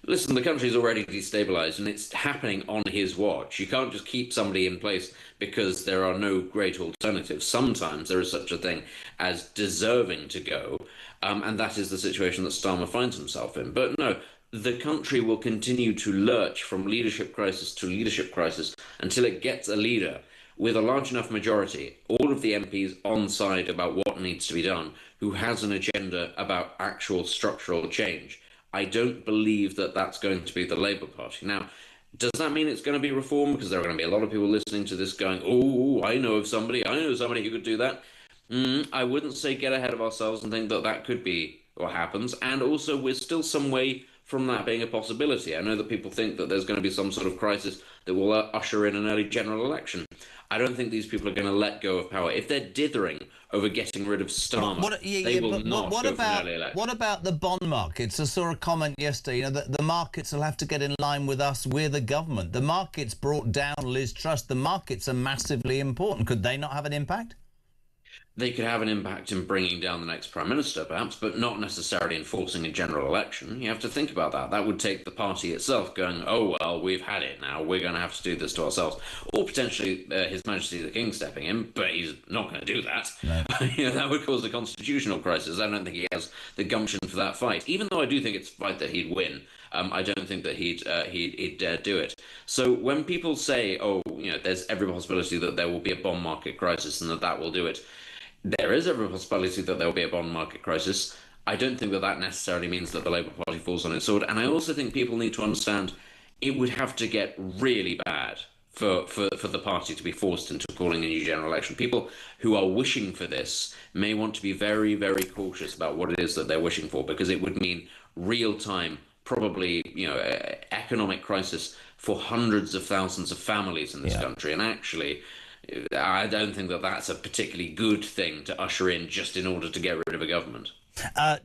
Listen, the country's already destabilised, and it's happening on his watch. You can't just keep somebody in place because there are no great alternatives. Sometimes there is such a thing as deserving to go, and that is the situation that Starmer finds himself in. But no, the country will continue to lurch from leadership crisis to leadership crisis until it gets a leader with a large enough majority, all of the MPs on side about what needs to be done, who has an agenda about actual structural change. I don't believe that that's going to be the Labour Party. Now, does that mean it's going to be reform? Because there are going to be a lot of people listening to this going, oh, I know somebody who could do that. I wouldn't say get ahead of ourselves and think that that could be what happens. And also, we're still some way from that being a possibility. I know that people think that there's going to be some sort of crisis that will usher in an early general election. I don't think these people are going to let go of power. If they're dithering over getting rid of Starmer, they will not go for an early election. What about the bond markets? I saw a comment yesterday, that the markets will have to get in line with us, we're the government. The markets brought down Liz Truss. The markets are massively important. Could they not have an impact? They could have an impact in bringing down the next Prime Minister, perhaps, but not necessarily in forcing a general election. You have to think about that. That would take the party itself going, oh, well, we've had it now. We're going to have to do this to ourselves. Or potentially His Majesty the King stepping in, but he's not going to do that. No. That would cause a constitutional crisis. I don't think he has the gumption for that fight, even though I do think it's a fight that he'd win. I don't think that he'd dare do it. So when people say, oh, there's every possibility that there will be a bond market crisis and that will do it, there is every possibility that there will be a bond market crisis. I don't think that that necessarily means that the Labour Party falls on its sword. And I also think people need to understand it would have to get really bad for the party to be forced into calling a new general election. People who are wishing for this may want to be very, very cautious about what it is that they're wishing for, because it would mean real-time, probably, economic crisis for hundreds of thousands of families in this country. And actually, I don't think that that's a particularly good thing to usher in just in order to get rid of a government.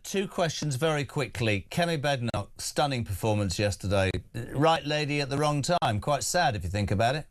Two questions very quickly. Kemi Badenoch, stunning performance yesterday. Right lady at the wrong time. Quite sad if you think about it.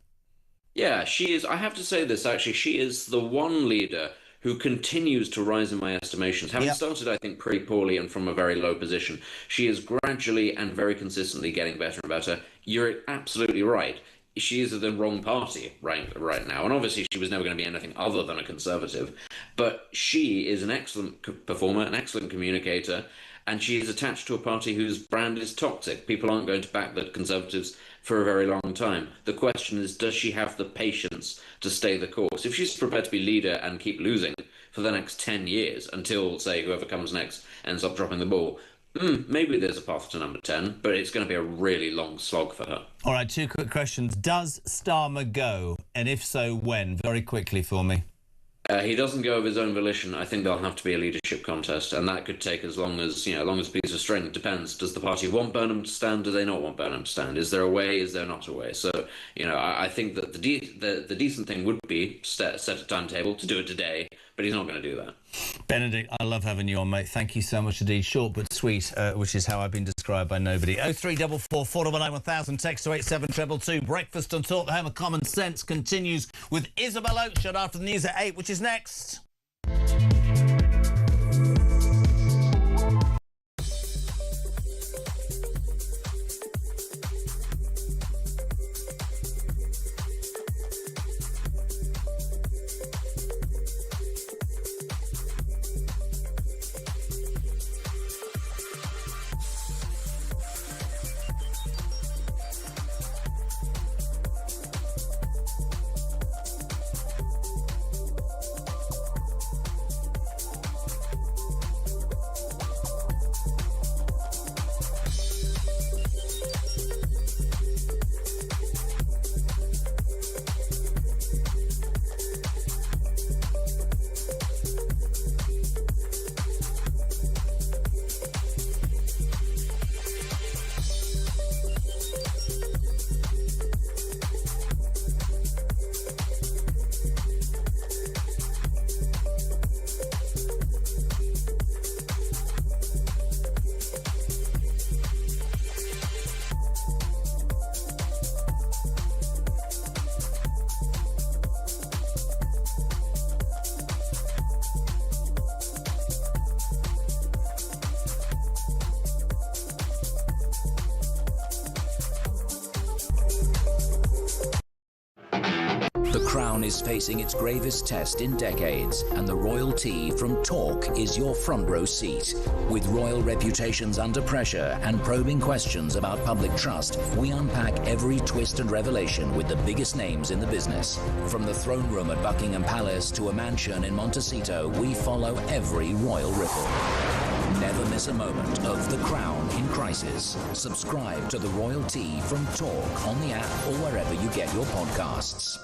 Yeah, she is. I have to say this, actually. She is the one leader who continues to rise in my estimations. Having started, I think, pretty poorly and from a very low position, she is gradually and very consistently getting better and better. You're absolutely right. She is at the wrong party right now. And obviously she was never going to be anything other than a Conservative. But she is an excellent performer, an excellent communicator, and she is attached to a party whose brand is toxic. People aren't going to back the Conservatives for a very long time. The question is, does she have the patience to stay the course? If she's prepared to be leader and keep losing for the next 10 years until, say, whoever comes next ends up dropping the ball, maybe there's a path to number 10, but it's going to be a really long slog for her. All right, two quick questions. Does Starmer go? And if so, when? Very quickly for me. He doesn't go of his own volition. I think there'll have to be a leadership contest, and that could take as long as, long as a piece of string. It depends. Does the party want Burnham to stand? Do they not want Burnham to stand? Is there a way? Is there not a way? So, I think that the decent thing would be set a timetable to do it today, but he's not going to do that. Benedict, I love having you on, mate. Thank you so much indeed. Short but sweet, which is how I've been described by nobody. 0344 499 1000, text to 87222. Breakfast on Talk, the home of common sense, continues with Isabel Oakeshott after the news at 8, which is next. The Crown is facing its gravest test in decades, and the royalty from Talk is your front row seat. With royal reputations under pressure and probing questions about public trust, we unpack every twist and revelation with the biggest names in the business. From the throne room at Buckingham Palace to a mansion in Montecito, we follow every royal ripple. Never miss a moment of The Crown in crisis. Subscribe to the royalty from Talk on the app or wherever you get your podcasts.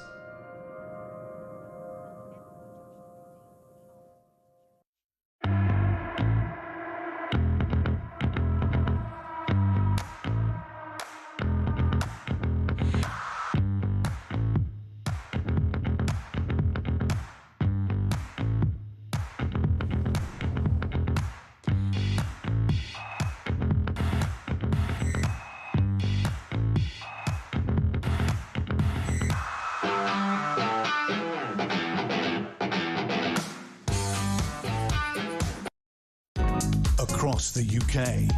Across the UK,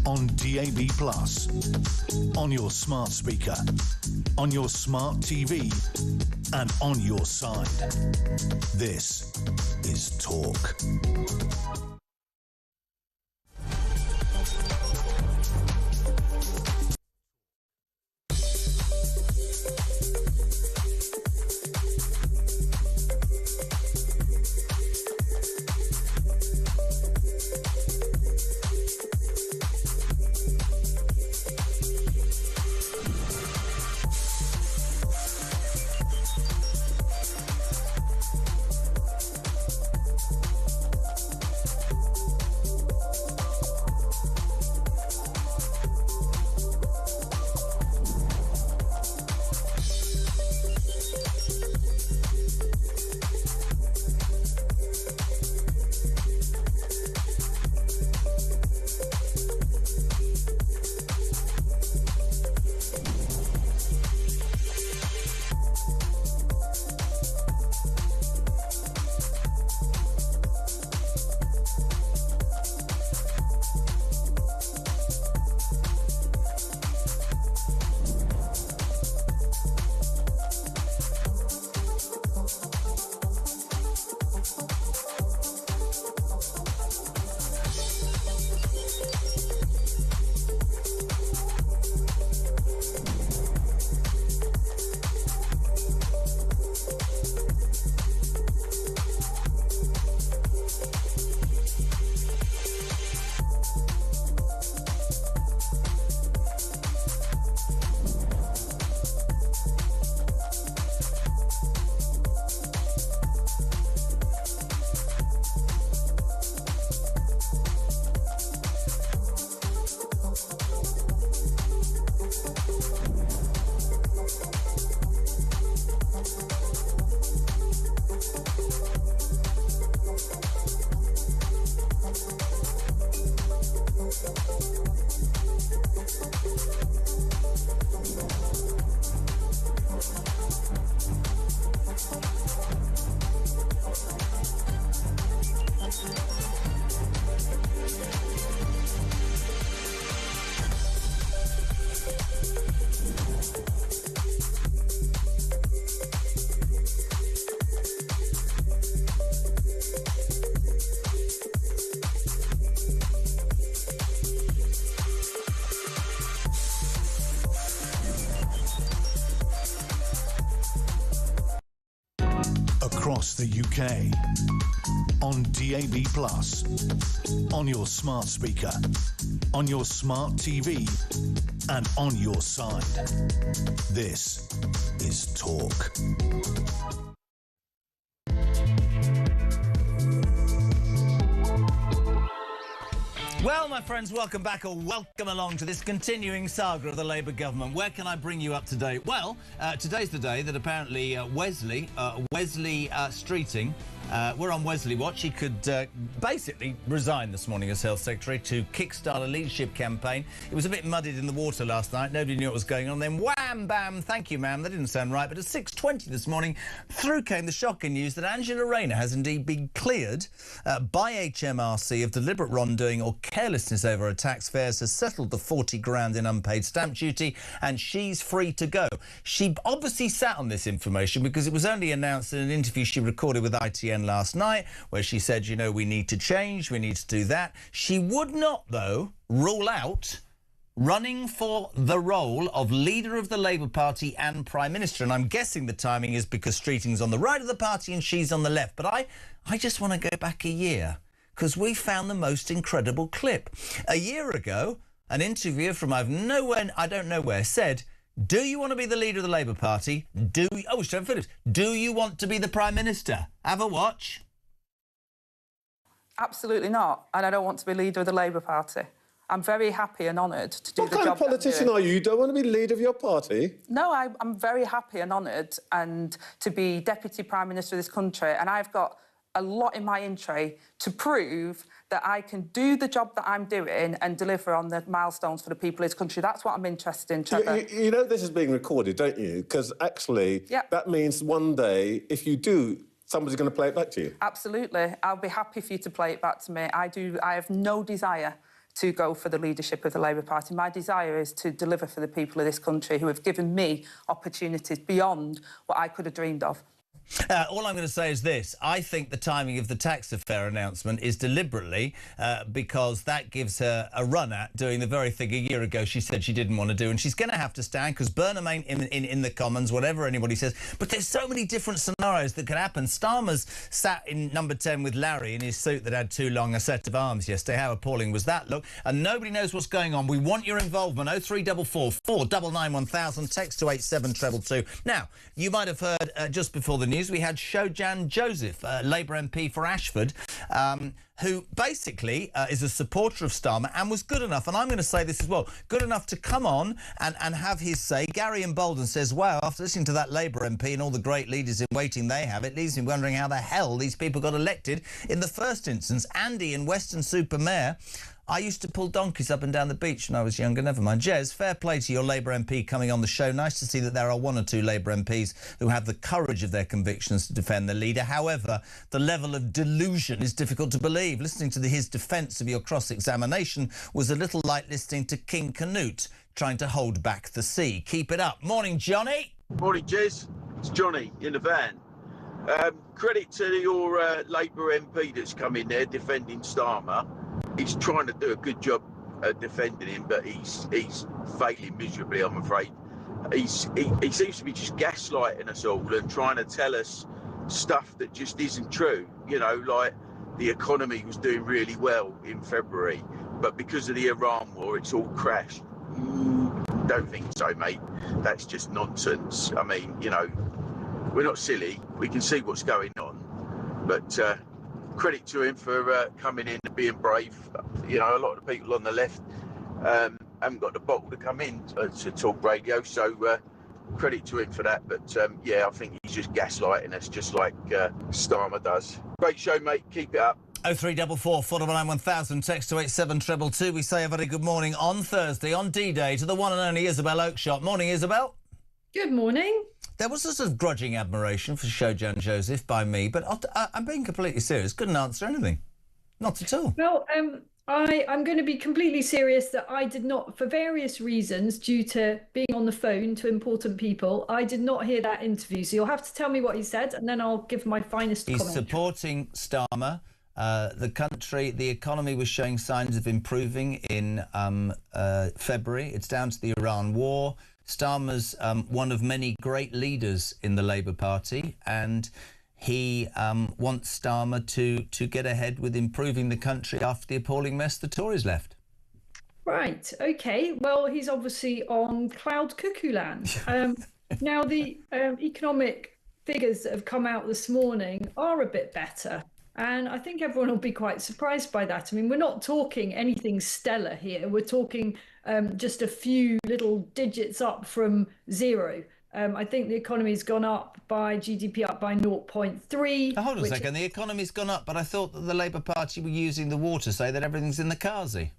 on DAB+, on your smart speaker, on your smart TV, and on your side. This is Talk. across the UK. On DAB+, on your smart speaker, on your smart TV, and on your side. This is Talk. Well, my friends, welcome back or welcome along to this continuing saga of the Labour government. Where can I bring you up to date? Well, today's the day that apparently Wesley Streeting, we're on Wesley Watch. He could basically resign this morning as Health Secretary to kickstart a leadership campaign. It was a bit muddied in the water last night. Nobody knew what was going on. Then wham, bam, thank you, ma'am. That didn't sound right. But at 6:20 this morning, through came the shocking news that Angela Rayner has indeed been cleared by HMRC of deliberate wrongdoing or carelessness over her tax fares, has settled the 40 grand in unpaid stamp duty, and she's free to go. She obviously sat on this information because it was only announced in an interview she recorded with ITN last night, where she said, you know, we need to change, we need to do that. She would not, though, rule out running for the role of leader of the Labour Party and Prime Minister. And I'm guessing the timing is because Streeting's on the right of the party and she's on the left. But I just want to go back a year, because we found the most incredible clip. A year ago, an interviewer from I don't know where, said, do you want to be the leader of the Labour Party? Stephen Phillips. Do you want to be the Prime Minister? Have a watch. Absolutely not. And I don't want to be leader of the Labour Party. I'm very happy and honoured to do the job. What kind of politician are you? You don't want to be leader of your party? No, I'm very happy and honoured and to be Deputy Prime Minister of this country. And I've got a lot in my entry to prove that I can do the job that I'm doing and deliver on the milestones for the people of this country. That's what I'm interested in, Trevor. You know this is being recorded, don't you? Because actually, that means one day, if you do, somebody's going to play it back to you. Absolutely. I'll be happy for you to play it back to me. I have no desire to go for the leadership of the Labour Party. My desire is to deliver for the people of this country who have given me opportunities beyond what I could have dreamed of. All I'm going to say is this. I think the timing of the tax affair announcement is deliberately because that gives her a run at doing the very thing a year ago she said she didn't want to do. And she's going to have to stand because Burnham ain't in the Commons, whatever anybody says. But there's so many different scenarios that could happen. Starmer's sat in number 10 with Larry in his suit that had too long a set of arms yesterday. How appalling was that look? And nobody knows what's going on. We want your involvement. 0344 499 1000. Text to 87222. Now, you might have heard just before the news we had Shojan Joseph, Labour MP for Ashford, who basically is a supporter of Starmer and was good enough, and I'm going to say this as well, good enough to come on and have his say. Gary in Bolden says, wow, after listening to that Labour MP and all the great leaders in waiting they have, it leaves me wondering how the hell these people got elected in the first instance. Andy in Weston-super-Mare, I used to pull donkeys up and down the beach when I was younger. Never mind. Jez, fair play to your Labour MP coming on the show. Nice to see that there are one or two Labour MPs who have the courage of their convictions to defend the leader. However, the level of delusion is difficult to believe. Listening to his defence of your cross-examination was a little like listening to King Canute trying to hold back the sea. Keep it up. Morning, Johnny. Morning, Jez. It's Johnny in the van. Credit to your Labour MP that's come in there defending Starmer. He's trying to do a good job defending him, but he's failing miserably, I'm afraid. He seems to be just gaslighting us all and trying to tell us stuff that just isn't true. You know, like the economy was doing really well in February, but because of the Iran war, it's all crashed. Don't think so, mate. That's just nonsense. I mean, you know, we're not silly. We can see what's going on, but credit to him for coming in and being brave. You know, a lot of the people on the left haven't got the bottle to come in to talk radio, so credit to him for that. But yeah, I think he's just gaslighting us, just like Starmer does. Great show, mate. Keep it up. 0344 499 1000. Text to 87222. We say a very good morning on Thursday, on D-Day, to the one and only Isabel Oakshott. Morning, Isabel. Good morning. There was a sort of grudging admiration for Shojan Joseph by me, but I'm being completely serious. Couldn't answer anything. Not at all. Well, I'm going to be completely serious that I did not, for various reasons, due to being on the phone to important people, I did not hear that interview. So you'll have to tell me what he said, and then I'll give my finest comment. He's supporting Starmer. The country, the economy was showing signs of improving in February. It's down to the Iran war. Starmer's one of many great leaders in the Labour Party, and he wants Starmer to get ahead with improving the country after the appalling mess the Tories left. Right. Okay. Well, he's obviously on cloud cuckoo land. Now, the economic figures that have come out this morning are a bit better. And I think everyone will be quite surprised by that. I mean, we're not talking anything stellar here. We're talking just a few little digits up from zero. I think the economy's gone up by GDP up by 0.3. Now, hold on a second. The economy's gone up, but I thought that the Labour Party were using the war to say that everything's in the carsy.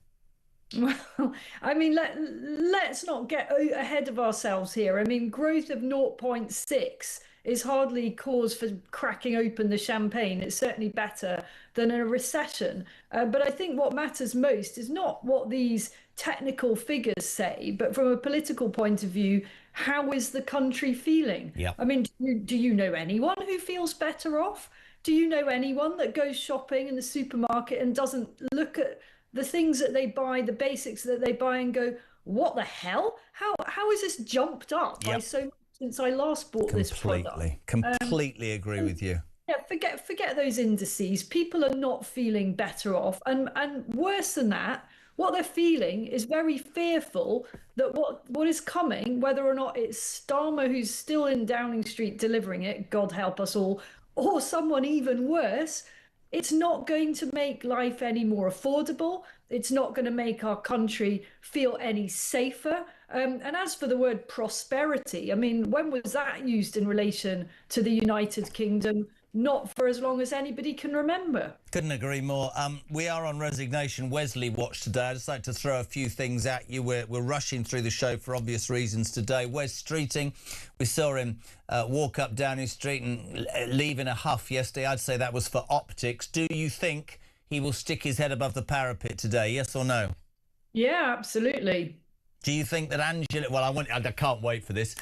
Well, I mean, let's not get ahead of ourselves here. I mean, growth of 0.6 is hardly cause for cracking open the champagne. It's certainly better than a recession. But I think what matters most is not what these technical figures say, but from a political point of view, how is the country feeling? Yep. I mean, do you know anyone who feels better off? Do you know anyone that goes shopping in the supermarket and doesn't look at the things that they buy, the basics that they buy, and go, what the hell? How is this jumped up by so much since I last bought this product? Completely agree with you. Yeah, forget those indices. People are not feeling better off, and worse than that, what they're feeling is very fearful that what is coming, whether or not it's Starmer who's still in Downing Street delivering it, God help us all, or someone even worse. It's not going to make life any more affordable. It's not going to make our country feel any safer. And as for the word prosperity, I mean, when was that used in relation to the United Kingdom? Not for as long as anybody can remember. Couldn't agree more. We are on Resignation Wesley Watch today. I'd just like to throw a few things at you. We're rushing through the show for obvious reasons today. Wes Streeting, we saw him walk up Downing Street and leave in a huff yesterday. I'd say that was for optics. Do you think he will stick his head above the parapet today, yes or no? Yeah, absolutely. Do you think that Angela... Well, I can't wait for this.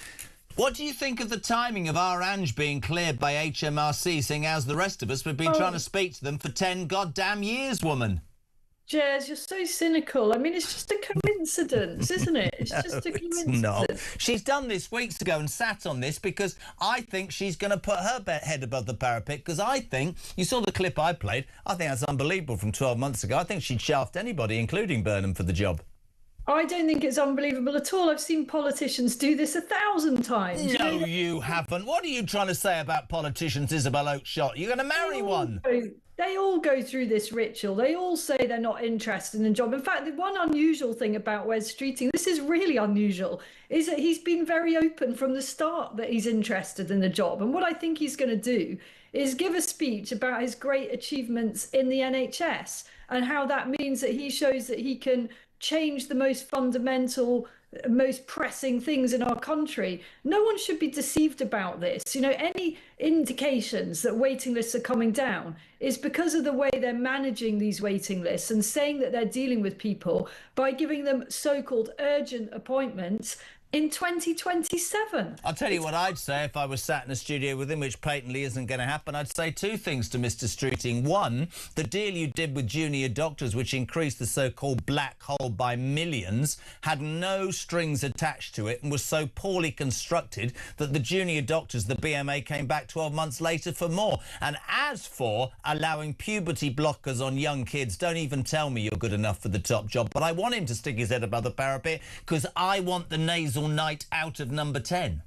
What do you think of the timing of our Ange being cleared by HMRC, seeing as the rest of us have been trying to speak to them for 10 goddamn years, woman? Jez, you're so cynical. I mean, it's just a coincidence, isn't it? It's just a coincidence. No. She's done this weeks ago and sat on this because I think she's going to put her head above the parapet, because I think, you saw the clip I played, I think that's unbelievable from 12 months ago. I think she'd shaft anybody, including Burnham, for the job. I don't think it's unbelievable at all. I've seen politicians do this 1,000 times. No, you haven't. What are you trying to say about politicians, Isabel Oakeshott? You're going to marry one. They all go through this ritual. They all say they're not interested in the job. In fact, the one unusual thing about Wes Streeting, this is really unusual, is that he's been very open from the start that he's interested in the job. And what I think he's going to do is give a speech about his great achievements in the NHS and how that means that he shows that he can change the most fundamental, most pressing things in our country. No one should be deceived about this. You know, any indications that waiting lists are coming down is because of the way they're managing these waiting lists and saying that they're dealing with people by giving them so-called urgent appointments in 2027. I'll tell you what I'd say if I was sat in a studio with him, which patently isn't going to happen. I'd say two things to Mr. Streeting. One, the deal you did with junior doctors, which increased the so-called black hole by millions, had no strings attached to it and was so poorly constructed that the junior doctors, the BMA, came back 12 months later for more. And as for allowing puberty blockers on young kids, don't even tell me you're good enough for the top job. But I want him to stick his head above the parapet because I want the nasal night out of number 10.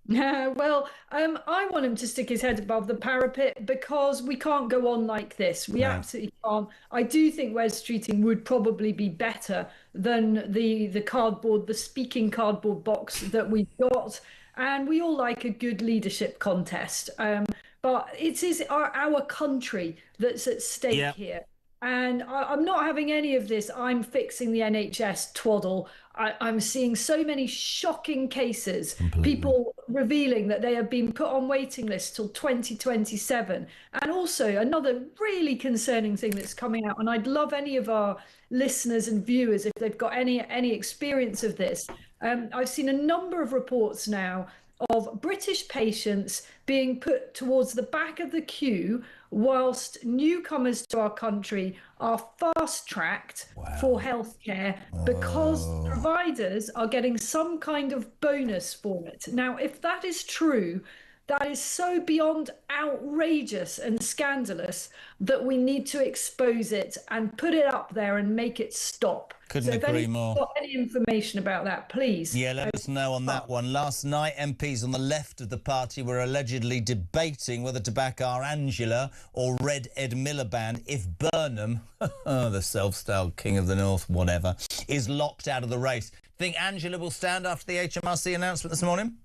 Well, I want him to stick his head above the parapet because we can't go on like this. We absolutely can't. I do think Wes Streeting would probably be better than the cardboard, the speaking cardboard box that we've got. And we all like a good leadership contest. But it is our country that's at stake here. And I'm not having any of this, I'm fixing the NHS twaddle. I'm seeing so many shocking cases, people revealing that they have been put on waiting lists till 2027. And also another really concerning thing that's coming out, and I'd love any of our listeners and viewers, if they've got any experience of this. I've seen a number of reports now of British patients being put towards the back of the queue whilst newcomers to our country are fast-tracked for healthcare because providers are getting some kind of bonus for it. Now, if that is true, that is so beyond outrageous and scandalous that we need to expose it and put it up there and make it stop. Couldn't so if agree anyone's more. got any information about that, please. Yeah, let us know on that one. Last night, MPs on the left of the party were allegedly debating whether to back our Angela or Red Ed Miliband if Burnham, the self-styled king of the north, whatever, is locked out of the race. Think Angela will stand after the HMRC announcement this morning?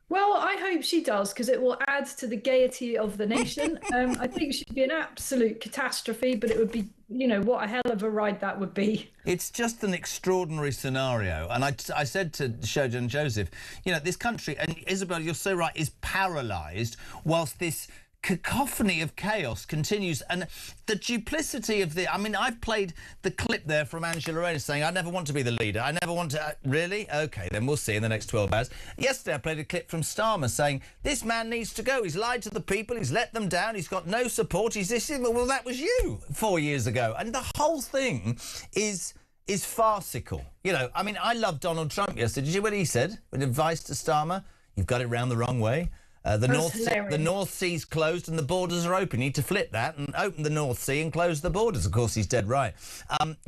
Well, I hope she does, because it will add to the gaiety of the nation. I think she'd be an absolute catastrophe, but it would be, you know, what a hell of a ride that would be. It's just an extraordinary scenario. And I said to Shojan Joseph, you know, this country, and Isabel, you're so right, is paralysed whilst this cacophony of chaos continues. And the duplicity of I mean, I've played the clip there from Angela Rayner saying, I never want to be the leader. I never want to... Really? OK, then we'll see in the next 12 hours. Yesterday, I played a clip from Starmer saying, this man needs to go. He's lied to the people. He's let them down. He's got no support. He's this... Well, that was you 4 years ago. And the whole thing is farcical. You know, I mean, I love Donald Trump yesterday. Did you hear what he said? With advice to Starmer? You've got it round the wrong way. The North Sea's closed and the borders are open. You need to flip that and open the North Sea and close the borders. Of course, he's dead right.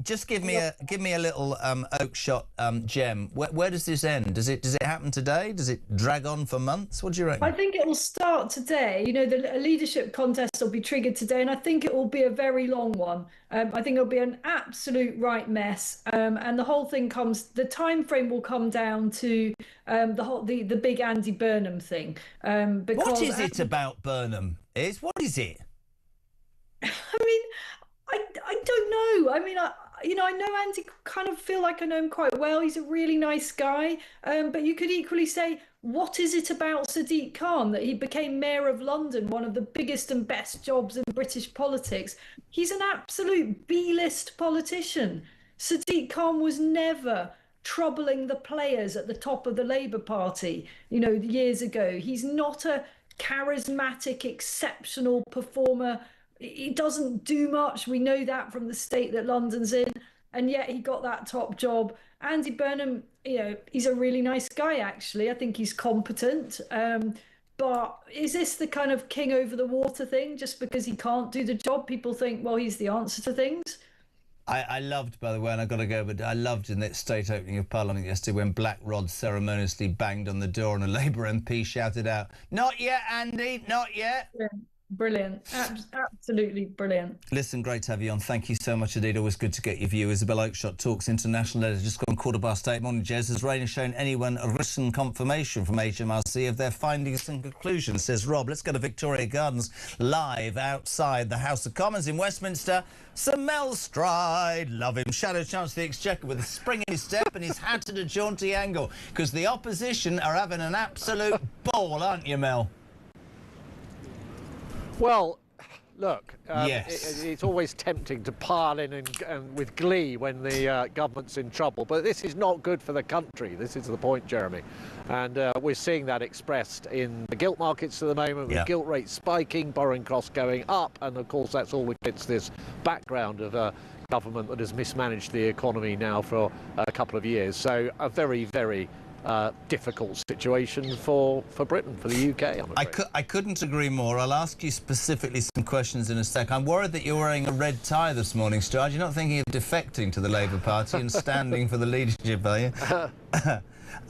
Just give me a little Oakshott gem. Where does this end? Does it happen today? Does it drag on for months? What do you reckon? I think it will start today. You know, the leadership contest will be triggered today, and I think it will be a very long one. I think it'll be an absolute right mess, and the whole thing the time frame will come down to the big Andy Burnham thing. Because what is it about Burnham? What is it? I mean, I don't know. I mean, I know Andy, kind of feel like I know him quite well. He's a really nice guy. But you could equally say, what is it about Sadiq Khan that he became Mayor of London, one of the biggest and best jobs in British politics? He's an absolute B-list politician. Sadiq Khan was never troubling the players at the top of the Labour Party, you know, years ago. He's not a charismatic, exceptional performer. He doesn't do much. We know that from the state that London's in, and yet he got that top job. Andy Burnham, you know, he's a really nice guy, actually. I think he's competent. But is this the kind of king over the water thing? Just because he can't do the job, people think, well, he's the answer to things? I loved, by the way, and I've got to go, but I loved in that state opening of Parliament yesterday when Black Rod ceremoniously banged on the door and a Labour MP shouted out, "Not yet, Andy, not yet." Yeah. Brilliant. Absolutely brilliant. Listen, great to have you on. Thank you so much indeed. Always good to get your view. Isabel Oakshott talks international editor. Just gone 8:15. Morning, Jez. Has Rayner shown anyone a written confirmation from HMRC of their findings and conclusions? Says Rob. Let's go to Victoria Gardens, live outside the House of Commons in Westminster. Sir Mel Stride, love him. Shadow Chancellor of the Exchequer with a spring in his step and his hat at a jaunty angle. Because the opposition are having an absolute ball, aren't you, Mel? Well, look, yes. it's always tempting to pile in and with glee when the government's in trouble, but this is not good for the country. This is the point, Jeremy. And we're seeing that expressed in the gilt markets at the moment, with gilt rates spiking, borrowing costs going up, and of course that's all against this background of a government that has mismanaged the economy now for a couple of years. So a very, very difficult situation for Britain, for the UK. I couldn't agree more. I'll ask you specifically some questions in a sec. I'm worried that you're wearing a red tie this morning, Stuart. You're not thinking of defecting to the Labour Party and standing for the leadership, are you?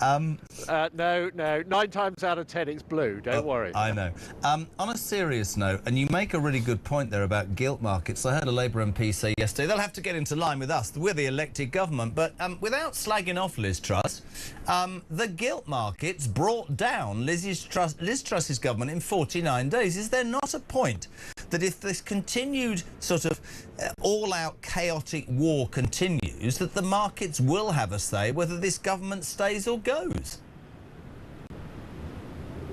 No, 9 times out of 10 it's blue, don't worry. I know. On a serious note, and you make a really good point there about gilt markets. I heard a Labour MP say yesterday they'll have to get into line with us. We're the elected government. But without slagging off Liz Truss, the gilt markets brought down Liz Truss's government in 49 days. Is there not a point that if this continued sort of all-out chaotic war continues, that the markets will have a say whether this government stays or goes?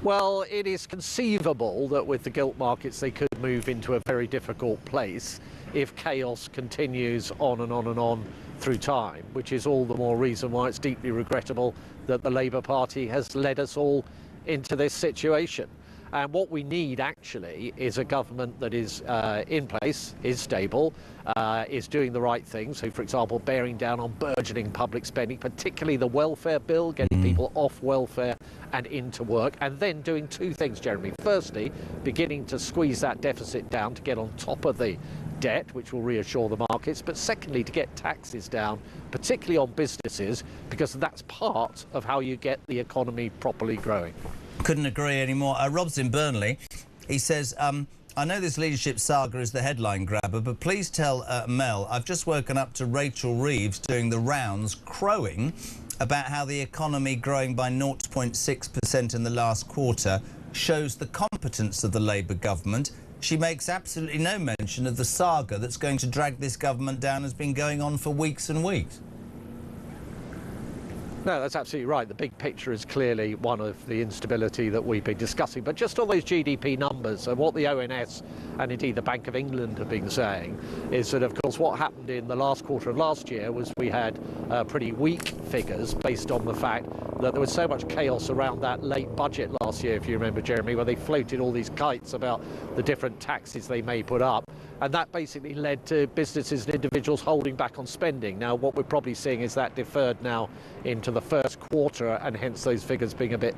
Well, it is conceivable that with the gilt markets they could move into a very difficult place if chaos continues on and on and on through time, which is all the more reason why it's deeply regrettable that the Labour Party has led us all into this situation. And what we need actually is a government that is in place, is stable, is doing the right things. So, for example, bearing down on burgeoning public spending, particularly the welfare bill, getting people off welfare and into work, and then doing two things, Jeremy. Firstly, beginning to squeeze that deficit down to get on top of the debt, which will reassure the markets, but secondly, to get taxes down, particularly on businesses, because that's part of how you get the economy properly growing. Couldn't agree anymore. Rob's in Burnley. He says, I know this leadership saga is the headline grabber, but please tell Mel, I've just woken up to Rachel Reeves doing the rounds, crowing about how the economy growing by 0.6% in the last quarter shows the competence of the Labour government. She makes absolutely no mention of the saga that's going to drag this government down, has been going on for weeks and weeks. No, that's absolutely right. The big picture is clearly one of the instability that we've been discussing. But just on those GDP numbers, and what the ONS and indeed the Bank of England have been saying is that, of course, what happened in the last quarter of last year was we had pretty weak figures based on the fact that there was so much chaos around that late budget last year, if you remember, Jeremy, where they floated all these kites about the different taxes they may put up. And that basically led to businesses and individuals holding back on spending. Now, what we're probably seeing is that deferred now into the first quarter, and hence those figures being a bit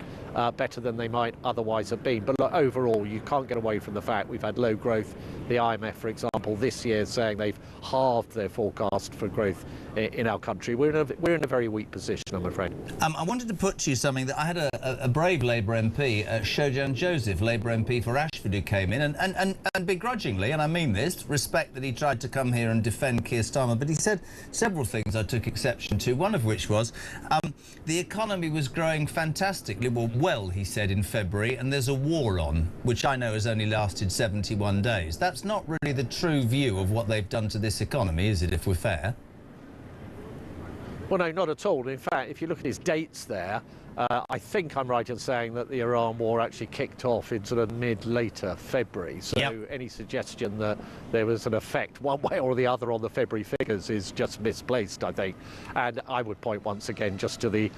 better than they might otherwise have been. But look, overall, you can't get away from the fact we've had low growth. The IMF, for example, this year saying they've halved their forecast for growth in our country. We're in a very weak position, I'm afraid. I wanted to put to you something that I had a brave Labour MP, Shojan Joseph, Labour MP for Ashford, who came in and begrudgingly, and I mean this, respect that he tried to come here and defend Keir Starmer, but he said several things I took exception to, one of which was the economy was growing fantastically, well, he said in February, and there's a war on, which I know has only lasted 71 days. That's not really the true view of what they've done to this economy, is it, if we're fair? Well, no, not at all. In fact, if you look at his dates there, I think I'm right in saying that the Iran war actually kicked off in sort of mid-later February. So any suggestion that there was an effect one way or the other on the February figures is just misplaced, I think. And I would point once again just to the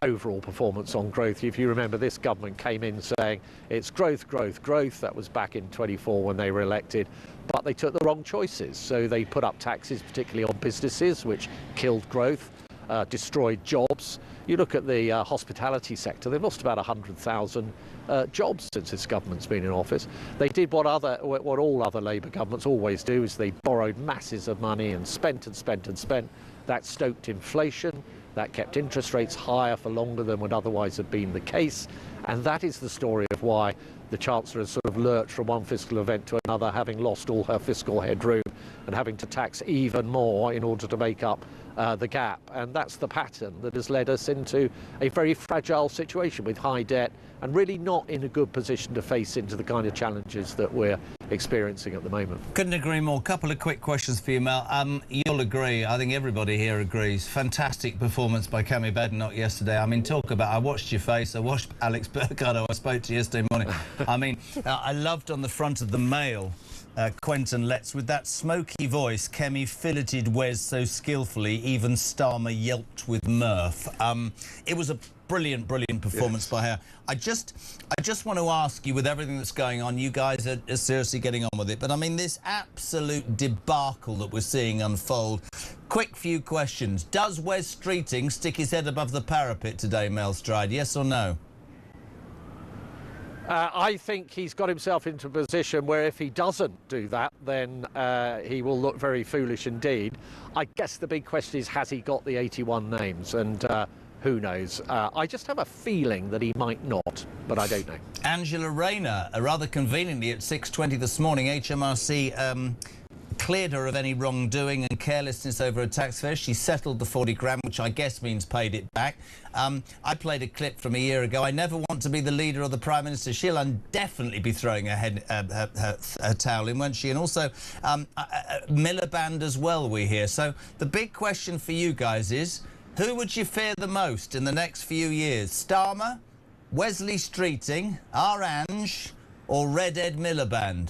overall performance on growth. If you remember, this government came in saying it's growth, growth, growth. That was back in 24 when they were elected. But they took the wrong choices. So they put up taxes, particularly on businesses, which killed growth. Destroyed jobs. You look at the hospitality sector, they've lost about 100,000 jobs since this government's been in office. They did what all other Labour governments always do, is they borrowed masses of money and spent and spent and spent. That stoked inflation, that kept interest rates higher for longer than would otherwise have been the case. And that is the story of why the Chancellor has sort of lurched from one fiscal event to another, having lost all her fiscal headroom and having to tax even more in order to make up the gap. And that's the pattern that has led us into a very fragile situation with high debt and really not in a good position to face into the kind of challenges that we're experiencing at the moment. Couldn't agree more. Couple of quick questions for you, Mel. You'll agree, I think everybody here agrees, fantastic performance by Cami Badenoch yesterday. I mean, talk about, I watched your face, I watched Alex Burkhardt, who I spoke to yesterday morning. I mean, I loved on the front of the Mail, Quentin Letts, with that smoky voice, Kemi filleted Wes so skillfully, even Starmer yelped with mirth. It was a brilliant performance by her. I just want to ask you, with everything that's going on, you guys are seriously getting on with it, but I mean, this absolute debacle that we're seeing unfold. Quick few questions. Does Wes Streeting stick his head above the parapet today, Mel Stride? Yes or no? I think he's got himself into a position where if he doesn't do that, then he will look very foolish indeed. I guess the big question is, has he got the 81 names? And who knows? I just have a feeling that he might not, but I don't know. Angela Rayner, rather conveniently at 6:20 this morning, HMRC cleared her of any wrongdoing and carelessness over a tax fare. She settled the 40 grand, which I guess means paid it back. I played a clip from a year ago. I never want to be the leader or the Prime Minister. She'll definitely be throwing her towel in, won't she? And also Miliband as well, we hear. So the big question for you guys is, who would you fear the most in the next few years? Starmer, Wesley Streeting, Ange, or Red Ed Miliband?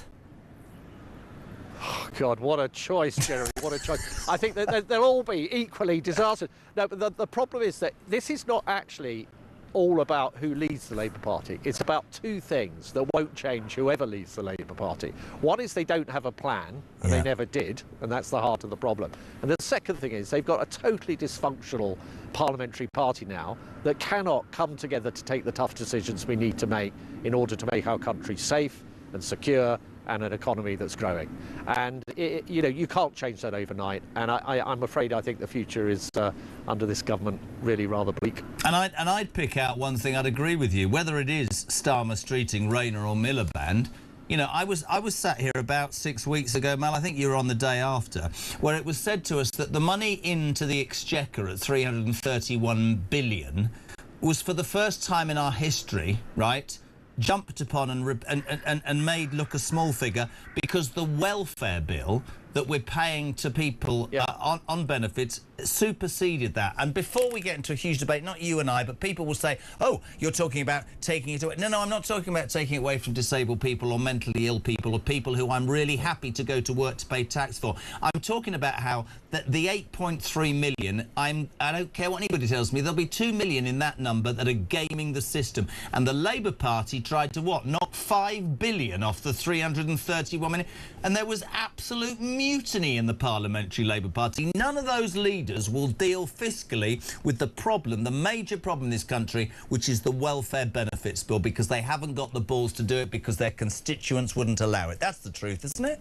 Oh, God, what a choice, Jeremy, what a choice. I think that they'll all be equally disastrous. No, but the problem is that this is not actually all about who leads the Labour Party. It's about two things that won't change whoever leads the Labour Party. One is they don't have a plan, and they never did, and that's the heart of the problem. And the second thing is they've got a totally dysfunctional parliamentary party now that cannot come together to take the tough decisions we need to make in order to make our country safe and secure and an economy that's growing. And you can't change that overnight, and I'm afraid I think the future is under this government really rather bleak. And I'd pick out one thing. I'd agree with you, whether it is Starmer Streeting, Rayner or Miliband. You know, I was sat here about 6 weeks ago, Mal, I think you were on the day after, where it was said to us that the money into the Exchequer at 331 billion was, for the first time in our history, right, jumped upon and made look a small figure, because the welfare bill that we're paying to people on benefits superseded that. And before we get into a huge debate, not you and I, but people will say, oh, you're talking about taking it away. No, I'm not talking about taking it away from disabled people or mentally ill people or people who I'm really happy to go to work to pay tax for. I'm talking about how the 8.3 million, I don't care what anybody tells me, there'll be 2 million in that number that are gaming the system. And the Labour Party tried to what? Knock 5 billion off the 331 million. And there was absolute mutiny in the Parliamentary Labour Party. None of those leaders will deal fiscally with the problem, the major problem in this country, which is the welfare benefits bill, because they haven't got the balls to do it because their constituents wouldn't allow it. That's the truth, isn't it?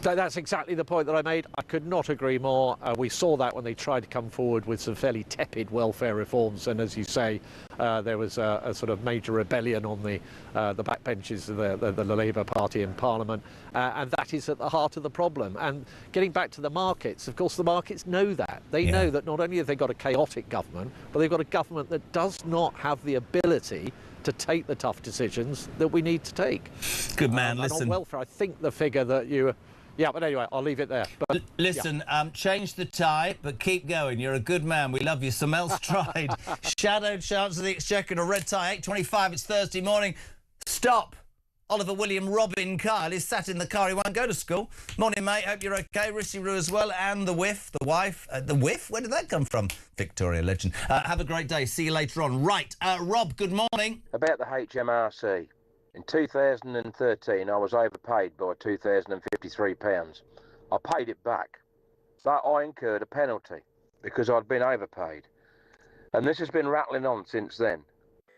That's exactly the point that I made. I could not agree more. We saw that when they tried to come forward with some fairly tepid welfare reforms, and as you say, there was a sort of major rebellion on the backbenches of the Labour Party in Parliament, and that is at the heart of the problem. And getting back to the markets, of course, the markets know that. They know that not only have they got a chaotic government, but they've got a government that does not have the ability to take the tough decisions that we need to take. Good man, listen. And on welfare, I think the figure that you... Yeah, but anyway, I'll leave it there. But listen, change the tie, but keep going. You're a good man. We love you. Some else tried. Shadow Chancellor of the Exchequer in a red tie, 8:25. It's Thursday morning. Stop. Oliver William Robin Kyle is sat in the car. He won't go to school. Morning, mate. Hope you're okay. Rishi Roo as well. And the whiff, the wife. The whiff? Where did that come from? Victoria legend. Have a great day. See you later on. Right. Rob, good morning. About the HMRC. In 2013, I was overpaid by £2,053. I paid it back, but I incurred a penalty because I'd been overpaid. And this has been rattling on since then.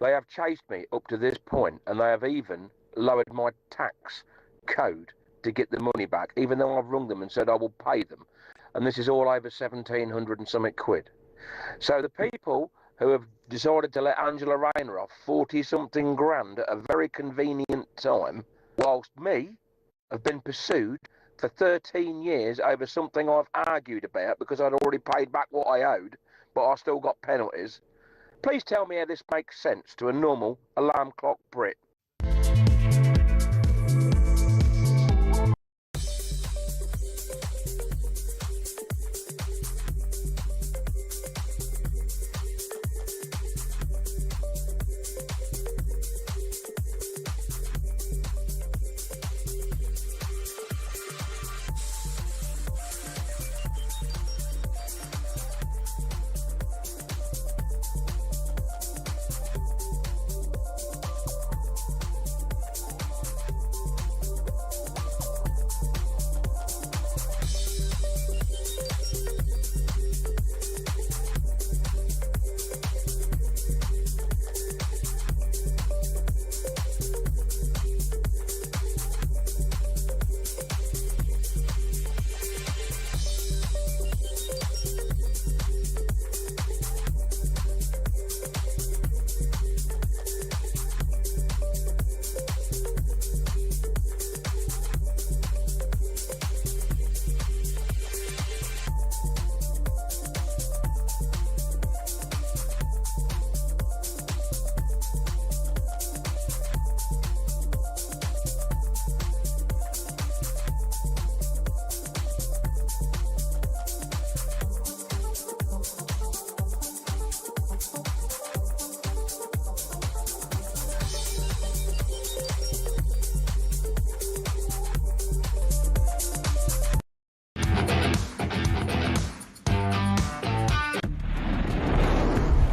They have chased me up to this point, and they have even lowered my tax code to get the money back, even though I've rung them and said I will pay them. And this is all over 1,700 and something quid. So the people who have decided to let Angela Rayner off 40-something grand at a very convenient time, whilst me have been pursued for 13 years over something I've argued about because I'd already paid back what I owed, but I still got penalties. Please tell me how this makes sense to a normal alarm clock Brit.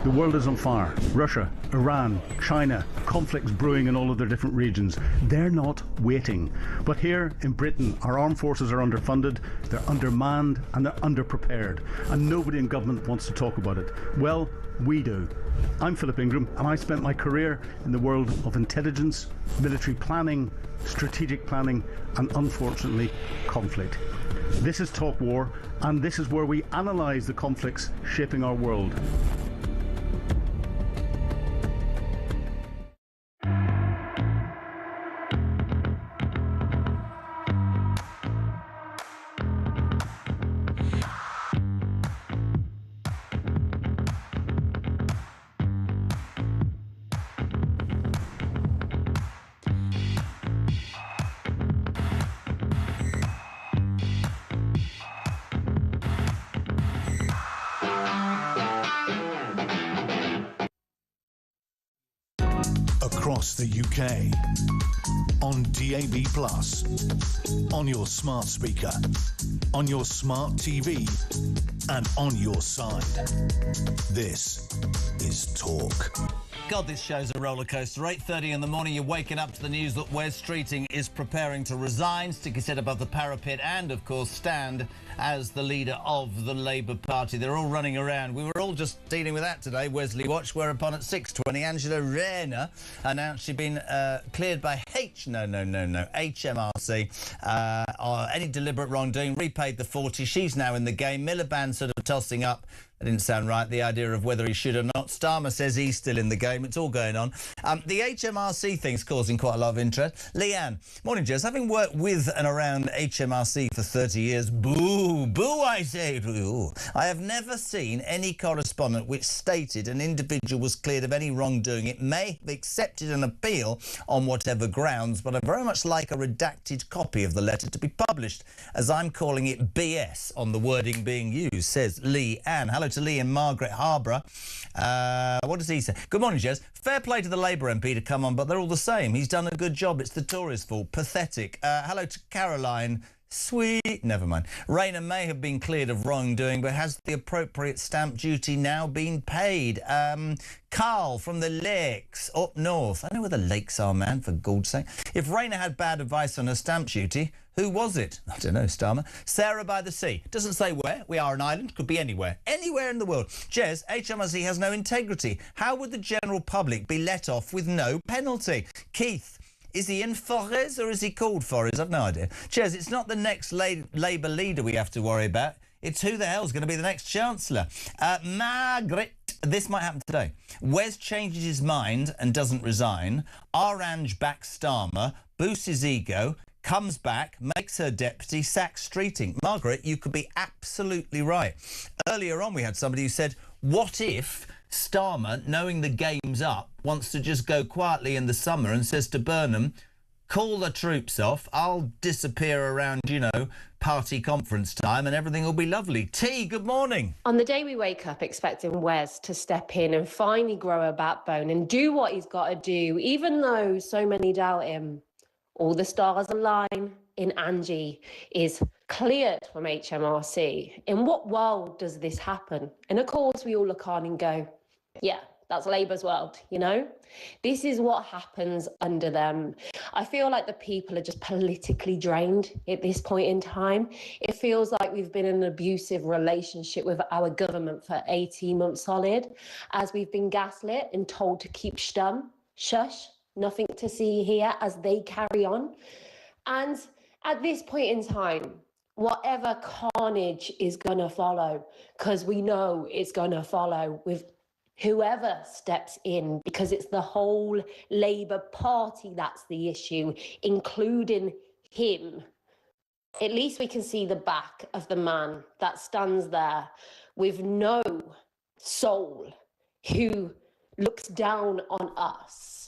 The world is on fire. Russia, Iran, China, conflicts brewing in all of their different regions. They're not waiting. But here in Britain, our armed forces are underfunded, they're undermanned, and they're underprepared. And nobody in government wants to talk about it. Well, we do. I'm Philip Ingram, and I spent my career in the world of intelligence, military planning, strategic planning, and unfortunately, conflict. This is Talk War, and this is where we analyse the conflicts shaping our world. Across the UK, on DAB+, on your smart speaker, on your smart TV, and on your side. This is Talk. God, this show's a roller coaster. 8:30 in the morning, you're waking up to the news that Wes Streeting is preparing to resign, stick his head above the parapet, and, of course, stand as the leader of the Labour Party. They're all running around. We were all just dealing with that today, Wesley Watch, whereupon at 6:20, Angela Rayner announced she'd been cleared by HMRC or any deliberate wrongdoing, repaid the 40. She's now in the game. Miliband sort of tossing up. That didn't sound right, the idea of whether he should or not. Starmer says he's still in the game. It's all going on. The HMRC thing's causing quite a lot of interest. Leanne, morning, Jez. Having worked with and around HMRC for 30 years, boo, I say to you, I have never seen any correspondence which stated an individual was cleared of any wrongdoing. It may have accepted an appeal on whatever grounds, but I very much like a redacted copy of the letter to be published, as I'm calling it BS on the wording being used, says Leanne. Hello to Lee and Margaret Harborough. What does he say? Good morning, Jez. Fair play to the Labour MP to come on, but they're all the same. He's done a good job. It's the Tories' fault. Pathetic. Hello to Caroline. Sweet. Never mind. Rayner may have been cleared of wrongdoing, but has the appropriate stamp duty now been paid? Carl from the Lakes up north. I know where the lakes are, man, for God's sake. If Rayner had bad advice on her stamp duty, who was it? I don't know, Starmer. Sarah by the sea. Doesn't say where. We are an island. Could be anywhere. Anywhere in the world. Jez, HMRC has no integrity. How would the general public be let off with no penalty? Keith, is he in Forres or is he called Forres? I've no idea. Jez, it's not the next Labour leader we have to worry about. It's who the hell's going to be the next Chancellor. Margaret, this might happen today. Wes changes his mind and doesn't resign. Orange backs Starmer, boosts his ego, comes back, makes her deputy, sacks Streeting. Margaret, you could be absolutely right. Earlier on, we had somebody who said, what if Starmer, knowing the game's up, wants to just go quietly in the summer and says to Burnham, call the troops off, I'll disappear around, party conference time and everything will be lovely. T, good morning. On the day we wake up expecting Wes to step in and finally grow a backbone and do what he's got to do, even though so many doubt him, all the stars align in Angie is cleared from HMRC. In what world does this happen? And of course, we all look on and go, yeah, that's Labour's world, This is what happens under them. I feel like the people are just politically drained at this point in time. It feels like we've been in an abusive relationship with our government for 18 months solid, as we've been gaslit and told to keep shush, nothing to see here, as they carry on. And at this point in time, whatever carnage is going to follow, because we know it's going to follow with whoever steps in, because it's the whole Labour Party that's the issue, including him. At least we can see the back of the man that stands there with no soul, who looks down on us.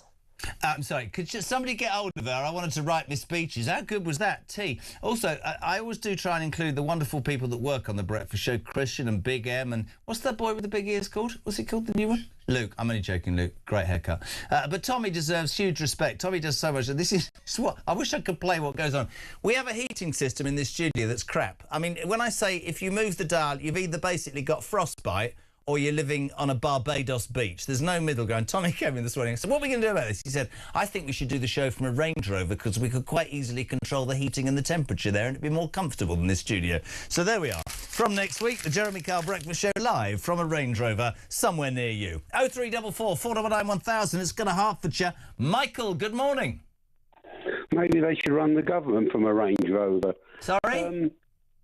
I'm sorry, could somebody get hold of her? I wanted to write my speeches. How good was that, T? Also, I always do try and include the wonderful people that work on The Breakfast Show, Christian and Big M, and what's that boy with the big ears called? What's he called, the new one? Luke. I'm only joking, Luke. Great haircut. But Tommy deserves huge respect. Tommy does so much. This is what I wish I could play what goes on. We have a heating system in this studio that's crap. I mean, when I say if you move the dial, you've either basically got frostbite or you're living on a Barbados beach. There's no middle ground. Tommy came in this morning and said, what are we going to do about this? He said, I think we should do the show from a Range Rover because we could quite easily control the heating and the temperature there and it'd be more comfortable than this studio. So there we are. From next week, the Jeremy Kyle Breakfast Show live from a Range Rover somewhere near you. 0344 499 1000. It's going to Hertfordshire. Michael, good morning. Maybe they should run the government from a Range Rover. Sorry?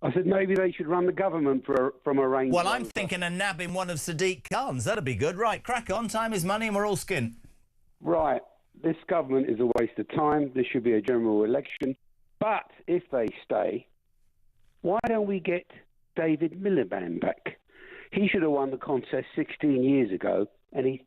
I said maybe they should run the government from a Range Rover. Well, I'm thinking of nabbing one of Sadiq Khan's. That'd be good. Right, crack on. Time is money and we're all skint. Right. This government is a waste of time. There should be a general election. But if they stay, why don't we get David Miliband back? He should have won the contest 16 years ago, and he's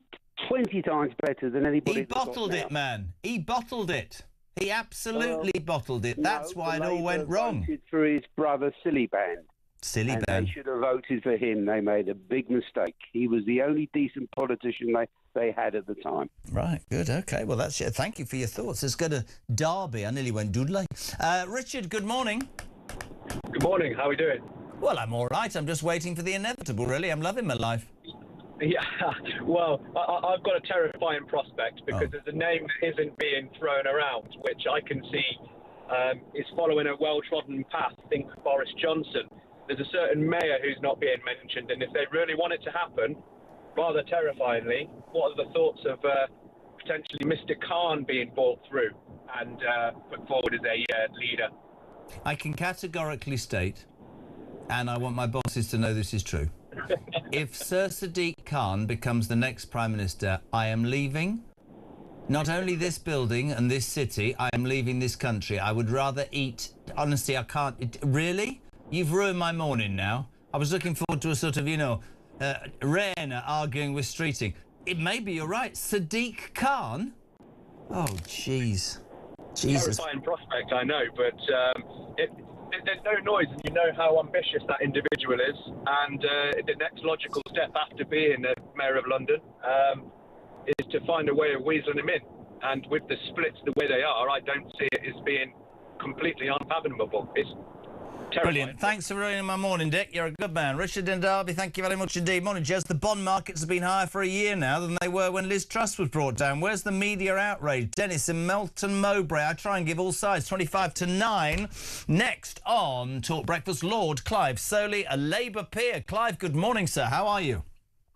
20 times better than anybody. He bottled it, man. He bottled it. He absolutely bottled it. That's why it all went wrong. Voted for his brother, Siliband. Siliband. They should have voted for him. They made a big mistake. He was the only decent politician they had at the time. Right, good, OK. Well, that's it. Thank you for your thoughts. Let's go to Derby. I nearly went doodly. Richard, good morning. Good morning. How are we doing? Well, I'm all right. I'm just waiting for the inevitable, really. I'm loving my life. Yeah, well, I've got a terrifying prospect because there's a name that isn't being thrown around, which I can see is following a well-trodden path. Think Boris Johnson. There's a certain mayor who's not being mentioned, and if they really want it to happen, rather terrifyingly, what are the thoughts of potentially Mr. Khan being brought through and put forward as a leader? I can categorically state, and I want my bosses to know this is true, if Sir Sadiq Khan becomes the next Prime Minister, I am leaving not only this building and this city, I am leaving this country. I would rather eat... Honestly, I can't... Really? You've ruined my morning now. I was looking forward to a sort of, Raina arguing with Streeting. Maybe you're right. Sadiq Khan? Oh, jeez. Jesus. Terrifying prospect, I know, but there's no noise, and you know how ambitious that individual is. And the next logical step after being the Mayor of London is to find a way of weaseling him in. And with the splits the way they are, I don't see it as being completely unfathomable. It's terrifying. Brilliant. Thanks for ruining my morning, Dick. You're a good man. Richard in Derby, thank you very much indeed. Morning, Jez. The bond markets have been higher for a year now than they were when Liz Truss was brought down. Where's the media outrage? Dennis in Melton Mowbray. I try and give all sides. 25 to 9. Next on Talk Breakfast, Lord Clive Soley, a Labour peer. Clive, good morning, sir. How are you?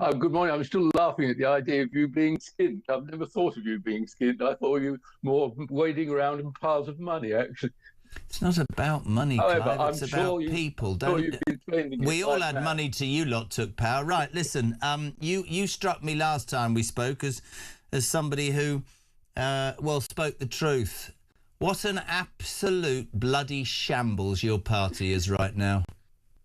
Good morning. I'm still laughing at the idea of you being skint. I've never thought of you being skint. I thought you more wading around in piles of money, actually. It's not about money, However, Clive. It's about people. We all had money till you lot took power. Right, listen, you struck me last time we spoke as somebody who, spoke the truth. What an absolute bloody shambles your party is right now.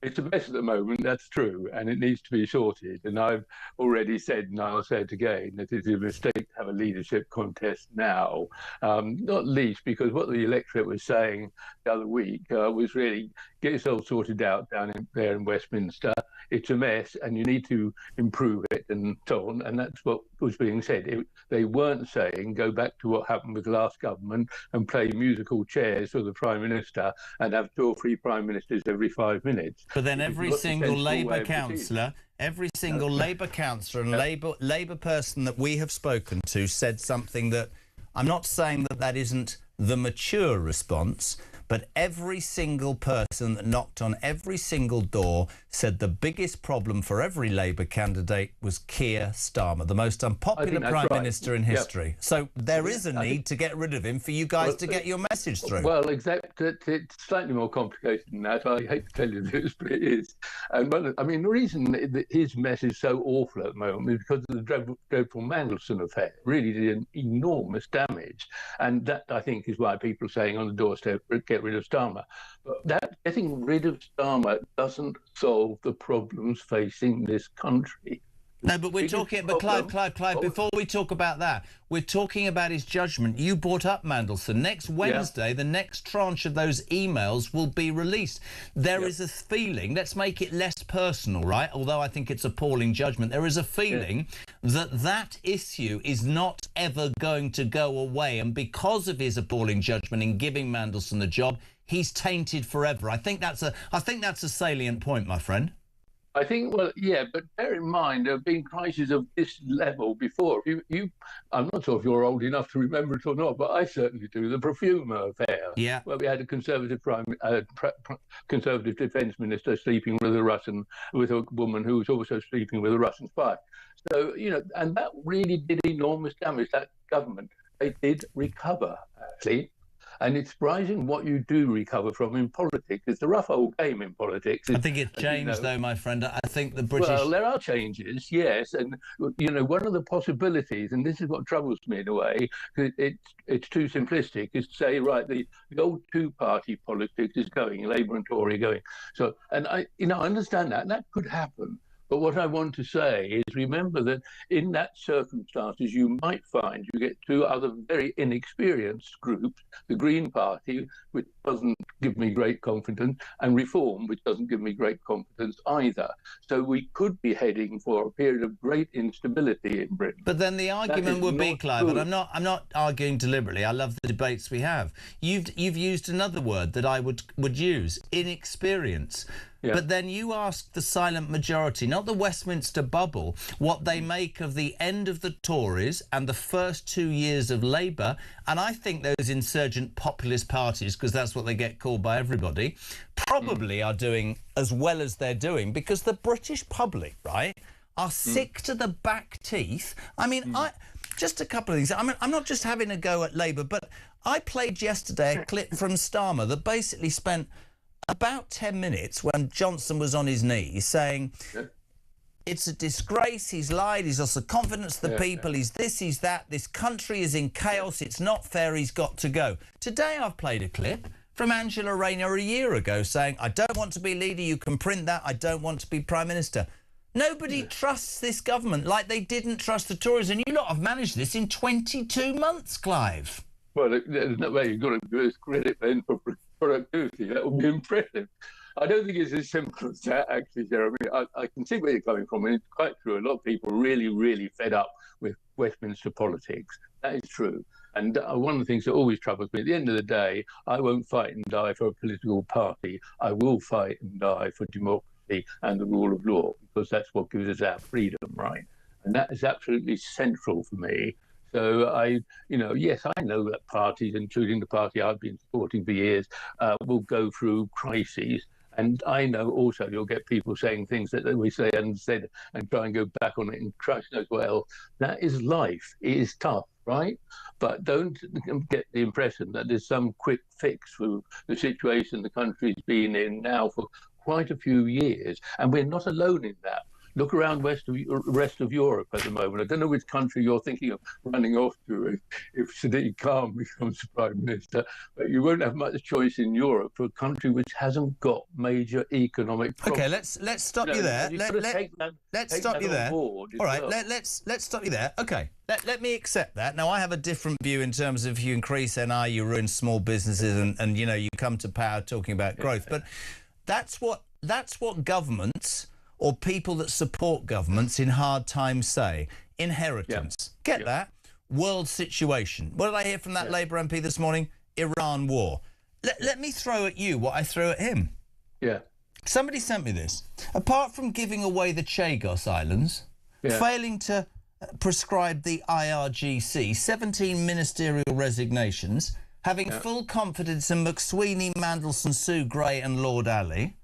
It's a mess at the moment, that's true, and it needs to be sorted. And I've already said, and I'll say it again, that it's a mistake to have a leadership contest now, not least because what the electorate was saying the other week was really get yourself sorted out down there in Westminster. It's a mess and you need to improve it and so on. And that's what was being said. They weren't saying go back to what happened with the last government and play musical chairs for the Prime Minister and have 2 or 3 Prime Ministers every 5 minutes. But then every single Labour councillor, every single Labour councillor and Labour person that we have spoken to said something that I'm not saying that isn't the mature response, but every single person that knocked on every single door said the biggest problem for every Labour candidate was Keir Starmer, the most unpopular Prime Minister in history. Yep. So there is a need to get rid of him for you guys to get your message through. Well, exactly. It's slightly more complicated than that. I hate to tell you this, but it is. And the reason that his mess is so awful at the moment is because of the dreadful Mandelson affair. It really did an enormous damage. And that, I think, is why people are saying on the doorstep, get rid of Starmer. But getting rid of Starmer doesn't solve the problems facing this country. No, but we're talking... But Clive, before we talk about that, we're talking about his judgment. You brought up Mandelson. Next Wednesday, the next tranche of those emails will be released. There is a feeling, let's make it less personal, right? Although I think it's appalling judgment. There is a feeling that issue is not ever going to go away. And because of his appalling judgment in giving Mandelson the job, he's tainted forever. I think that's a salient point, my friend. I think, well, yeah, but bear in mind there have been crises of this level before. I'm not sure if you're old enough to remember it or not, but I certainly do. The Profumo affair, where we had a conservative defence minister sleeping with a woman who was also sleeping with a Russian spy. So and that really did enormous damage. That government, they did recover actually. And it's surprising what you do recover from in politics. It's a rough old game in politics. I think it's changed, though, my friend. I think the British... Well, there are changes, yes. And, one of the possibilities, and this is what troubles me in a way, it's too simplistic, is to say, right, the old two-party politics is going, Labour and Tory going. So, and I understand that, and that could happen. But what I want to say is remember that in that circumstances, you might find you get two other very inexperienced groups, the Green Party, which doesn't give me great confidence, and Reform, which doesn't give me great confidence either. So we could be heading for a period of great instability in Britain. But then the argument would be, Clive, and I'm not arguing deliberately. I love the debates we have. You've used another word that I would use, inexperience. Yeah. But then you ask the silent majority, not the Westminster bubble, what they make of the end of the Tories and the first 2 years of Labour. And I think those insurgent populist parties, because that's what they get called by everybody, probably are doing as well as they're doing, because the British public, right, are sick to the back teeth. I mean, just a couple of things. I mean, I'm not just having a go at Labour, but I played yesterday a clip from Starmer that basically spent about 10 minutes when Johnson was on his knees saying it's a disgrace, he's lied, he's lost the confidence of the people, he's this, he's that, this country is in chaos, it's not fair, he's got to go. Today I've played a clip from Angela Rayner a year ago saying, I don't want to be leader, you can print that, I don't want to be Prime Minister. Nobody trusts this government like they didn't trust the Tories, and you lot have managed this in 22 months, Clive. Well, there's no way you've got to give us credit then for productivity. That would be impressive. I don't think it's as simple as that, actually, Jeremy. I can see where you're coming from, and it's quite true. A lot of people are really, really fed up with Westminster politics. That is true. And one of the things that always troubles me, at the end of the day, I won't fight and die for a political party. I will fight and die for democracy and the rule of law, because that's what gives us our freedom, right? And that is absolutely central for me. So yes, I know that parties, including the party I've been supporting for years, will go through crises. And I know also you'll get people saying things that we say unsaid and try and go back on it and Christ knows what else. That is life. It is tough, right? But don't get the impression that there's some quick fix for the situation the country's been in now for quite a few years. And we're not alone in that. Look around the rest of Europe at the moment. I don't know which country you're thinking of running off to if Sadiq Khan becomes Prime Minister, but you won't have much choice in Europe for a country which hasn't got major economic problems. Okay, let's stop you there. Let's stop you there. All right, let's stop you there. Okay, let me accept that. Now, I have a different view in terms of if you increase NI, you ruin small businesses, and you come to power talking about growth. But that's what governments or people that support governments in hard times say. Inheritance. Get that? World situation. What did I hear from that Labour MP this morning? Iran war. Let me throw at you what I threw at him. Yeah. Somebody sent me this. Apart from giving away the Chagos Islands, failing to prescribe the IRGC, 17 ministerial resignations, having full confidence in McSweeney, Mandelson, Sue Gray and Lord Ali,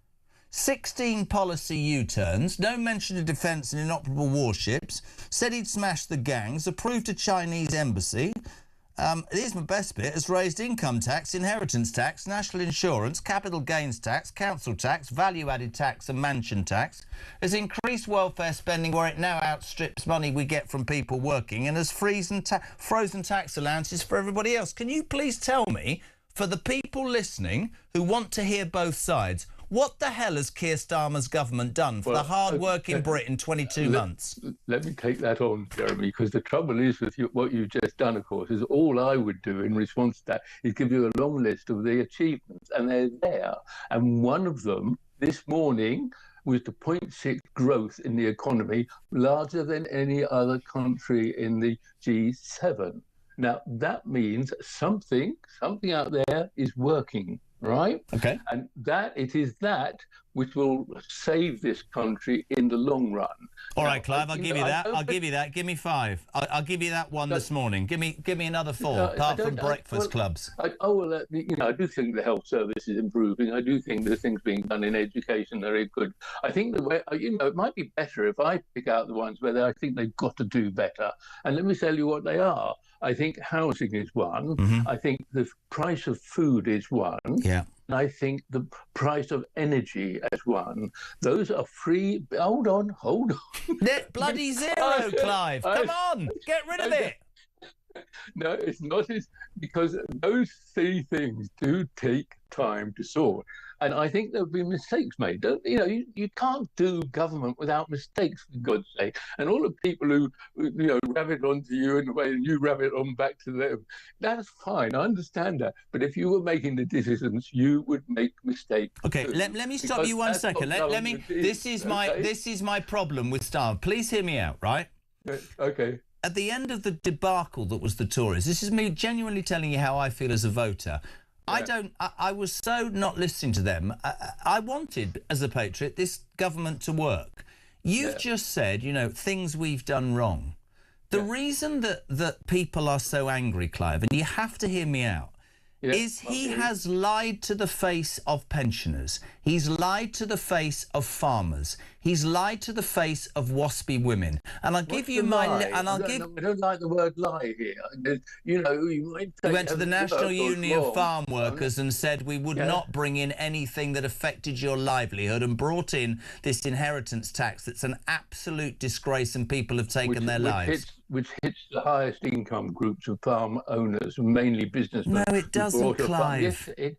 16 policy U-turns, no mention of defence and inoperable warships, said he'd smash the gangs, approved a Chinese embassy, here's my best bit, has raised income tax, inheritance tax, national insurance, capital gains tax, council tax, value-added tax and mansion tax, has increased welfare spending where it now outstrips money we get from people working, and has frozen tax allowances for everybody else. Can you please tell me, for the people listening who want to hear both sides, what the hell has Keir Starmer's government done for the hard work in Britain 22 months? Let me take that on, Jeremy, because the trouble is with what you've just done, of course, is all I would do in response to that is give you a long list of the achievements, and they're there. And one of them, this morning, was the 0.6 growth in the economy, larger than any other country in the G7. Now, that means something out there is working. Right? Okay. And it is that which will save this country in the long run. All right, Clive, I'll give you that. I'll give you that. Give me 5. I'll give you that one this morning. Give me another 4, apart from breakfast clubs. I do think the health service is improving. I do think there's things being done in education that are good. I think the way, it might be better if I pick out the ones where I think they've got to do better. And let me tell you what they are. I think housing is one. I think the price of food is one. Yeah. And I think the price of energy as one. Those are free. Hold on. They're bloody zero, Clive. Come on, get rid of it. No, it's not. Because those 3 things do take time to sort. And I think there have been mistakes made. You can't do government without mistakes, for God's sake. And all the people who rab it onto you in the way and you rab it on back to them, that's fine. I understand that. But if you were making the decisions, you would make mistakes. Okay, let me stop you 1 second. Let me. This is my problem with Starve. Please hear me out, right? Okay. At the end of the debacle that was the Tories, this is me genuinely telling you how I feel as a voter. Yeah. I was so not listening to them. I wanted, as a patriot, this government to work. You've just said, things we've done wrong. The reason that people are so angry, Clive, and you have to hear me out, is he has lied to the face of pensioners. He's lied to the face of farmers. He's lied to the face of waspy women. And I'll give you my... I don't like the word lie here. You might we went to the National Union of Farm Workers and said we would not bring in anything that affected your livelihood, and brought in this inheritance tax that's an absolute disgrace, and people have taken their lives. Which hits the highest income groups of farm owners, mainly businessmen. No, it doesn't, Clive. Yes, it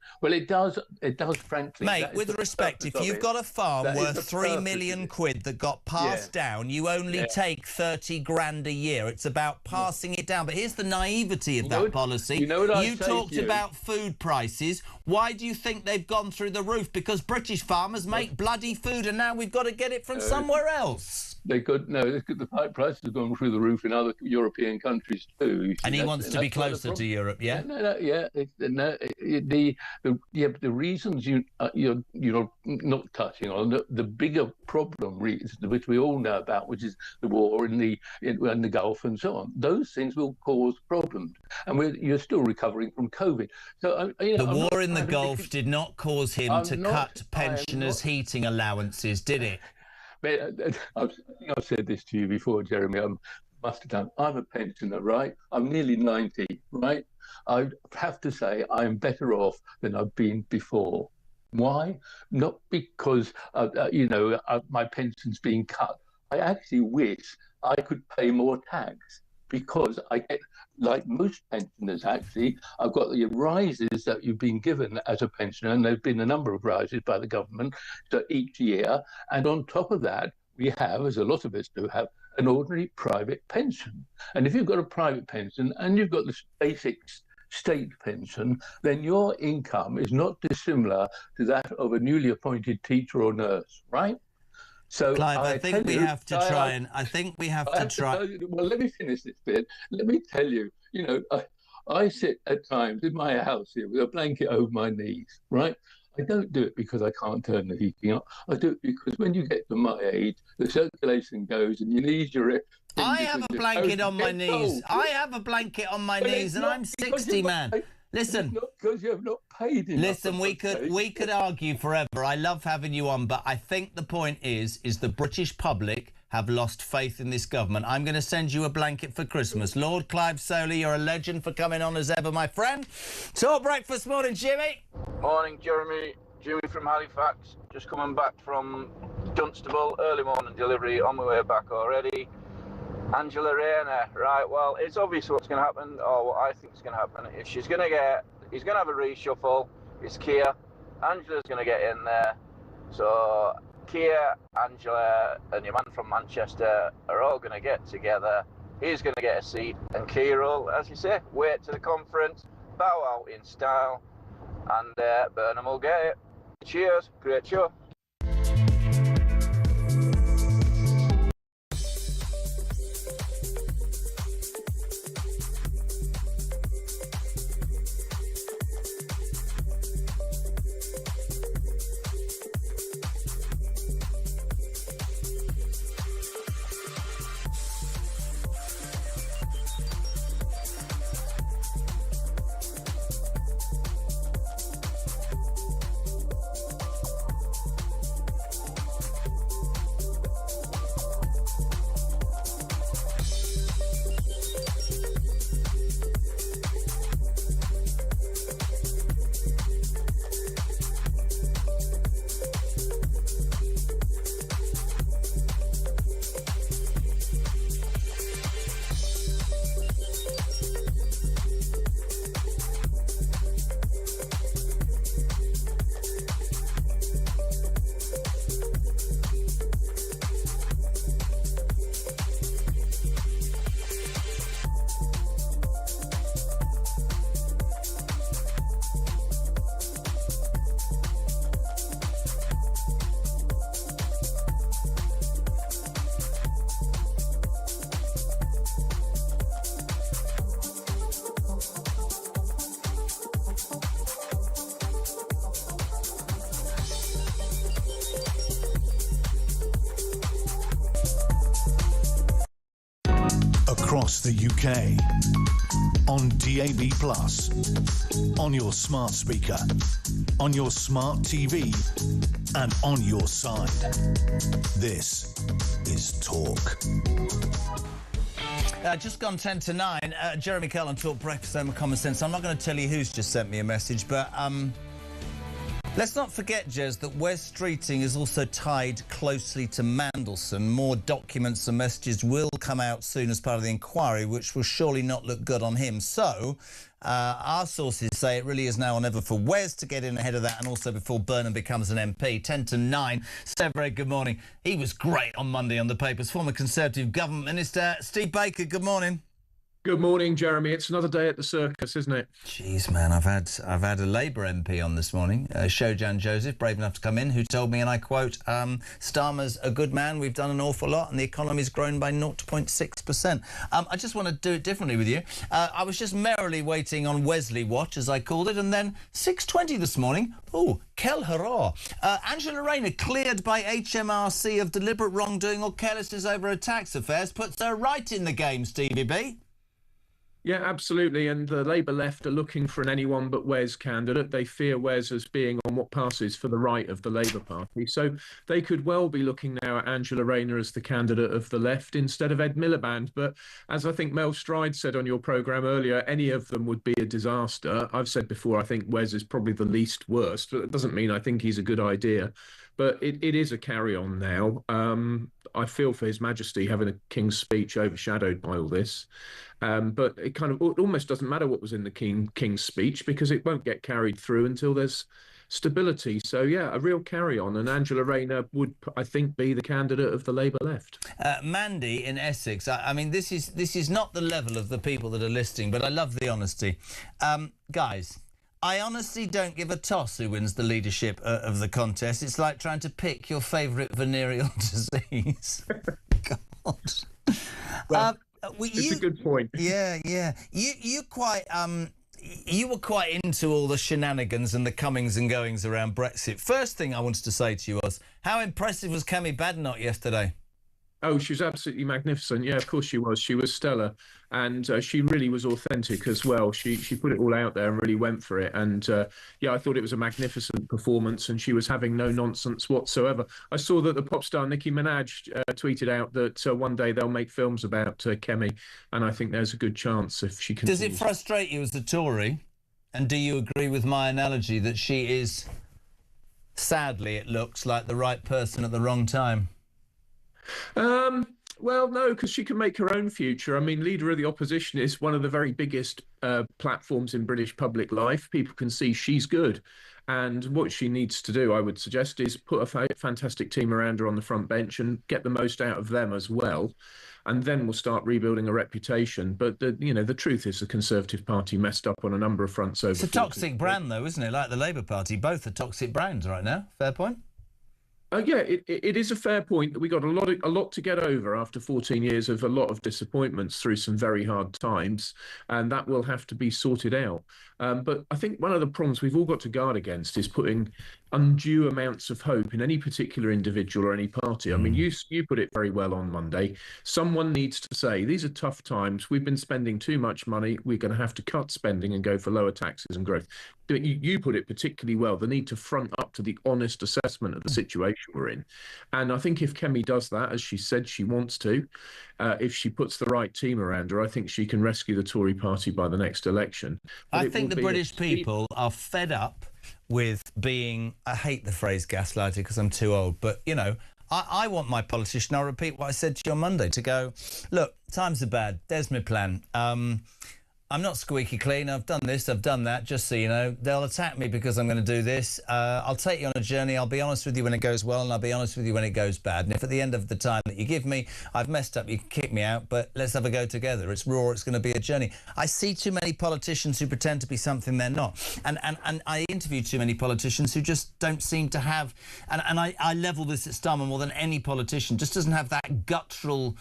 does. It does, frankly. Mate, with respect, if you've got a farm worth 3 million quid that got passed down, you only take 30 grand a year. It's about passing it down. But here's the naivety of that policy. You talked about food prices. Why do you think they've gone through the roof? Because British farmers make bloody food, and now we've got to get it from somewhere else. The prices have gone through the roof in other European countries too. And he wants to be closer to Europe, yeah? The reasons you're not touching on the bigger problem reasons, which we all know about, which is the war in the Gulf and so on. Those things will cause problems, and you're still recovering from COVID. So the war in the Gulf did not cause him to cut pensioners' heating allowances, did it? I think I've said this to you before, Jeremy. I must have done. I'm a pensioner, right? I'm nearly 90, right? I have to say I am better off than I've been before. Why? Not because my pension's being cut. I actually wish I could pay more tax, because I get, like most pensioners actually, I've got the rises that you've been given as a pensioner, and there's been a number of rises by the government each year. And on top of that, we have, as a lot of us do have, an ordinary private pension. And if you've got a private pension and you've got this basic state pension, then your income is not dissimilar to that of a newly appointed teacher or nurse, right? So, Clive, I think we have to try. Well, let me finish this bit. Let me tell you, I sit at times in my house here with a blanket over my knees, right? I don't do it because I can't turn the heating up. I do it because when you get to my age, the circulation goes and your knees are... I have a blanket on my knees. I have a blanket on my knees, and I'm 60, man. Listen, because you have not paid enough. Listen, we could argue forever. I love having you on, but I think the point is the British public have lost faith in this government. I'm going to send you a blanket for Christmas. Lord Clive Soley, you're a legend for coming on as ever, my friend. Talk breakfast morning, Jimmy. Morning, Jeremy. Jimmy from Halifax. Just coming back from Dunstable. Early morning delivery, on my way back already. Angela Rayner, right, well, it's obvious what's going to happen, or what I think is going to happen. If he's going to have a reshuffle, it's Keir. Angela's going to get in there. So Keir, Angela, and your man from Manchester are all going to get together. He's going to get a seat, and Keir will, as you say, wait to the conference, bow out in style, and Burnham will get it. Cheers, great show. across the UK, on DAB+, on your smart speaker, on your smart TV, and on your side. This is Talk. Just gone 10 to 9. Jeremy Curl on Talk Breakfast Home of Common Sense. I'm not going to tell you who's just sent me a message, but let's not forget, Jez, that Wes Streeting is also tied closely to Mandelson. More documents and messages will come out soon as part of the inquiry, which will surely not look good on him. So, our sources say it really is now or never for Wes to get in ahead of that, and also before Burnham becomes an MP. 10 to 9. Steve, very good morning. He was great on Monday on the papers. Former Conservative Government Minister Steve Baker, good morning. Good morning, Jeremy. It's another day at the circus, isn't it? Jeez, man, I've had a Labour MP on this morning, Shojan Joseph, brave enough to come in, who told me, and I quote, Starmer's a good man, we've done an awful lot, and the economy's grown by 0.6%. I just want to do it differently with you. I was just merrily waiting on Wesley Watch, as I called it, and then 6:20 this morning, quel hurrah. Angela Rayner cleared by HMRC of deliberate wrongdoing or carelessness over her tax affairs, puts her right in the game, Stevie B. Yeah, absolutely. And the Labour left are looking for an anyone but Wes candidate. They fear Wes as being on what passes for the right of the Labour Party. So they could well be looking now at Angela Rayner as the candidate of the left instead of Ed Miliband. But as I think Mel Stride said on your programme earlier, any of them would be a disaster. I've said before, I think Wes is probably the least worst, but it doesn't mean I think he's a good idea. But it is a carry-on now. I feel for His Majesty having a King's speech overshadowed by all this. But it almost doesn't matter what was in the King's speech because it won't get carried through until there's stability. So, yeah, a real carry-on. And Angela Rayner would, I think, be the candidate of the Labour left. Mandy in Essex. I mean, this is not the level of the people that are listening, but I love the honesty. Guys, I honestly don't give a toss who wins the leadership of the contest. It's like trying to pick your favourite venereal disease. God. Well, it's a good point. Yeah. You quite you were quite into all the shenanigans and the comings and goings around Brexit. First thing I wanted to say to you was, how impressive was Kemi Badenoch yesterday? Oh, she was absolutely magnificent. Yeah, of course she was. She was stellar. And she really was authentic as well. She put it all out there and really went for it. And, I thought it was a magnificent performance and she was having no nonsense whatsoever. I saw that the pop star Nicki Minaj tweeted out that one day they'll make films about Kemi. And I think there's a good chance if she continues. Does it frustrate you as a Tory? And do you agree with my analogy that she is, sadly, it looks like the right person at the wrong time? Well, no, because she can make her own future. I mean, Leader of the Opposition is one of the very biggest platforms in British public life. People can see she's good. And what she needs to do, I would suggest, is put a fantastic team around her on the front bench and get the most out of them as well. And then we'll start rebuilding a reputation. But, the truth is the Conservative Party messed up on a number of fronts over. It's a toxic brand, though, isn't it? Like the Labour Party, both are toxic brands right now. Fair point? Yeah, it is a fair point that we got a lot to get over after 14 years of a lot of disappointments through some very hard times, and that will have to be sorted out. But I think one of the problems we've all got to guard against is putting undue amounts of hope in any particular individual or any party. I mean, you put it very well on Monday. Someone needs to say, these are tough times. We've been spending too much money. We're going to have to cut spending and go for lower taxes and growth. You put it particularly well, the need to front up to the honest assessment of the situation we're in. And I think if Kemi does that, as she said she wants to, if she puts the right team around her, I think she can rescue the Tory party by the next election. But I think the British people are fed up with being, I hate the phrase gaslighted because I'm too old, but, I want my politician, I'll repeat what I said to you on Monday, to go, look, times are bad, there's my plan. I'm not squeaky clean. I've done this, I've done that, just so you know. They'll attack me because I'm going to do this. I'll take you on a journey. I'll be honest with you when it goes well, and I'll be honest with you when it goes bad. And if at the end of the time that you give me, I've messed up, you can kick me out, but let's have a go together. It's raw, it's going to be a journey. I see too many politicians who pretend to be something they're not. And I interview too many politicians who just don't seem to have... And I level this at Starmer more than any politician, just doesn't have that guttural...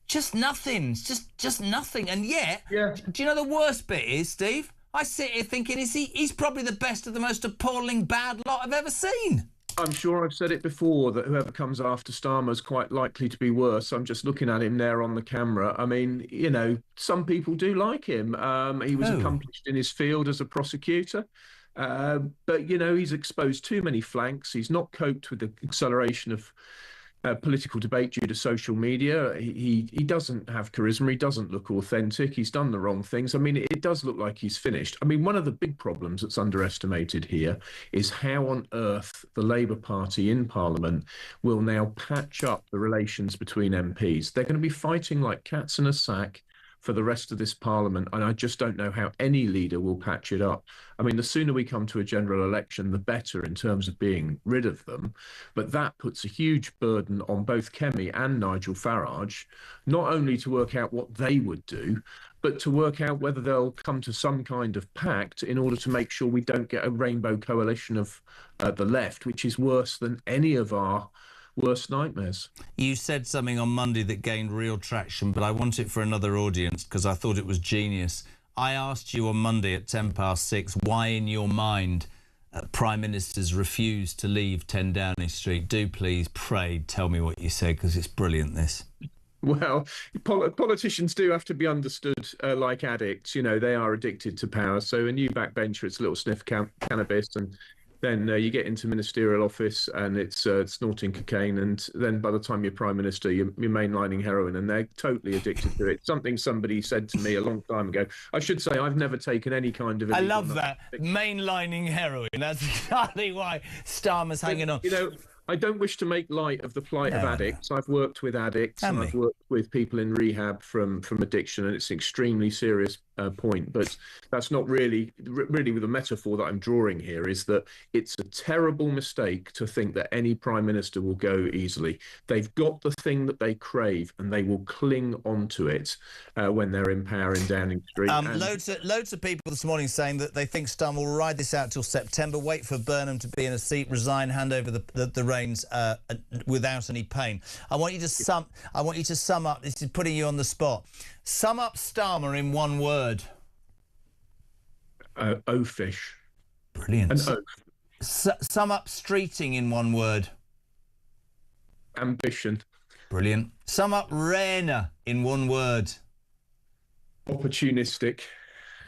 Just nothing. Just nothing. And yet, do you know the worst bit is, Steve? I sit here thinking, he's probably the best of the most appalling bad lot I've ever seen. I'm sure I've said it before that whoever comes after Starmer is quite likely to be worse. I'm just looking at him there on the camera. I mean, you know, some people do like him. He was accomplished in his field as a prosecutor. But, you know, he's exposed too many flanks. He's not coped with the acceleration of political debate due to social media. He doesn't have charisma. He doesn't look authentic. He's done the wrong things. I mean, it does look like he's finished. I mean, one of the big problems that's underestimated here is how on earth the Labour Party in Parliament will now patch up the relations between MPs. They're going to be fighting like cats in a sack for the rest of this Parliament, and I just don't know how any leader will patch it up. I mean, the sooner we come to a general election, the better in terms of being rid of them. But that puts a huge burden on both Kemi and Nigel Farage, not only to work out what they would do, but to work out whether they'll come to some kind of pact in order to make sure we don't get a rainbow coalition of the left, which is worse than any of our worst nightmares. You said something on Monday that gained real traction, but I want it for another audience because I thought it was genius. I asked you on Monday at 6:10 why in your mind Prime Ministers refuse to leave 10 Downing Street. Do please, pray, tell me what you said because it's brilliant, this. Well, politicians do have to be understood like addicts. You know, they are addicted to power. So a new backbencher, it's a little sniff cannabis, and then you get into ministerial office and it's snorting cocaine, and then by the time you're Prime Minister, you're mainlining heroin, and they're totally addicted to it. Something somebody said to me a long time ago. I should say I've never taken any kind of... I love that. Mainlining heroin. That's exactly why Starmer's hanging on. You know, I don't wish to make light of the plight of addicts. I've worked with addicts and I've worked with people in rehab from addiction, and it's an extremely serious point. But that's not really the metaphor that I'm drawing here, is that it's a terrible mistake to think that any Prime Minister will go easily. They've got the thing that they crave and they will cling onto it when they're in power in Downing Street. Loads of people this morning saying that they think Starmer will ride this out till September, wait for Burnham to be in a seat, resign, hand over the reins without any pain. I want you to sum up. This is putting you on the spot. Sum up Starmer in one word. Oafish. Brilliant. An oath. Sum up streeting in one word. Ambition. Brilliant. Sum up Rayner in one word. Opportunistic.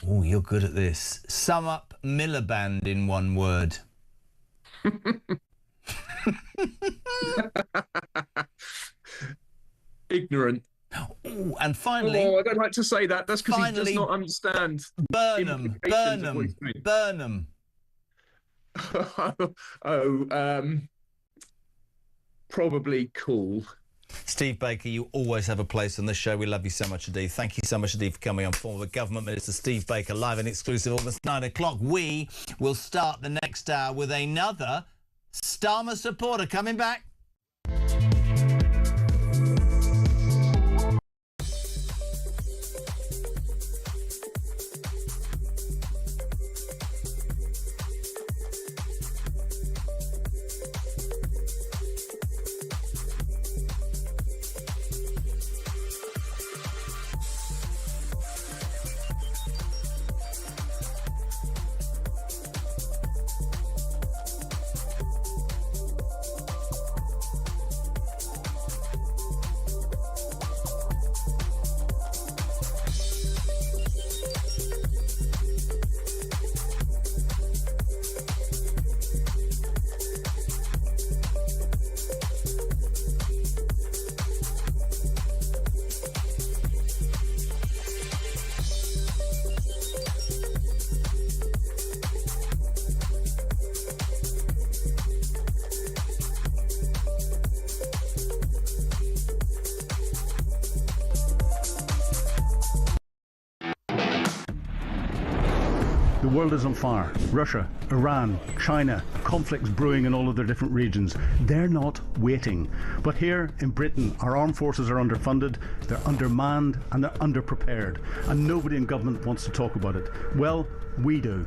Oh, you're good at this. Sum up Miliband in one word. Ignorant. Ooh, and finally... Oh, I don't like to say that. That's because he does not understand. Burnham. Probably cool. Steve Baker, you always have a place on this show. We love you so much indeed. Thank you so much indeed for coming on. Former Government Minister Steve Baker, live and exclusive, almost 9 o'clock. We will start the next hour with another Starmer supporter coming back. The world is on fire. Russia, Iran, China, conflicts brewing in all of their different regions. They're not waiting. But here in Britain, our armed forces are underfunded, they're undermanned, and they're underprepared. And nobody in government wants to talk about it. Well, we do.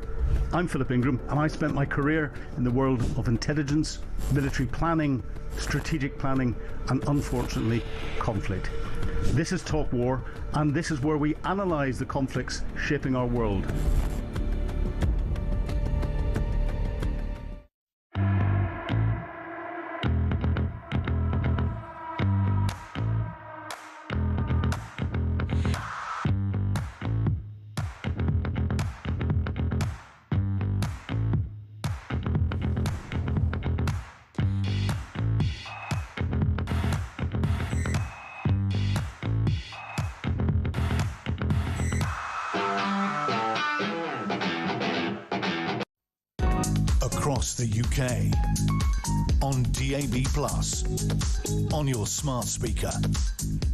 I'm Philip Ingram, and I spent my career in the world of intelligence, military planning, strategic planning, and unfortunately, conflict. This is Talk War, and this is where we analyse the conflicts shaping our world. across the UK, on DAB+, on your smart speaker,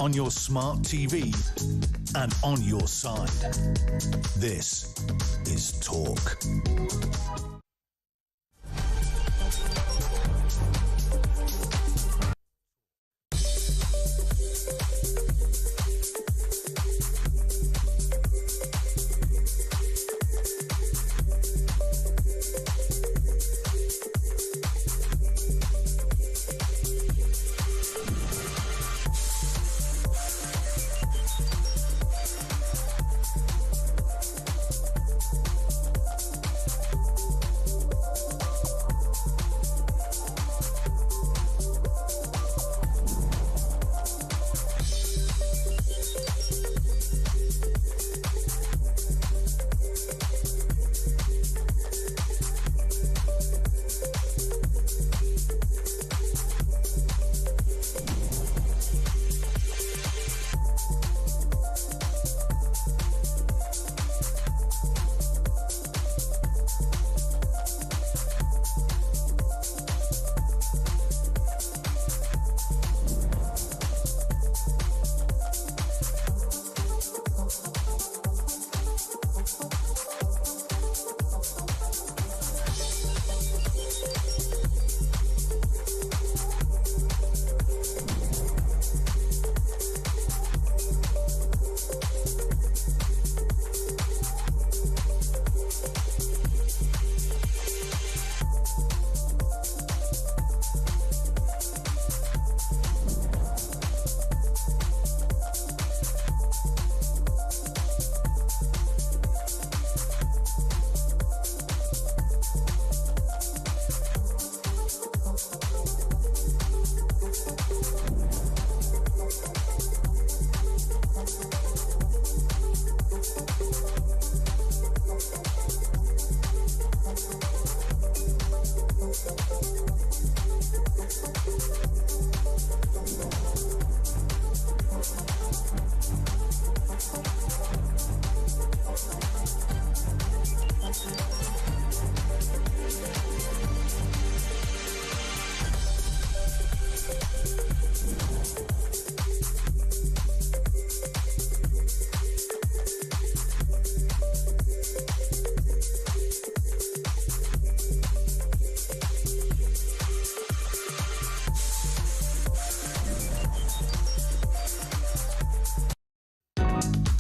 on your smart TV, and on your side. This is Talk.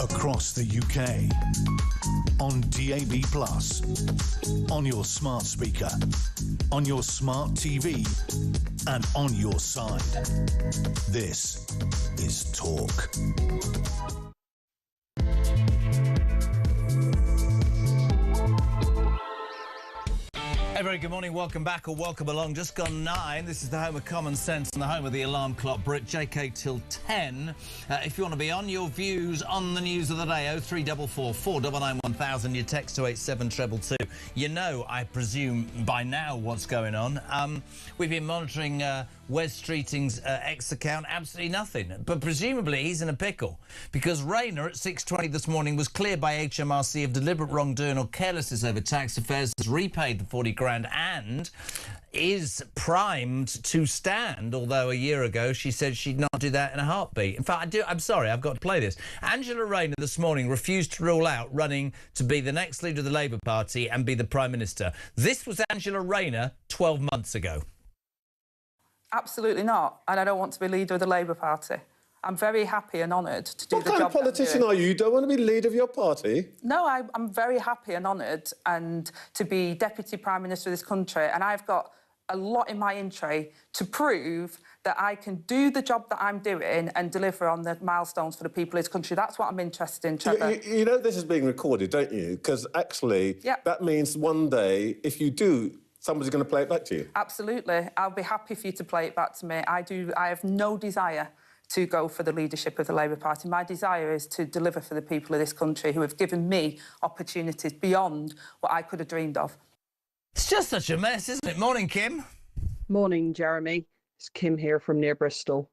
Across the UK, on DAB+, on your smart speaker, on your smart TV, and on your side. This is Talk. Hey, very good morning, welcome back or welcome along. Just gone 9. This is the home of common sense and the home of the alarm clock. Brit, JK till 10. If you want to be on, your views on the news of the day, 0344 499 1000, your text to 87222. You know, I presume, by now what's going on. We've been monitoring Wes Streeting's X account, absolutely nothing. But presumably he's in a pickle, because Rayner at 6:20 this morning was cleared by HMRC of deliberate wrongdoing or carelessness over tax affairs, has repaid the 40 grand and is primed to stand, although a year ago she said she'd not do that in a heartbeat. In fact, I'm sorry, I've got to play this. Angela Rayner this morning refused to rule out running to be the next leader of the Labour Party and be the Prime Minister. This was Angela Rayner 12 months ago. Absolutely not. And I don't want to be leader of the Labour Party. I'm very happy and honoured to do the job. What kind of politician are you? You don't want to be leader of your party? No, I'm very happy and honoured and to be Deputy Prime Minister of this country. And I've got a lot in my in tray to prove that I can do the job that I'm doing and deliver on the milestones for the people of this country. That's what I'm interested in, Trevor. You know this is being recorded, don't you? Because actually, that means one day, if you do, somebody's going to play it back to you. Absolutely. I'll be happy for you to play it back to me. I have no desire to go for the leadership of the Labour Party. My desire is to deliver for the people of this country who have given me opportunities beyond what I could have dreamed of. It's just such a mess, isn't it? Morning, Kim. Morning, Jeremy. It's Kim here from near Bristol.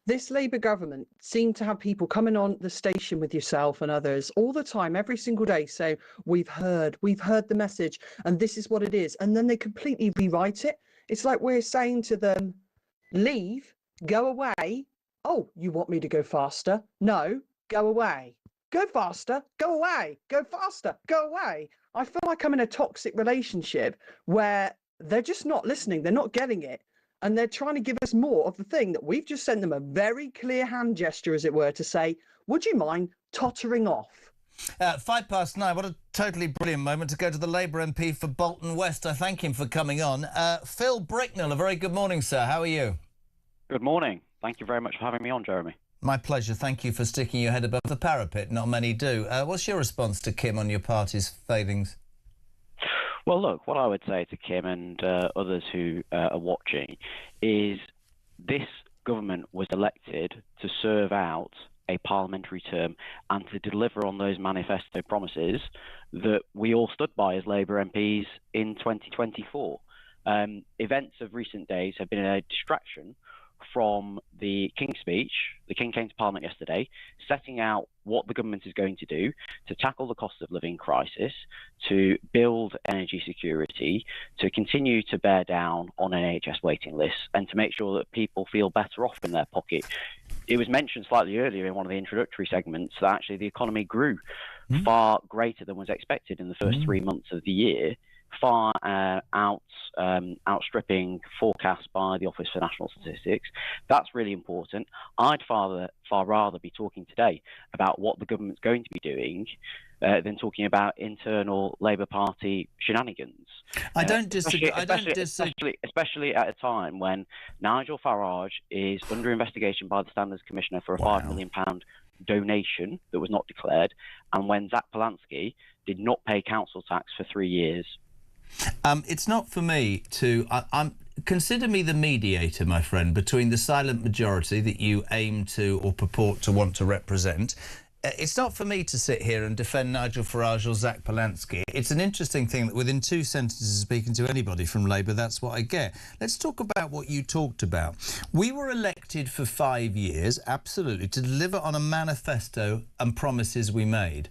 This Labour government seem to have people coming on the station with yourself and others all the time, every single day, saying, we've heard the message, and this is what it is. And then they completely rewrite it. It's like we're saying to them, leave, go away. Oh, you want me to go faster? No, go away. Go faster, go away, go faster, go away. I feel like I'm in a toxic relationship where they're just not listening, they're not getting it. And they're trying to give us more of the thing that we've just sent them a very clear hand gesture, as it were, to say, would you mind tottering off? 9:05. What a totally brilliant moment to go to the Labour MP for Bolton West. I thank him for coming on. Phil Bricknell, a very good morning, sir. How are you? Good morning. Thank you very much for having me on, Jeremy. My pleasure. Thank you for sticking your head above the parapet. Not many do. What's your response to Kim on your party's failings? Well, look, what I would say to Kim and others who are watching is this government was elected to serve out a parliamentary term and to deliver on those manifesto promises that we all stood by as Labour MPs in 2024. Events of recent days have been a distraction from the King's speech. The King came to Parliament yesterday, setting out what the government is going to do to tackle the cost of living crisis, to build energy security, to continue to bear down on NHS waiting lists, and to make sure that people feel better off in their pocket. It was mentioned slightly earlier in one of the introductory segments that actually the economy grew far greater than was expected in the first 3 months of the year, far outstripping forecasts by the Office for National Statistics. That's really important. I'd far rather be talking today about what the government's going to be doing than talking about internal Labour Party shenanigans. I don't disagree. Especially at a time when Nigel Farage is under investigation by the Standards Commissioner for a £5 million donation that was not declared, and when Zach Polanski did not pay council tax for 3 years. It's not for me to... consider me the mediator, my friend, between the silent majority that you aim to or purport to want to represent. It's not for me to sit here and defend Nigel Farage or Zach Polanski. It's an interesting thing that within 2 sentences speaking to anybody from Labour, that's what I get. Let's talk about what you talked about. We were elected for 5 years, absolutely, to deliver on a manifesto and promises we made.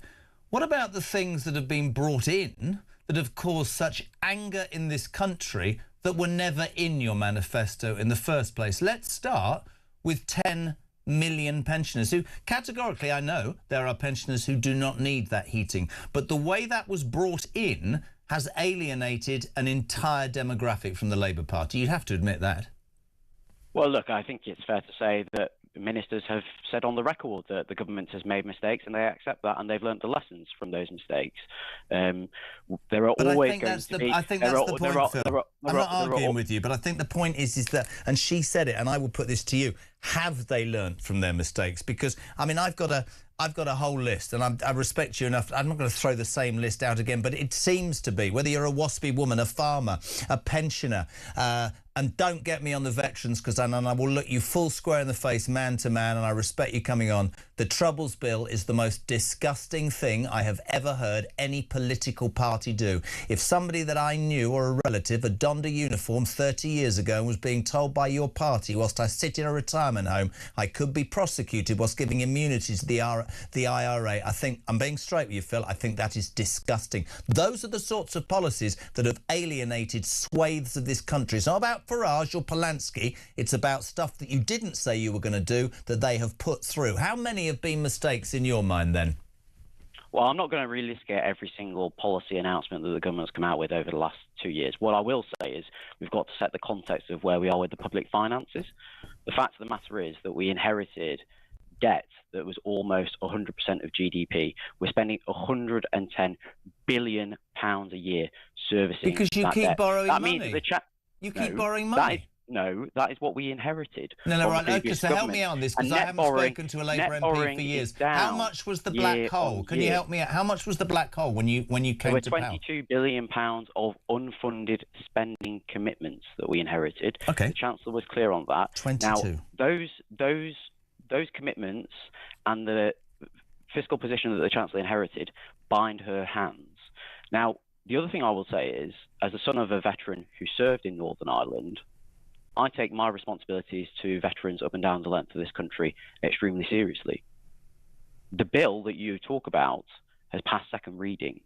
What about the things that have been brought in that have caused such anger in this country that were never in your manifesto in the first place? Let's start with 10 million pensioners who, categorically, I know there are pensioners who do not need that heating, but the way that was brought in has alienated an entire demographic from the Labour Party. You'd have to admit that. Well, look, I think it's fair to say that ministers have said on the record that the government has made mistakes, and they accept that, and they've learnt the lessons from those mistakes. There are always going to be... I think that's the point, Phil. I'm not arguing with you, but I think the point is that, and she said it, and I will put this to you, have they learnt from their mistakes? Because, I mean, I've got a whole list, and I respect you enough. I'm not going to throw the same list out again, but it seems to be, whether you're a waspy woman, a farmer, a pensioner, and don't get me on the veterans, because I will look you full square in the face, man to man, and I respect you coming on. The Troubles Bill is the most disgusting thing I have ever heard any political party do. If somebody that I knew or a relative had donned a uniform 30 years ago and was being told by your party whilst I sit in a retirement home I could be prosecuted whilst giving immunity to the IRA, I think, I'm being straight with you, Phil, I think that is disgusting. Those are the sorts of policies that have alienated swathes of this country. It's not about Farage or Polanski, it's about stuff that you didn't say you were going to do that they have put through. How many have been mistakes in your mind then? Well, I'm not going to relistigate every single policy announcement that the government's come out with over the last 2 years. What I will say is we've got to set the context of where we are with the public finances. The fact of the matter is that we inherited debt that was almost 100% of GDP. We're spending £110 billion a year servicing because you that keep debt. borrowing that money. Means that keep borrowing money. That is what we inherited. No, right. Okay, so help me on this, because I haven't spoken to a Labour MP for years. How much was the black hole? Can you help me out? How much was the black hole when you came to power? There were £22 billion of unfunded spending commitments that we inherited. Okay. The Chancellor was clear on that. 22. Now, those commitments and the fiscal position that the Chancellor inherited bind her hands. Now, the other thing I will say is, as a son of a veteran who served in Northern Ireland, I take my responsibilities to veterans up and down the length of this country extremely seriously. The bill that you talk about has passed second reading.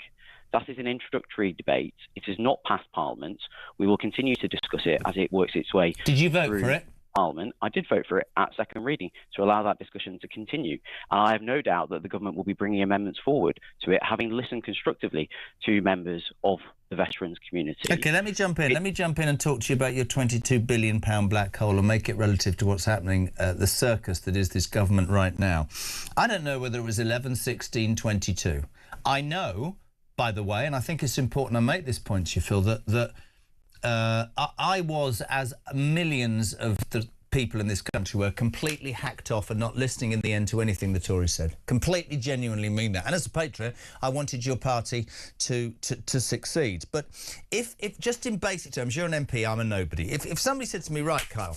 That is an introductory debate. It has not passed Parliament. We will continue to discuss it as it works its way. Did you vote for it? Parliament. I did vote for it at second reading to allow that discussion to continue. And I have no doubt that the government will be bringing amendments forward to it, having listened constructively to members of the veterans community. OK, let me jump in. Let me jump in and talk to you about your £22 billion black hole and make it relative to what's happening, the circus that is this government right now. I don't know whether it was 11, 16, 22. I know, by the way, and I think it's important I make this point to you, Phil, that I was, as millions of the people in this country were, completely hacked off and not listening in the end to anything the Tories said. Completely, genuinely mean that. And as a patriot, I wanted your party to succeed. But if just in basic terms, you're an MP, I'm a nobody. If somebody said to me, right, Kyle,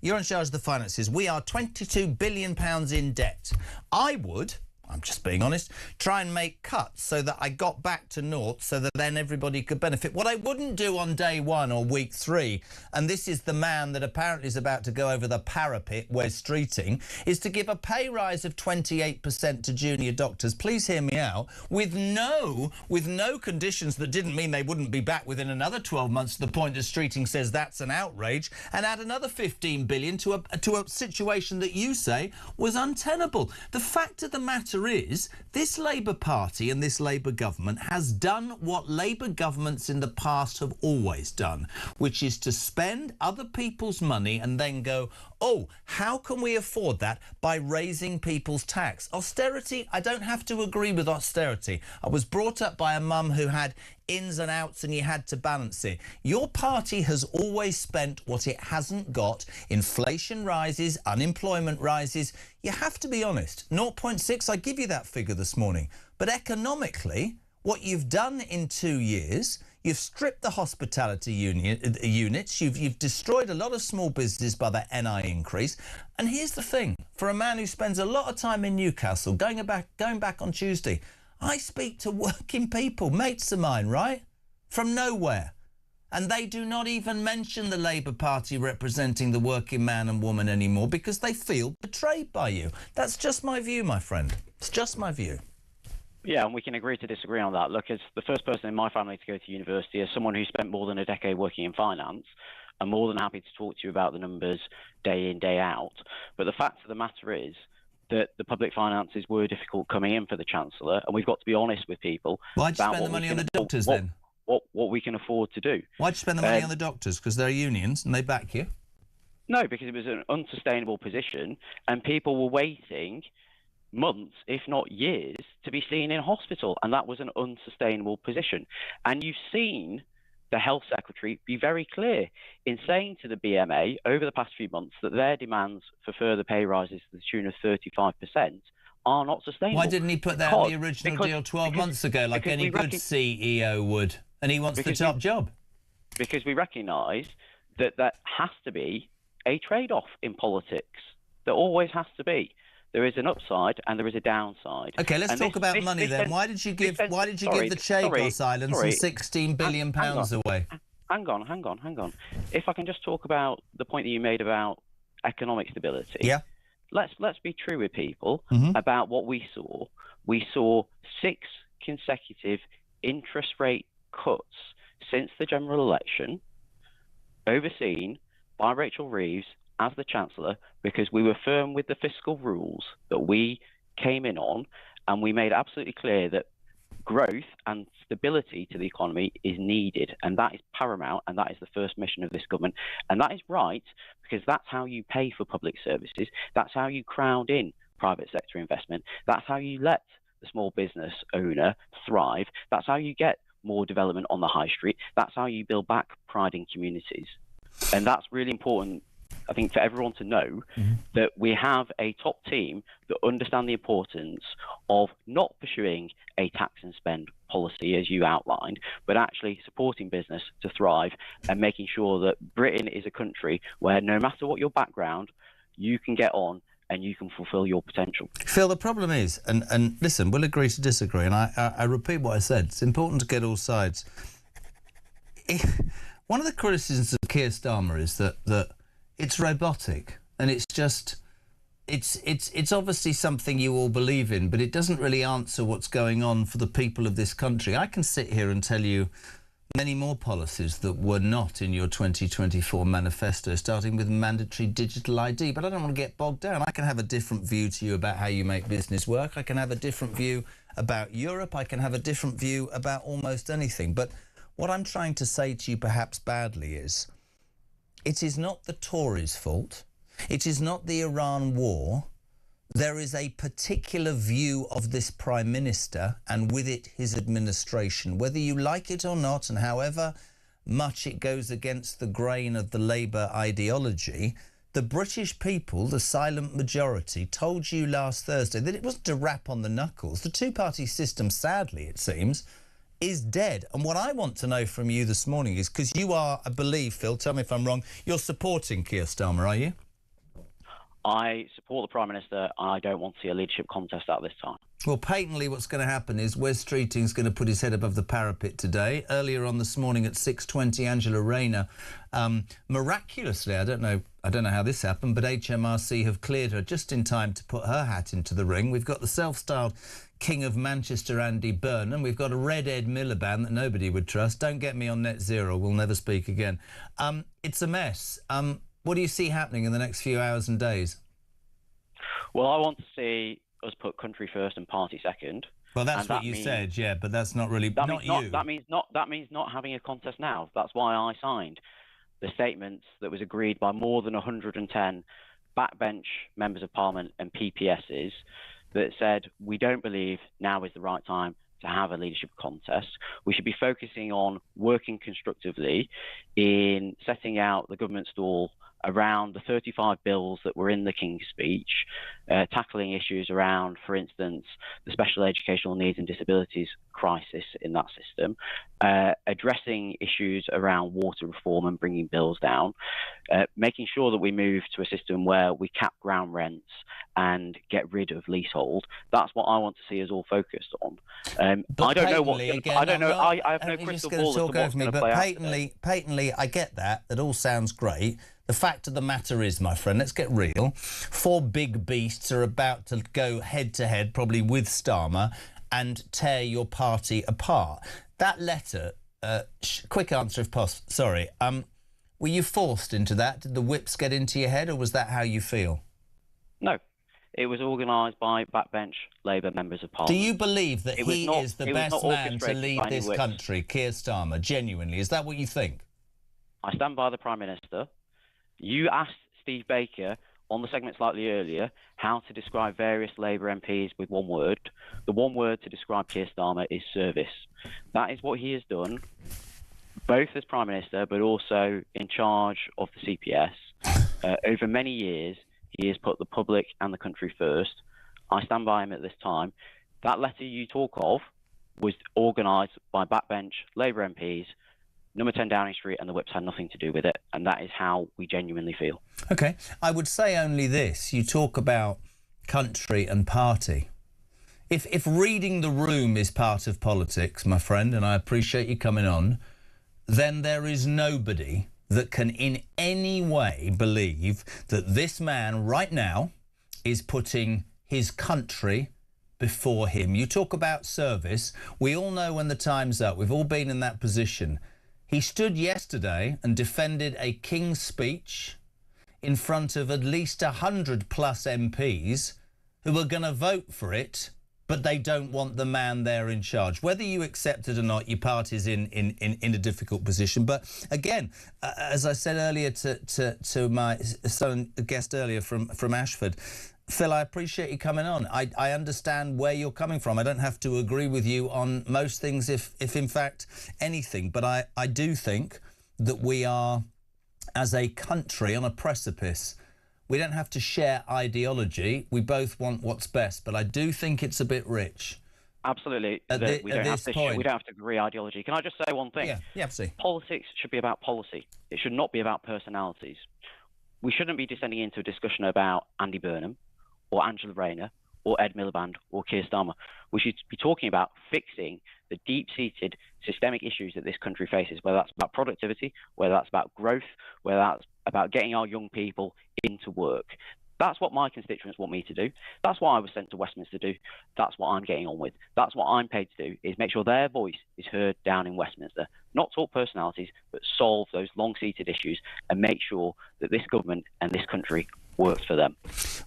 you're in charge of the finances, we are £22 billion in debt, I would, I'm just being honest, try and make cuts so that I got back to naught so that then everybody could benefit. What I wouldn't do on day one or week 3, and this is the man that apparently is about to go over the parapet, Wes Streeting, is to give a pay rise of 28% to junior doctors. Please hear me out. With no conditions that didn't mean they wouldn't be back within another 12 months, to the point that Streeting says that's an outrage, and add another 15 billion to a situation that you say was untenable. The fact of the matter is, this Labour Party and this Labour government has done what Labour governments in the past have always done, which is to spend other people's money and then go, oh, how can we afford that? By raising people's tax. Austerity, I don't have to agree with austerity. I was brought up by a mum who had ins and outs and you had to balance it. Your party has always spent what it hasn't got. Inflation rises, unemployment rises. You have to be honest. 0.6, I give you that figure this morning. But economically, what you've done in 2 years, you've stripped the hospitality units, you've destroyed a lot of small business by the NI increase. And here's the thing, for a man who spends a lot of time in Newcastle, going back on Tuesday, I speak to working people, mates of mine, right? From nowhere. And they do not even mention the Labour Party representing the working man and woman anymore because they feel betrayed by you. That's just my view, my friend. It's just my view. Yeah, and we can agree to disagree on that. Look, as the first person in my family to go to university, as someone who spent more than a decade working in finance, I'm more than happy to talk to you about the numbers day in, day out. But the fact of the matter is that the public finances were difficult coming in for the Chancellor, and we've got to be honest with people. Why'd you spend the money on the doctors then? What we can afford to do. Why'd you spend the money on the doctors? Because they're unions and they back you? No, because it was an unsustainable position and people were waiting months, if not years, to be seen in hospital, and that was an unsustainable position. And you've seen the Health Secretary be very clear in saying to the BMA over the past few months that their demands for further pay rises to the tune of 35% are not sustainable. Why didn't he put that in the original deal 12 months ago, like any good CEO would? And he wants the top job. Because we recognise that there has to be a trade-off in politics. There always has to be. There is an upside and there is a downside. OK, let's talk about money then. Why did you give the Chagos Islands and £16 billion away? Hang on. If I can just talk about the point that you made about economic stability. Yeah. Let's be true with people about what we saw. We saw 6 consecutive interest rate cuts since the general election, overseen by Rachel Reeves as the Chancellor, because we were firm with the fiscal rules that we came in on, and we made absolutely clear that growth and stability to the economy is needed, and that is paramount, and that is the first mission of this government. And that is right, because that's how you pay for public services, that's how you crowd in private sector investment, that's how you let the small business owner thrive, that's how you get more development on the high street, that's how you build back pride in communities. And that's really important, I think, for everyone to know that we have a top team that understand the importance of not pursuing a tax and spend policy, as you outlined, but actually supporting business to thrive and making sure that Britain is a country where no matter what your background, you can get on and you can fulfil your potential. Phil, the problem is, and listen, we'll agree to disagree, and I repeat what I said, it's important to get all sides. One of the criticisms of Keir Starmer is that it's robotic, and it's just... It's obviously something you all believe in, but it doesn't really answer what's going on for the people of this country. I can sit here and tell you many more policies that were not in your 2024 manifesto, starting with mandatory digital ID, but I don't want to get bogged down. I can have a different view to you about how you make business work. I can have a different view about Europe. I can have a different view about almost anything. But what I'm trying to say to you, perhaps badly, is it is not the Tories' fault. It is not the Iran war. There is a particular view of this Prime Minister and with it his administration, whether you like it or not, and however much it goes against the grain of the Labour ideology. The British people, the silent majority, told you last Thursday that it wasn't a rap on the knuckles. The two-party system, sadly, it seems, is dead. And what I want to know from you this morning is, because you are, I believe, Phil, tell me if I'm wrong, you're supporting Keir Starmer, are you? I support the Prime Minister. I don't want to see a leadership contest at this time. Well, patently what's going to happen is Wes Streeting's going to put his head above the parapet today. Earlier on this morning at 6:20, Angela Rayner, miraculously, I don't know how this happened, but HMRC have cleared her just in time to put her hat into the ring. We've got the self-styled King of Manchester, Andy Burnham. We've got a Red Ed Miliband that nobody would trust. Don't get me on net zero. We'll never speak again. It's a mess. What do you see happening in the next few hours and days? Well, I want to see us put country first and party second. Well, that's what you said, yeah, but that's not really That means not having a contest now. That's why I signed the statements that was agreed by more than 110 backbench members of Parliament and PPSs that said we don't believe now is the right time to have a leadership contest. We should be focusing on working constructively in setting out the government stall around the 35 bills that were in the King's speech, tackling issues around, for instance, the special educational needs and disabilities crisis in that system, addressing issues around water reform and bringing bills down, making sure that we move to a system where we cap ground rents and get rid of leasehold. That's what I want to see us all focused on. I don't know what's going to... I don't know. I have no crystal ball as to what's going to play out. Patently, I get that. That all sounds great. The fact of the matter is, my friend, let's get real. Four big beasts are about to go head-to-head, probably with Starmer, and tear your party apart. That letter, quick answer if possible, sorry, were you forced into that? Did the whips get into your head, or was that how you feel? No. It was organised by backbench Labour members of Parliament. Do you believe that he is the best man to lead this country, Keir Starmer, genuinely? Is that what you think? I stand by the Prime Minister. You asked Steve Baker on the segment slightly earlier how to describe various Labour MPs with one word. The one word to describe Keir Starmer is service. That is what he has done, both as Prime Minister but also in charge of the CPS. Over many years, he has put the public and the country first. I stand by him at this time. That letter you talk of was organised by backbench Labour MPs, number 10 Downing Street, and the whips had nothing to do with it, and that is how we genuinely feel. OK. I would say only this. You talk about country and party. If reading the room is part of politics, my friend, and I appreciate you coming on, then there is nobody that can in any way believe that this man right now is putting his country before him. You talk about service. We all know when the time's up. We've all been in that position. He stood yesterday and defended a King's speech in front of at least 100 plus MPs who are going to vote for it, but they don't want the man there in charge. Whether you accept it or not, your party's in a difficult position. But again, as I said earlier to my son guest earlier from Ashford, Phil, I appreciate you coming on. I understand where you're coming from. I don't have to agree with you on most things, if in fact anything. But I do think that we are, as a country, on a precipice. We don't have to share ideology. We both want what's best. But I do think it's a bit rich. Absolutely. We don't have to agree ideology. Can I just say one thing? Yeah, absolutely. Politics should be about policy. It should not be about personalities. We shouldn't be descending into a discussion about Andy Burnham or Angela Rayner or Ed Miliband or Keir Starmer. We should be talking about fixing the deep-seated systemic issues that this country faces, whether that's about productivity, whether that's about growth, whether that's about getting our young people into work. That's what my constituents want me to do. That's what I was sent to Westminster to do. That's what I'm getting on with. That's what I'm paid to do, is make sure their voice is heard down in Westminster. Not talk personalities, but solve those long-seated issues and make sure that this government and this country works for them.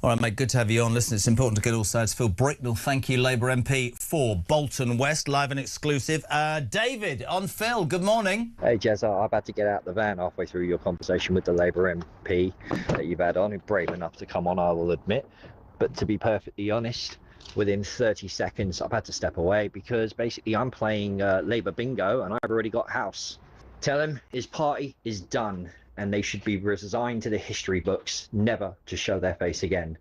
All right, mate, good to have you on. Listen, it's important to get all sides. Phil Bricknell, thank you, Labour MP for Bolton West, live and exclusive. David on Phil, good morning. Hey, Jez, I've had to get out the van halfway through your conversation with the Labour MP that you've had on. He's brave enough to come on, I will admit. But to be perfectly honest, within 30 seconds, I've had to step away because basically I'm playing Labour bingo and I've already got house. Tell him his party is done and they should be resigned to the history books, never to show their face again.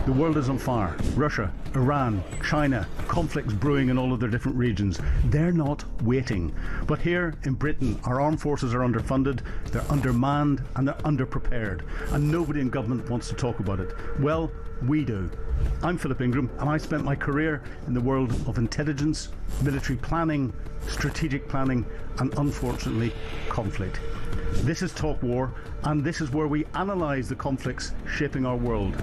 The world is on fire. Russia, Iran, China, conflicts brewing in all of their different regions. They're not waiting. But here in Britain, our armed forces are underfunded, they're undermanned and they're underprepared. And nobody in government wants to talk about it. Well, we do. I'm Philip Ingram and I spent my career in the world of intelligence, military planning, strategic planning and unfortunately conflict. This is Talk War and this is where we analyse the conflicts shaping our world.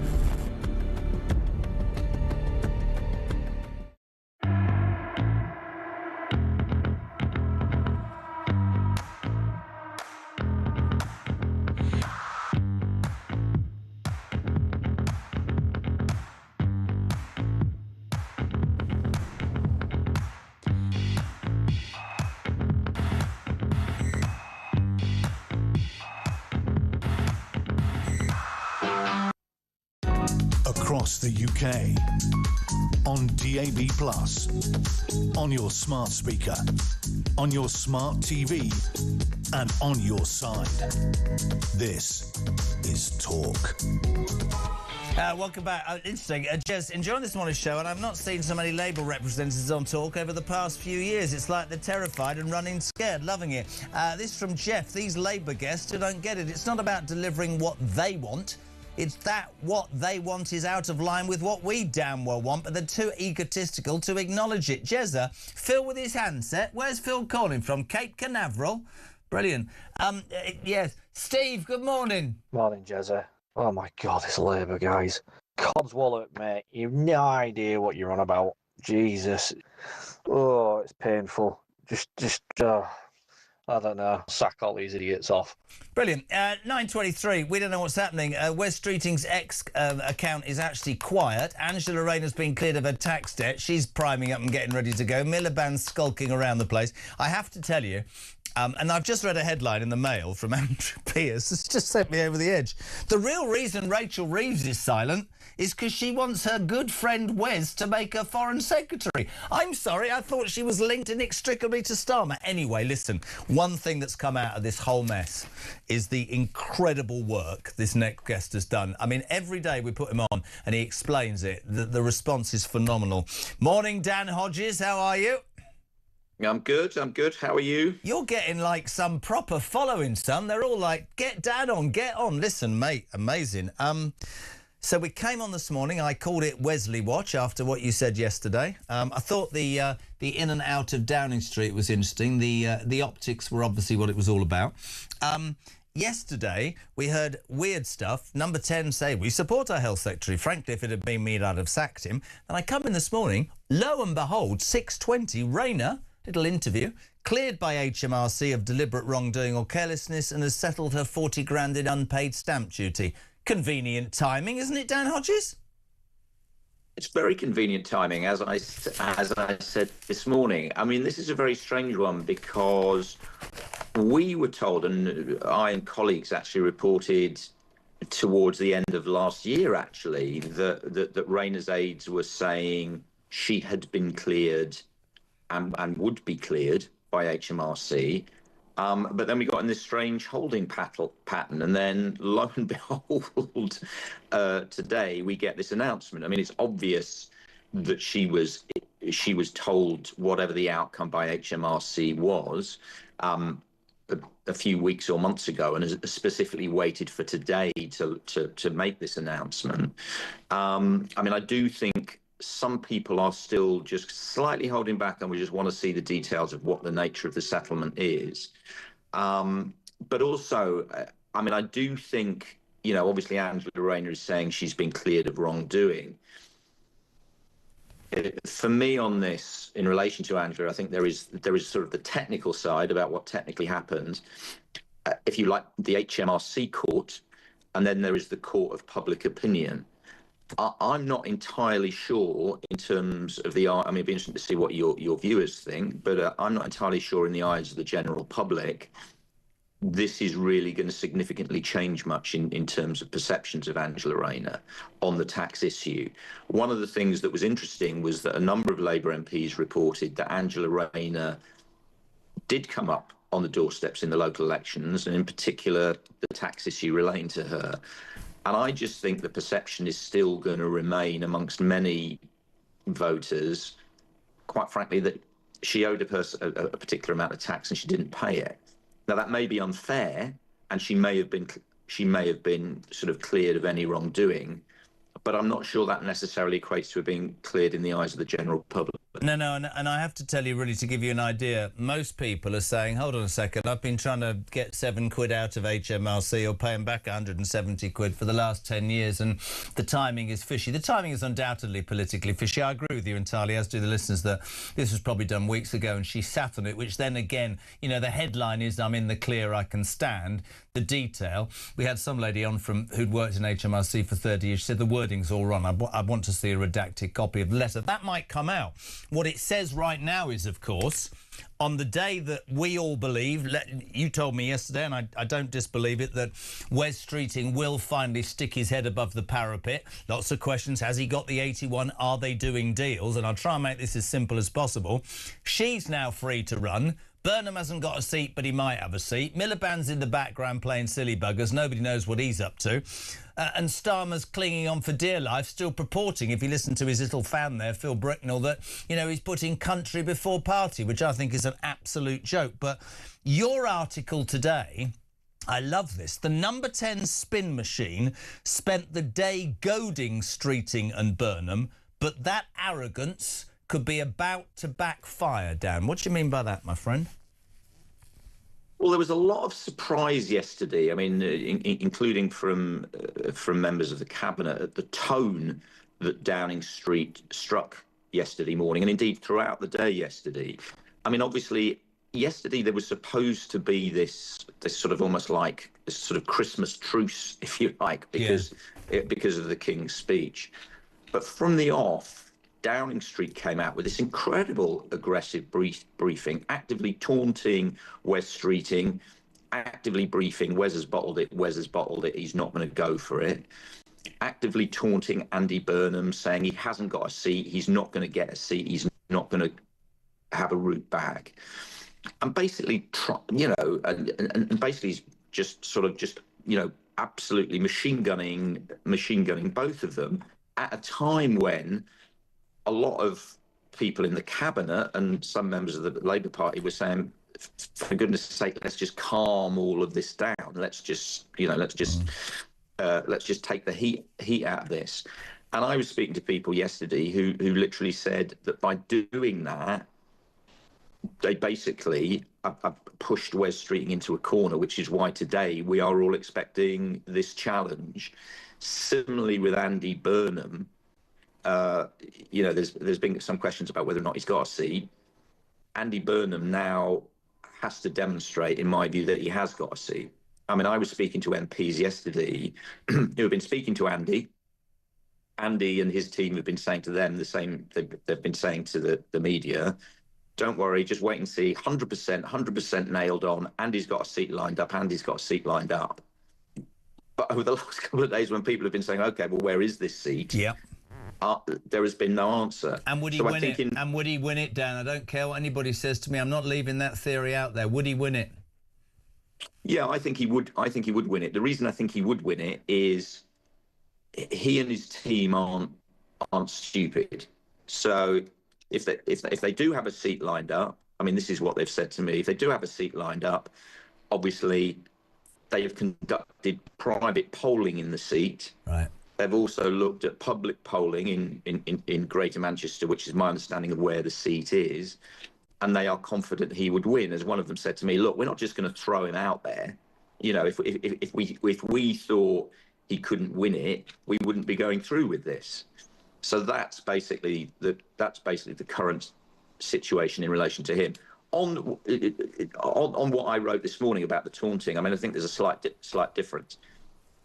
Across the UK, on DAB+, on your smart speaker, on your smart TV, and on your side. This is Talk. Welcome back. Interesting. Jez, enjoying this morning's show, and I've not seen so many Labour representatives on Talk over the past few years. It's like they're terrified and running scared, loving it. This from Jeff. These Labour guests who don't get it. It's not about delivering what they want. It's that what they want is out of line with what we damn well want, but they're too egotistical to acknowledge it. Jezza, Phil with his handset. Where's Phil calling from? Cape Canaveral? Brilliant. Yes. Steve, good morning. Morning, Jezza. Oh, my God, this Labour, guys. Codswallop, mate. You've no idea what you're on about. Jesus. Oh, it's painful. I don't know. Sack all these idiots off. Brilliant. 9:23. We don't know what's happening. Wes Streeting's account is actually quiet. Angela Rayner's been cleared of her tax debt. She's priming up and getting ready to go. Miliband's skulking around the place. I have to tell you, And I've just read a headline in the Mail from Andrew Pierce. It's just sent me over the edge. The real reason Rachel Reeves is silent is because she wants her good friend Wes to make her Foreign Secretary. I'm sorry, I thought she was linked inextricably to Starmer. Anyway, listen, one thing that's come out of this whole mess is the incredible work this next guest has done. I mean, every day we put him on and he explains it. The response is phenomenal. Morning, Dan Hodges, how are you? I'm good. How are you? You're getting like some proper following, son. They're all like, get Dan on, get on. Listen, mate, amazing. So we came on this morning. I called it Wesley Watch after what you said yesterday. I thought the in and out of Downing Street was interesting. The optics were obviously what it was all about. Yesterday, we heard weird stuff. Number 10 say, we support our health secretary. Frankly, if it had been me, I'd have sacked him. And I come in this morning, lo and behold, 6:20, Rayner, little interview, cleared by HMRC of deliberate wrongdoing or carelessness and has settled her 40 grand in unpaid stamp duty. Convenient timing, isn't it, Dan Hodges? It's very convenient timing, as I said this morning. I mean, this is a very strange one because we were told, and I and colleagues actually reported towards the end of last year, actually, that Rayner's aides were saying she had been cleared and would be cleared by HMRC. But then we got in this strange holding pattern, and then lo and behold, today we get this announcement. I mean, it's obvious that she was told whatever the outcome by HMRC was a few weeks or months ago, and has specifically waited for today to make this announcement. I mean, I do think some people are still just slightly holding back, and we just want to see the details of what the nature of the settlement is. But also, I mean, I do think, you know, obviously Angela Rayner is saying she's been cleared of wrongdoing. For me on this, in relation to Angela, I think there is sort of the technical side about what technically happened, if you like, the HMRC court, and then there is the court of public opinion. I'm not entirely sure in terms of the, I mean, it'd be interesting to see what your viewers think, but I'm not entirely sure in the eyes of the general public, this is really going to significantly change much in terms of perceptions of Angela Rayner on the tax issue. One of the things that was interesting was that a number of Labour MPs reported that Angela Rayner did come up on the doorsteps in the local elections, and in particular, the tax issue relating to her. And I just think the perception is still going to remain amongst many voters, quite frankly, that she owed a particular amount of tax and she didn't pay it. Now, that may be unfair, and she may have been sort of cleared of any wrongdoing, but I'm not sure that necessarily equates to her being cleared in the eyes of the general public. No, and I have to tell you, really, to give you an idea, most people are saying, hold on a second, I've been trying to get £7 out of HMRC or pay them back 170 quid for the last 10 years, and the timing is fishy. The timing is undoubtedly politically fishy. I agree with you entirely, as do the listeners, that this was probably done weeks ago and she sat on it, which then again, you know, the headline is, I'm in the clear, I can stand. The detail, we had some lady on who'd worked in HMRC for 30 years. She said the wording's all wrong. I want to see a redacted copy of the letter. That might come out. What it says right now is, of course, on the day that we all believe, you told me yesterday, and I don't disbelieve it, that Wes Streeting will finally stick his head above the parapet. Lots of questions. Has he got the 81? Are they doing deals? And I'll try and make this as simple as possible. She's now free to run. Burnham hasn't got a seat, but he might have a seat. Miliband's in the background playing silly buggers. Nobody knows what he's up to. And Starmer's clinging on for dear life, still purporting, if you listen to his little fan there, Phil Bricknell, that, you know, he's putting country before party, which I think is an absolute joke. But your article today, I love this. The number 10 spin machine spent the day goading Streeting and Burnham, but that arrogance could be about to backfire, Dan. What do you mean by that, my friend? Well, there was a lot of surprise yesterday. I mean, including from members of the cabinet, at the tone that Downing Street struck yesterday morning, and indeed throughout the day yesterday. I mean, obviously, yesterday there was supposed to be this sort of almost like this sort of Christmas truce, if you like, because of the King's speech. But from the off, Downing Street came out with this incredible aggressive briefing, actively taunting Wes Streeting, actively briefing Wes has bottled it, he's not going to go for it, actively taunting Andy Burnham, saying he hasn't got a seat, he's not going to get a seat, he's not going to have a route back. And basically, and basically just absolutely machine gunning both of them at a time when a lot of people in the cabinet and some members of the Labour Party were saying, for goodness sake, let's just calm all of this down. Let's just take the heat out of this. And I was speaking to people yesterday who literally said that by doing that, they basically pushed Wes Streeting into a corner, which is why today we are all expecting this challenge. Similarly with Andy Burnham, there's been some questions about whether or not he's got a seat. Andy Burnham now has to demonstrate, in my view, that he has got a seat. I mean, I was speaking to MPs yesterday who have been speaking to Andy. Andy and his team have been saying to them the same they've been saying to the media. Don't worry, just wait and see. 100% nailed on. Andy's got a seat lined up. Andy's got a seat lined up. But over the last couple of days when people have been saying, OK, well, where is this seat? Yeah. There has been no answer. And would he win it? And would he win it, Dan? I don't care what anybody says to me. I'm not leaving that theory out there. Would he win it? Yeah, I think he would. I think he would win it. The reason I think he would win it is he and his team aren't stupid. So if they do have a seat lined up, I mean, this is what they've said to me. If they do have a seat lined up, obviously they have conducted private polling in the seat. Right. They've also looked at public polling in Greater Manchester, which is my understanding of where the seat is, and they are confident he would win. As one of them said to me, look, we're not just going to throw him out there. You know, if we thought he couldn't win it, we wouldn't be going through with this. So that's basically the current situation in relation to him. On what I wrote this morning about the taunting, I mean, I think there's a slight difference.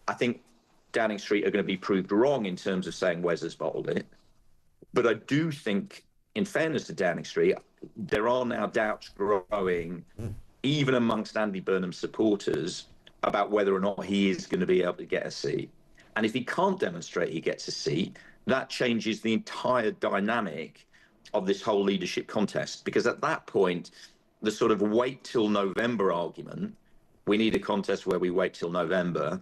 I think Downing Street are going to be proved wrong in terms of saying Wes has bottled it. But I do think, in fairness to Downing Street, there are now doubts growing, even amongst Andy Burnham's supporters, about whether or not he is going to be able to get a seat. And if he can't demonstrate he gets a seat, that changes the entire dynamic of this whole leadership contest. Because at that point, the sort of wait till November argument, we need a contest where we wait till November,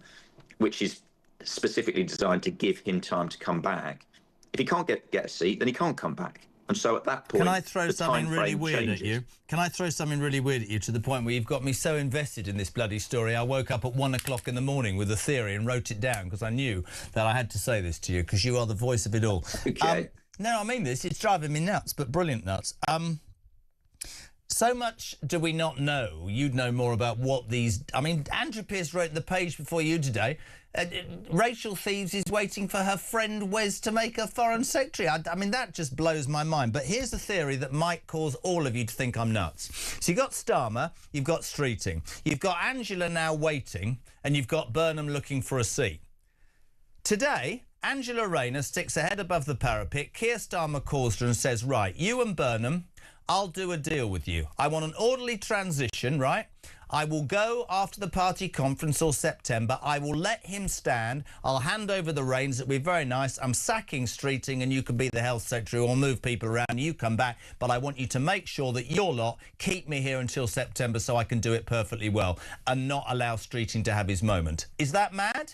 which is specifically designed to give him time to come back. If he can't get a seat, then he can't come back. And so at that point, can I throw something really weird changes. at you? Can I throw something really weird at you to the point where you've got me so invested in this bloody story, I woke up at 1 o'clock in the morning with a theory and wrote it down because I knew that I had to say this to you because you are the voice of it all. Okay. No, I mean this. It's driving me nuts, but brilliant nuts. So much do we not know. You'd know more about what these... I mean, Andrew Pearce wrote the page before you today. Rachel Thieves is waiting for her friend Wes to make her foreign secretary. I mean, that just blows my mind. But here's a theory that might cause all of you to think I'm nuts. So you've got Starmer, you've got Streeting, you've got Angela now waiting, and you've got Burnham looking for a seat. Today, Angela Rayner sticks her head above the parapet. Keir Starmer calls her and says, right, you and Burnham, I'll do a deal with you. I want an orderly transition, right? I will go after the party conference or September. I will let him stand. I'll hand over the reins. It'll be very nice. I'm sacking Streeting and you can be the health secretary or move people around. You come back. But I want you to make sure that your lot keep me here until September so I can do it perfectly well and not allow Streeting to have his moment. Is that mad?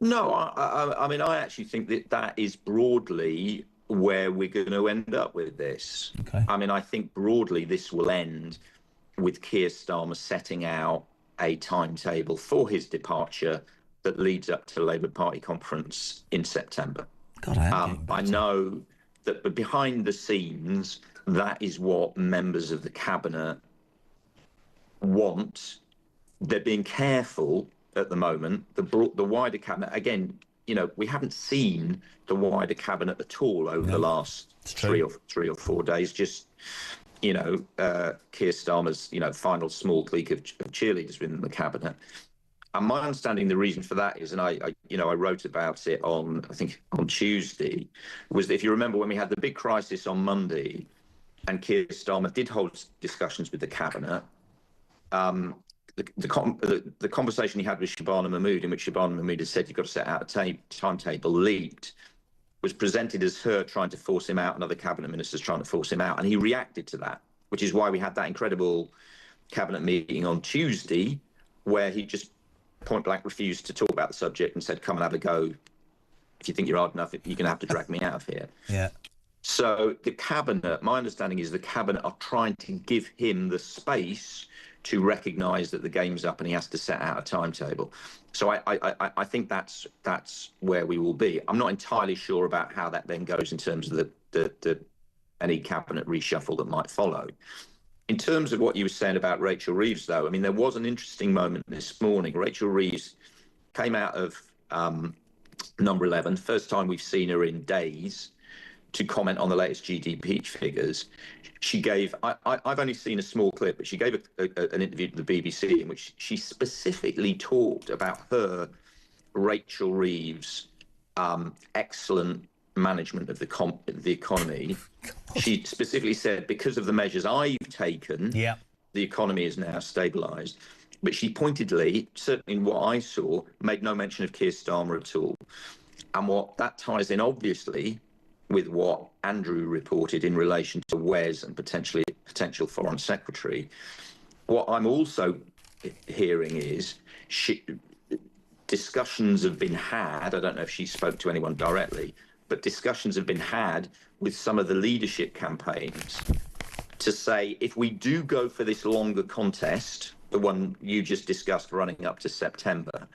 No, I mean, I actually think that is broadly where we're going to end up with this. Okay. I mean, I think broadly this will end with Keir Starmer setting out a timetable for his departure that leads up to the Labour Party conference in September. God, I know that but behind the scenes, that is what members of the cabinet want. They're being careful at the moment. The wider cabinet, again, you know, we haven't seen the wider cabinet at all over the last three or 4 days. Just, you know, Keir Starmer's, you know, final small clique of cheerleaders within the cabinet. And my understanding, the reason for that is, and I wrote about it I think on Tuesday, was that if you remember when we had the big crisis on Monday, and Keir Starmer did hold discussions with the cabinet, the conversation he had with Shabana Mahmood, in which Shabana Mahmood had said you've got to set out a timetable, leaked, was presented as her trying to force him out and other cabinet ministers trying to force him out, and he reacted to that, which is why we had that incredible cabinet meeting on Tuesday, where he just point blank refused to talk about the subject and said, come and have a go. If you think you're hard enough, you're going to have to drag me out of here. Yeah. So the cabinet, my understanding is the cabinet are trying to give him the space to recognise that the game's up and he has to set out a timetable. So I think that's where we will be. I'm not entirely sure about how that then goes in terms of the any cabinet reshuffle that might follow. In terms of what you were saying about Rachel Reeves, though, I mean, there was an interesting moment this morning. Rachel Reeves came out of number 11, first time we've seen her in days, to comment on the latest GDP figures. She gave, I've only seen a small clip, but she gave an interview to the BBC in which she specifically talked about her, Rachel Reeves, excellent management of the economy. She specifically said, because of the measures I've taken, the economy is now stabilised. But she pointedly, certainly in what I saw, made no mention of Keir Starmer at all. And what that ties in, obviously, with what Andrew reported in relation to Wes and potential Foreign Secretary. What I'm also hearing is discussions have been had. I don't know if she spoke to anyone directly, but discussions have been had with some of the leadership campaigns to say, if we do go for this longer contest, the one you just discussed running up to September,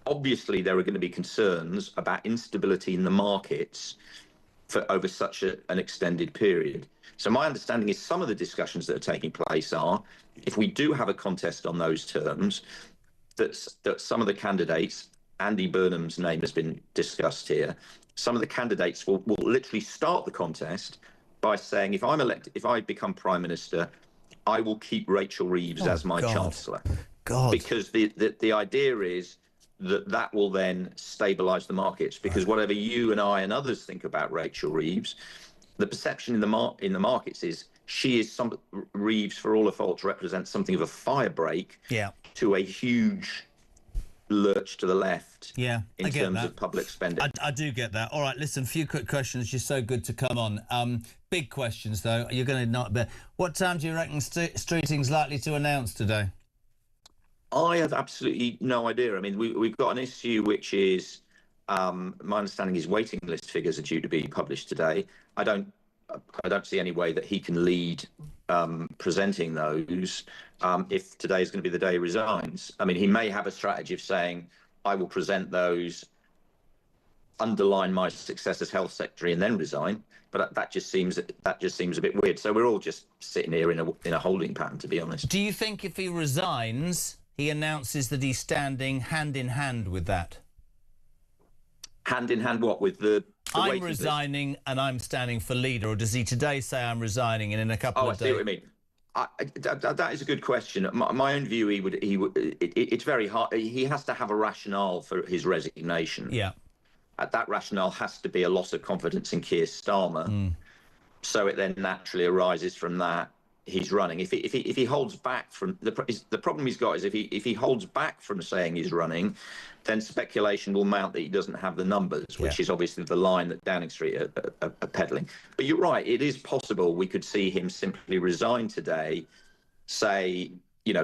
obviously there are going to be concerns about instability in the markets for over such an extended period. So my understanding is some of the discussions that are taking place are, if we do have a contest on those terms, that some of the candidates, Andy Burnham's name has been discussed here, some of the candidates will literally start the contest by saying, if I'm elected, if I become Prime Minister, I will keep Rachel Reeves as my Chancellor. Because the idea is that will then stabilise the markets, because whatever you and I and others think about Rachel Reeves, the perception in the markets is Reeves, for all her faults, represents something of a firebreak to a huge lurch to the left in terms of public spending. I do get that. All right, listen, a few quick questions. You're so good to come on. Big questions, though. You're going to not... What time do you reckon Streeting's likely to announce today? I have absolutely no idea. I mean, we've got an issue which is, my understanding is waiting list figures are due to be published today. I don't see any way that he can lead presenting those if today is going to be the day he resigns. I mean, he may have a strategy of saying, I will present those, underline my success as health secretary, and then resign. But that just seems a bit weird. So we're all just sitting here in a holding pattern, to be honest. Do you think if he resigns, he announces that he's standing hand in hand with that? Hand in hand what? With the I'm resigning and I'm standing for leader, or does he today say I'm resigning and in a couple of days? I see what you mean. That is a good question. My own view, it's very hard. He has to have a rationale for his resignation. Yeah. That rationale has to be a loss of confidence in Keir Starmer. So it then naturally arises from that he's running. If he holds back from the problem he's got is if he holds back from saying he's running, then speculation will mount that he doesn't have the numbers, which is obviously the line that Downing Street are peddling. But you're right, it is possible we could see him simply resign today, say,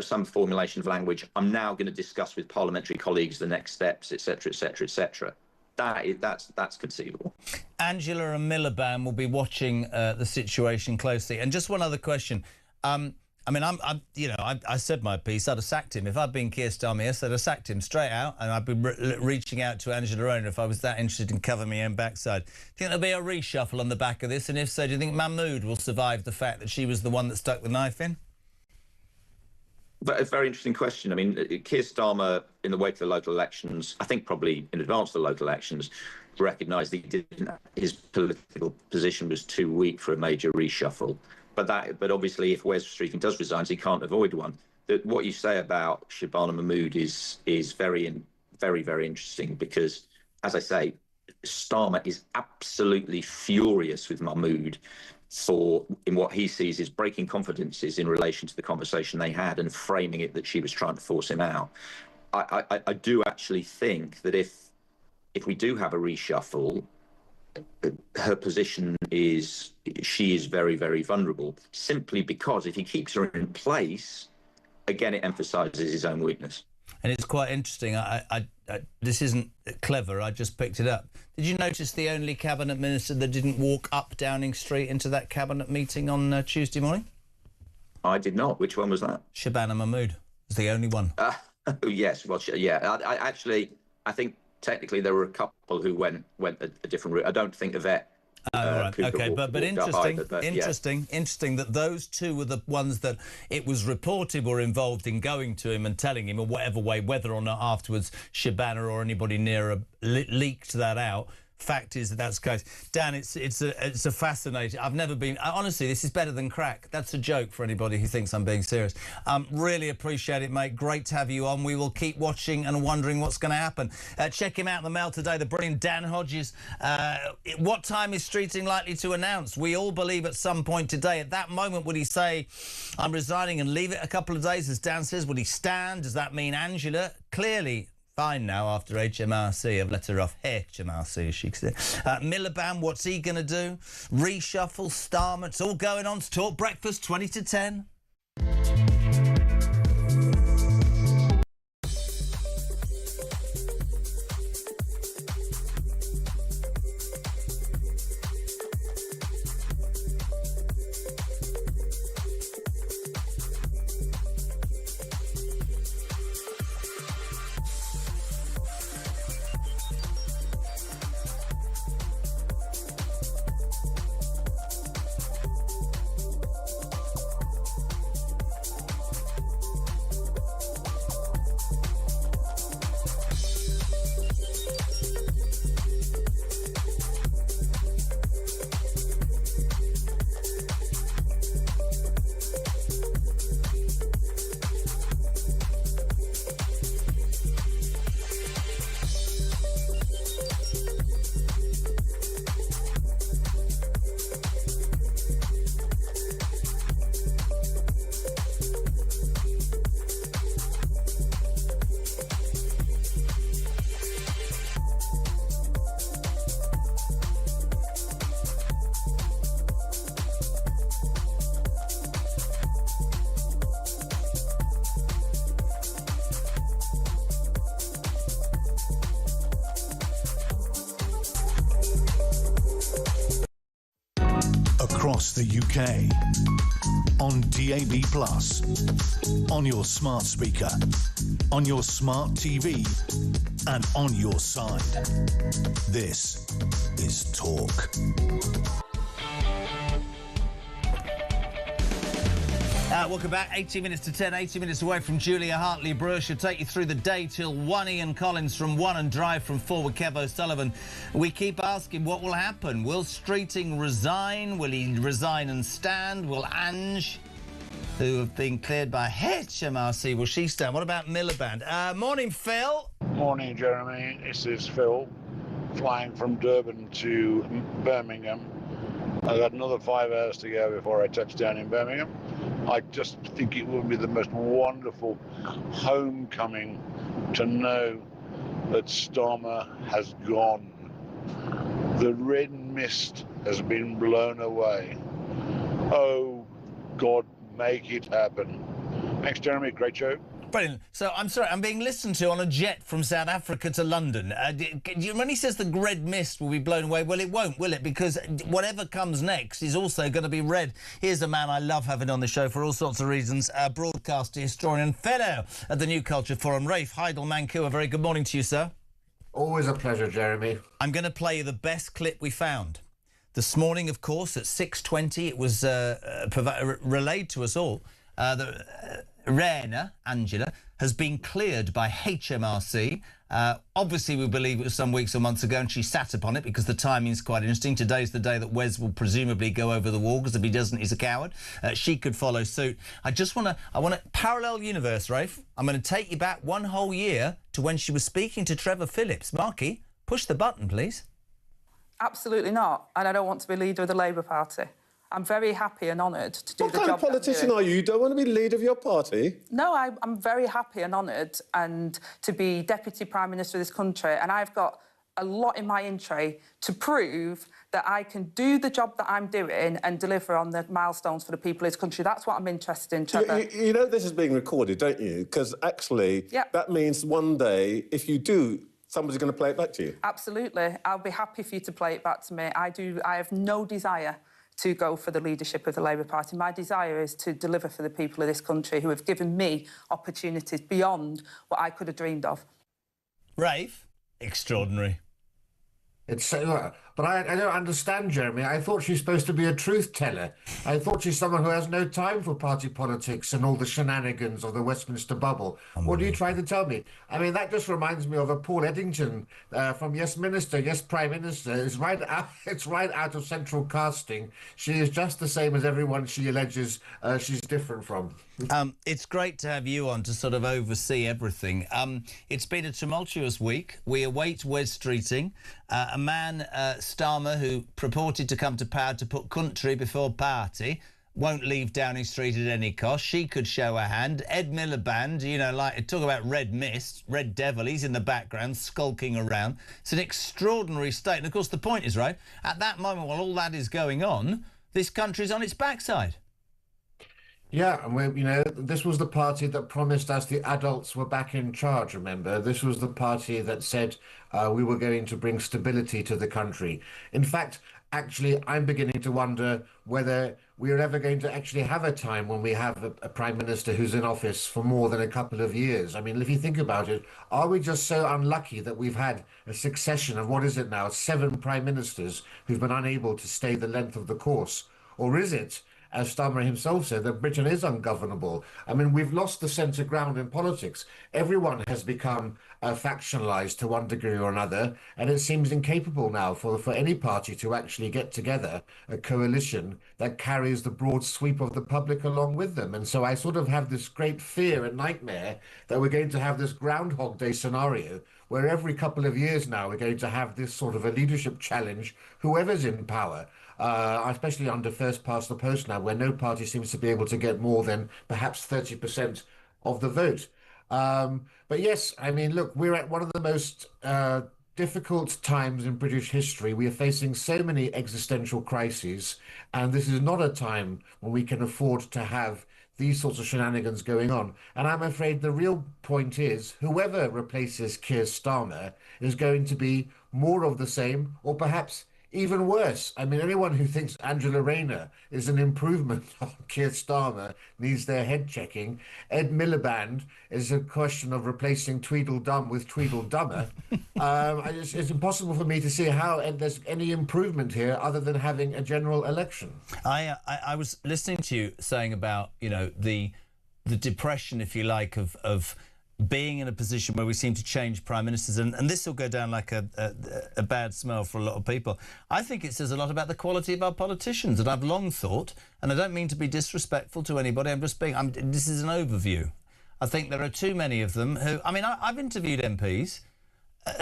some formulation of language, I'm now going to discuss with parliamentary colleagues the next steps, etc., etc., etc. That's conceivable. Angela and Miliband will be watching the situation closely. And just one other question. I mean, I said my piece. I'd have sacked him if I'd been Keir Starmer. Yes, I'd have sacked him straight out, and I'd be reaching out to Angela Rayner if I was that interested in covering my own backside. Do you think there'll be a reshuffle on the back of this? And if so, do you think Mahmood will survive the fact that she was the one that stuck the knife in? But a very interesting question. I mean, Keir Starmer, in the wake of the local elections, I think probably in advance of the local elections, recognised that his political position was too weak for a major reshuffle. But obviously, if Wes Streeting does resign, he can't avoid one. what you say about Shabana Mahmood is very, very interesting, because, as I say, Starmer is absolutely furious with Mahmood in what he sees as breaking confidences in relation to the conversation they had and framing it that she was trying to force him out. I do actually think that if we do have a reshuffle, her position is she is very, very vulnerable, simply because if he keeps her in place, again, it emphasises his own weakness. And it's quite interesting. This isn't clever. I just picked it up. Did you notice the only cabinet minister that didn't walk up Downing Street into that cabinet meeting on Tuesday morning? I did not. Which one was that? Shabana Mahmood was the only one. Oh, yes. Well, yeah. I think technically there were a couple who went a different route. I don't think Yvette. Right. Okay, but interesting that those two were the ones that it was reported were involved in going to him and telling him, in whatever way, whether or not afterwards Shabana or anybody near her leaked that out. Fact is that's the case. Dan, it's a fascinating. I've never been. Honestly, this is better than crack. That's a joke for anybody who thinks I'm being serious. Really appreciate it, mate. Great to have you on. We will keep watching and wondering what's going to happen. Check him out in the mail today. The brilliant Dan Hodges. What time is Streeting likely to announce? We all believe at some point today. At that moment, would he say, "I'm resigning," and leave it a couple of days, as Dan says? Would he stand? Does that mean Angela? Clearly fine now after HMRC. I've let her off HMRC, as she said. Miliband, what's he going to do? Reshuffle, Starmer, it's all going on. To Talk Breakfast, 20 to 10. Across the UK, on DAB+, on your smart speaker, on your smart TV, and on your side. This is Talk. Welcome back. 80 minutes to 10, 80 minutes away from Julia Hartley-Brewer. She'll take you through the day till 1. Ian Collins from 1 and Drive from 4 with Kev O'Sullivan. We keep asking what will happen. Will Streeting resign? Will he resign and stand? Will Ange, who have been cleared by HMRC, will she stand? What about Miliband? Morning, Phil. Morning, Jeremy. This is Phil, flying from Durban to Birmingham. I've got another 5 hours to go before I touch down in Birmingham. I just think it will be the most wonderful homecoming to know that Starmer has gone. The red mist has been blown away. Oh, God, make it happen. Thanks, Jeremy. Great show. Brilliant. So, I'm sorry, I'm being listened to on a jet from South Africa to London. When he says the red mist will be blown away, well, it won't, will it? Because whatever comes next is also going to be red. Here's a man I love having on the show for all sorts of reasons, broadcaster, historian, fellow at the New Culture Forum, Rafe Heidel-Manku. A very good morning to you, sir. Always a pleasure, Jeremy. I'm going to play you the best clip we found. This morning, of course, at 6:20, it was relayed to us all. Angela, has been cleared by HMRC. Obviously, we believe it was some weeks or months ago, and she sat upon it because the timing is quite interesting. Today's the day that Wes will presumably go over the wall, because if he doesn't, he's a coward. She could follow suit. I want a parallel universe, Rafe. I'm going to take you back one whole year to when she was speaking to Trevor Phillips. Marky, push the button, please. Absolutely not. And I don't want to be leader of the Labour Party. I'm very happy and honoured to do the job. What kind of politician are you? You don't want to be leader of your party? No, I'm very happy and honoured and to be Deputy Prime Minister of this country. And I've got a lot in my in tray to prove that I can do the job that I'm doing and deliver on the milestones for the people of this country. That's what I'm interested in, Trevor. You know this is being recorded, don't you? Because actually, that means one day, if you do, somebody's going to play it back to you. Absolutely. I'll be happy for you to play it back to me. I have no desire to go for the leadership of the Labour Party. My desire is to deliver for the people of this country who have given me opportunities beyond what I could have dreamed of. Rafe, extraordinary. It's but I don't understand, Jeremy. I thought she's supposed to be a truth teller. I thought she's someone who has no time for party politics and all the shenanigans of the Westminster bubble. What are you trying to tell me? I mean, that just reminds me of a Paul Eddington from Yes Minister, Yes Prime Minister. It's right out of central casting. She is just the same as everyone she alleges she's different from. It's great to have you on to sort of oversee everything. It's been a tumultuous week. We await Wes Streeting, a man, Starmer, who purported to come to power to put country before party, won't leave Downing Street at any cost. She could show her hand. Ed Miliband, you know, like, talk about red mist, red devil, he's in the background, skulking around. It's an extraordinary state. And, of course, the point is, right, at that moment while all that is going on, this country's on its backside. Yeah, and this was the party that promised us the adults were back in charge, remember? This was the party that said we were going to bring stability to the country. In fact, actually, I'm beginning to wonder whether we're ever going to actually have a time when we have a prime minister who's in office for more than a couple of years. I mean, if you think about it, are we just so unlucky that we've had a succession of, what is it now, 7 prime ministers who've been unable to stay the length of the course? Or is it, as Starmer himself said, that Britain is ungovernable? I mean, we've lost the centre ground in politics. Everyone has become factionalised to one degree or another, and it seems incapable now for any party to actually get together a coalition that carries the broad sweep of the public along with them. And so I sort of have this great fear and nightmare that we're going to have this Groundhog Day scenario where every couple of years now we're going to have this sort of a leadership challenge, whoever's in power. Especially under first past the post now, where no party seems to be able to get more than perhaps 30% of the vote. But yes, I mean, look, we're at one of the most difficult times in British history. We are facing so many existential crises, and this is not a time when we can afford to have these sorts of shenanigans going on. And I'm afraid the real point is whoever replaces Keir Starmer is going to be more of the same, or perhaps even worse. I mean, anyone who thinks Angela Rayner is an improvement on Keir Starmer needs their head checking. Ed Miliband is a question of replacing Tweedledum with Tweedledummer. It's impossible for me to see how there's any improvement here other than having a general election. I was listening to you saying about, you know, the depression, if you like, of being in a position where we seem to change prime ministers, and this will go down like a bad smell for a lot of people. I think it says a lot about the quality of our politicians, and I've long thought, and I don't mean to be disrespectful to anybody, this is an overview. I think there are too many of them who, I mean, I've interviewed MPs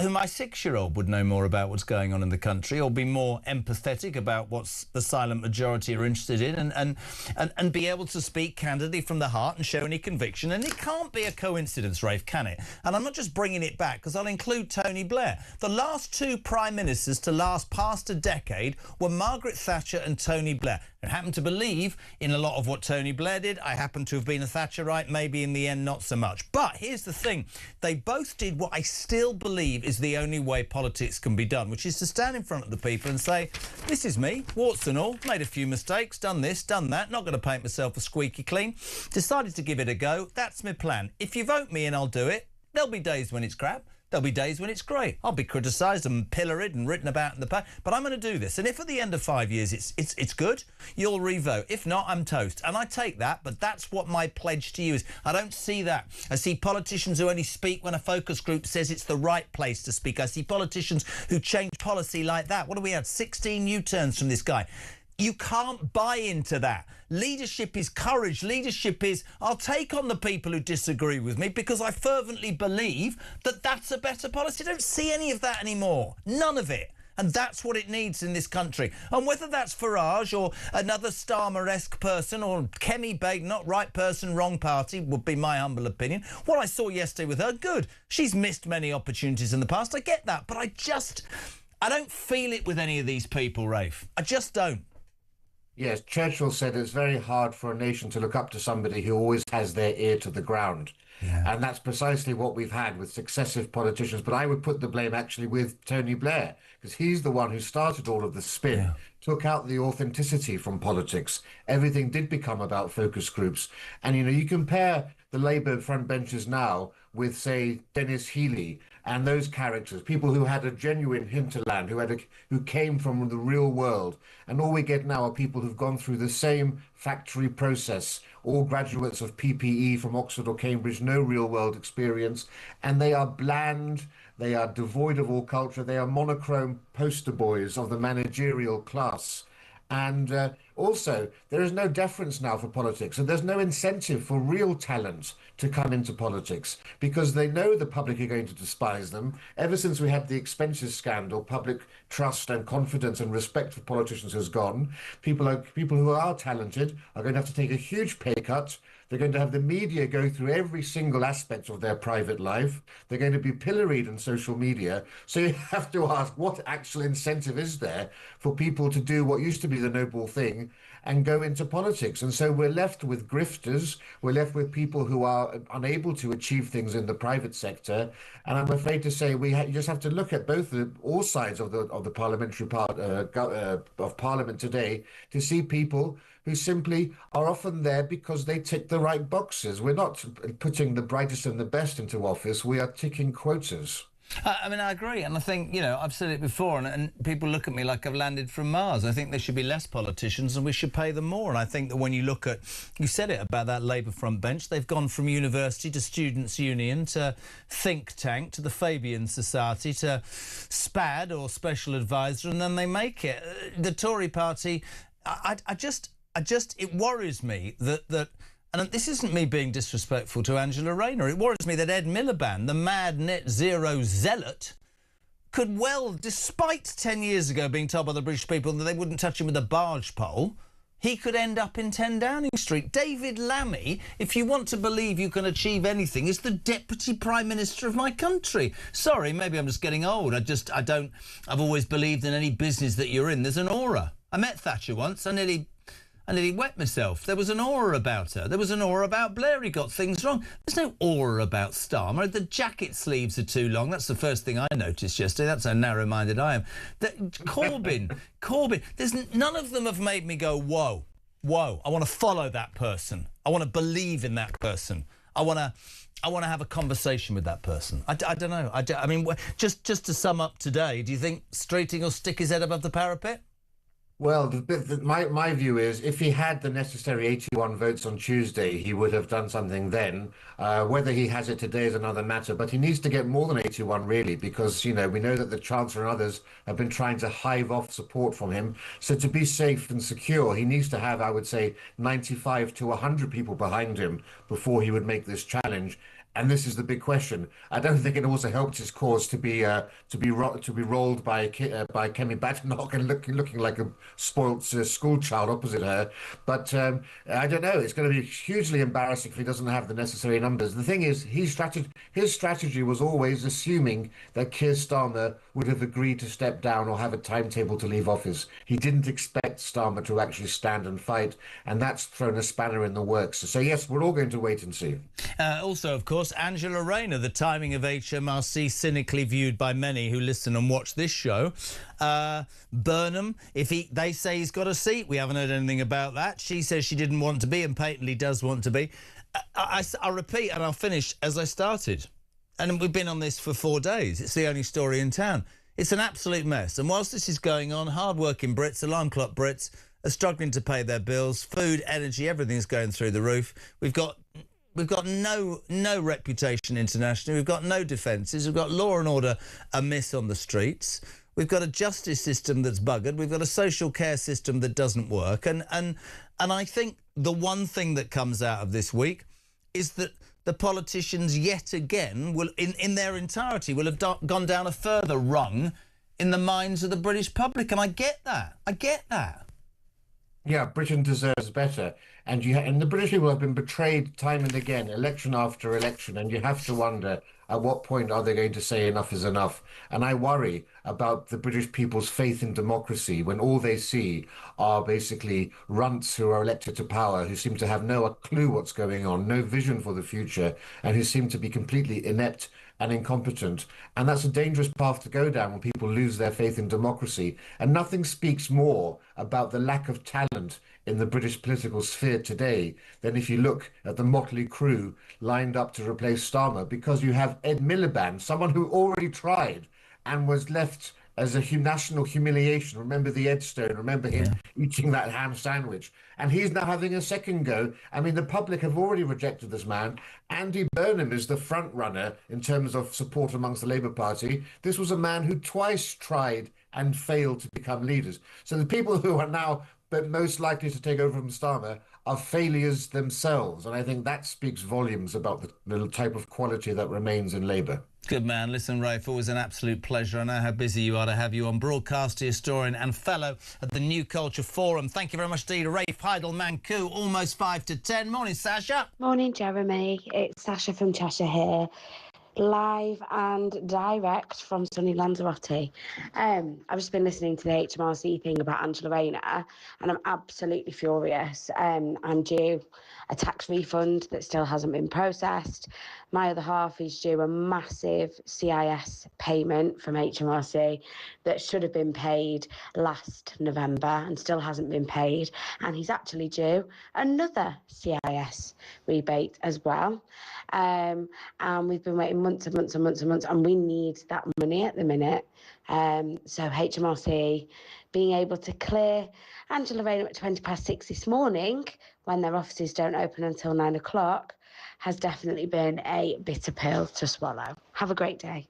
who my 6-year-old would know more about what's going on in the country, or be more empathetic about what the silent majority are interested in, and be able to speak candidly from the heart and show any conviction. And it can't be a coincidence, Rafe, can it? And I'm not just bringing it back, because I'll include Tony Blair. The last 2 prime ministers to last past a decade were Margaret Thatcher and Tony Blair. I happen to believe in a lot of what Tony Blair did. I happen to have been a Thatcherite, maybe in the end not so much. But here's the thing. They both did what I still believe is the only way politics can be done, which is to stand in front of the people and say, this is me, warts and all, made a few mistakes, done this, done that, not going to paint myself a squeaky clean, decided to give it a go. That's my plan. If you vote me in, I'll do it. There'll be days when it's crap. There'll be days when it's great. I'll be criticised and pilloried and written about in the paper, but I'm going to do this. And if at the end of 5 years it's good, you'll re-vote. If not, I'm toast. And I take that, but that's what my pledge to you is. I don't see that. I see politicians who only speak when a focus group says it's the right place to speak. I see politicians who change policy like that. What have we had? 16 U-turns from this guy. You can't buy into that. Leadership is courage. Leadership is, I'll take on the people who disagree with me because I fervently believe that that's a better policy. I don't see any of that anymore. None of it. And that's what it needs in this country. And whether that's Farage or another Starmer-esque person or Kemi Bates, not right person, wrong party, would be my humble opinion. What I saw yesterday with her, good. She's missed many opportunities in the past. I get that. But I don't feel it with any of these people, Rafe. I just don't. Yes, Churchill said it's very hard for a nation to look up to somebody who always has their ear to the ground. Yeah. And that's precisely what we've had with successive politicians. But I would put the blame actually with Tony Blair, because he's the one who started all of the spin, took out the authenticity from politics. Everything did become about focus groups. And, you compare the Labour front benches now with, say, Dennis Healey and those characters, people who had a genuine hinterland, who came from the real world. And all we get now are people who've gone through the same factory process, all graduates of PPE from Oxford or Cambridge, no real world experience. And they are bland, they are devoid of all culture, they are monochrome poster boys of the managerial class. And also, there is no deference now for politics, and there's no incentive for real talent to come into politics because they know the public are going to despise them. Ever since we had the expenses scandal, public trust and confidence and respect for politicians has gone. People who are talented are going to have to take a huge pay cut. They're going to have the media go through every single aspect of their private life. They're going to be pilloried on social media. So you have to ask, what actual incentive is there for people to do what used to be the noble thing and go into politics? And so we're left with grifters. We're left with people who are unable to achieve things in the private sector. And I'm afraid to say you just have to look at all sides of the parliamentary part of Parliament today to see people who simply are often there because they tick the right boxes. We're not putting the brightest and the best into office. We are ticking quotas. I mean, I agree. And I think, I've said it before, and people look at me like I've landed from Mars. I think there should be less politicians and we should pay them more. And I think that when you look at, you said it about that Labour front bench, they've gone from university to students' union to think tank to the Fabian Society to SPAD or special advisor, and then they make it. The Tory party, it worries me that and this isn't me being disrespectful to Angela Rayner, it worries me that Ed Miliband, the mad net zero zealot, could well, despite 10 years ago being told by the British people that they wouldn't touch him with a barge pole, he could end up in 10 Downing Street. David Lammy, if you want to believe you can achieve anything, is the Deputy Prime Minister of my country. Sorry, maybe I'm just getting old. I've always believed in any business that you're in, there's an aura. I met Thatcher once, I nearly wet myself. There was an aura about her. There was an aura about Blair. He got things wrong. There's no aura about Starmer. The jacket sleeves are too long. That's the first thing I noticed yesterday. That's how narrow-minded I am. Corbyn, none of them have made me go, whoa. I want to follow that person. I want to believe in that person. I want to have a conversation with that person. I don't know. I mean, just to sum up today, do you think Streeting will stick his head above the parapet? Well, my view is if he had the necessary 81 votes on Tuesday, he would have done something then. Whether he has it today is another matter, but he needs to get more than 81, really, because, we know that the Chancellor and others have been trying to hive off support from him. So to be safe and secure, he needs to have, I would say, 95 to 100 people behind him before he would make this challenge. And this is the big question. I don't think it also helped his cause to be rolled by Kemi Badenoch and looking like a spoilt school child opposite her. But I don't know. It's going to be hugely embarrassing if he doesn't have the necessary numbers. The thing is, his strategy was always assuming that Keir Starmer would have agreed to step down or have a timetable to leave office. He didn't expect Starmer to actually stand and fight, and that's thrown a spanner in the works. So yes, we're all going to wait and see. Also, of course, Angela Rayner, the timing of HMRC cynically viewed by many who listen and watch this show. Burnham, they say he's got a seat. We haven't heard anything about that. She says she didn't want to be and patently does want to be. I repeat, and I'll finish as I started. and we've been on this for 4 days. It's the only story in town. It's an absolute mess. And whilst this is going on, hard-working Brits, alarm clock Brits, are struggling to pay their bills. Food, energy, everything's going through the roof. We've got no reputation internationally. We've got no defences. We've got law and order amiss on the streets. We've got a justice system that's buggered. We've got a social care system that doesn't work. And I think the one thing that comes out of this week is that the politicians yet again will, in their entirety, will have gone down a further rung in the minds of the British public. And I get that. I get that. Yeah, Britain deserves better. And the British people have been betrayed time and again, election after election, and you have to wonder, at what point are they going to say enough is enough? And I worry about the British people's faith in democracy when all they see are basically runts who are elected to power, who seem to have no clue what's going on, no vision for the future, and who seem to be completely inept and incompetent. And that's a dangerous path to go down when people lose their faith in democracy. And nothing speaks more about the lack of talent in the British political sphere today than if you look at the motley crew lined up to replace Starmer, because you have Ed Miliband, someone who already tried and was left as a national humiliation. Remember the Ed Stone, remember him eating that ham sandwich. And he's now having a second go. I mean, the public have already rejected this man. Andy Burnham is the front runner in terms of support amongst the Labour Party. This was a man who twice tried and failed to become leaders. So the people who are now most likely to take over from Starmer are failures themselves. And I think that speaks volumes about the type of quality that remains in Labour. Good man. Listen, Rafe, always an absolute pleasure. I know how busy you are to have you on. Broadcaster, historian and fellow at the New Culture Forum. Thank you very much indeed. Rafe Heidelman-Koo, almost 5 to 10. Morning, Sasha. Morning, Jeremy. It's Sasha from Cheshire here. Live and direct from sunny Lanzarote. I've just been listening to the HMRC thing about Angela Rayner, and I'm absolutely furious. I'm due a tax refund that still hasn't been processed. My other half is due a massive CIS payment from HMRC that should have been paid last November and still hasn't been paid. And he's actually due another CIS rebate as well. And we've been waiting months and months and months and months, and we need that money at the minute. So HMRC being able to clear Angela Rayner at 6:20 this morning, when their offices don't open until 9 o'clock, has definitely been a bitter pill to swallow. Have a great day.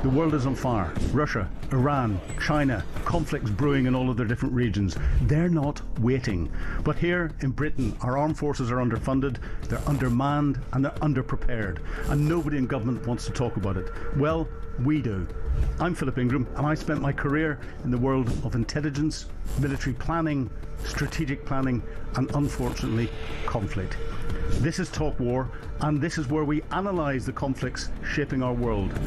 The world is on fire. Russia, Iran, China, conflicts brewing in all of their different regions. They're not waiting. But here in Britain, our armed forces are underfunded, they're undermanned and they're underprepared. And nobody in government wants to talk about it. Well, we do. I'm Philip Ingram, and I spent my career in the world of intelligence, military planning, strategic planning and, unfortunately, conflict. This is Talk War, and this is where we analyse the conflicts shaping our world.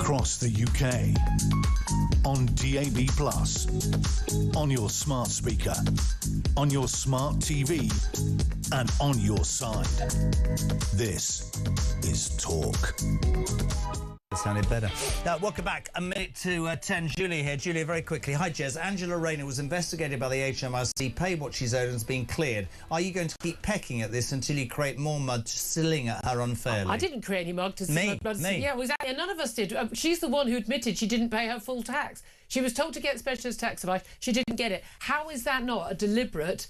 across the UK. On DAB+, on your smart speaker, on your smart TV, and on your side. This is Talk. It sounded better. Welcome back. A minute to 10. Julia here. Julia, very quickly. Hi, Jez. Angela Rayner was investigated by the HMRC, paid what she's owed and has been cleared. Are you going to keep pecking at this until you create more mud silling at her unfairly? I didn't create any mud to Me. Yeah, exactly. None of us did. She's the one who admitted she didn't pay her full tax. She was told to get specialist tax advice. She didn't get it. How is that not a deliberate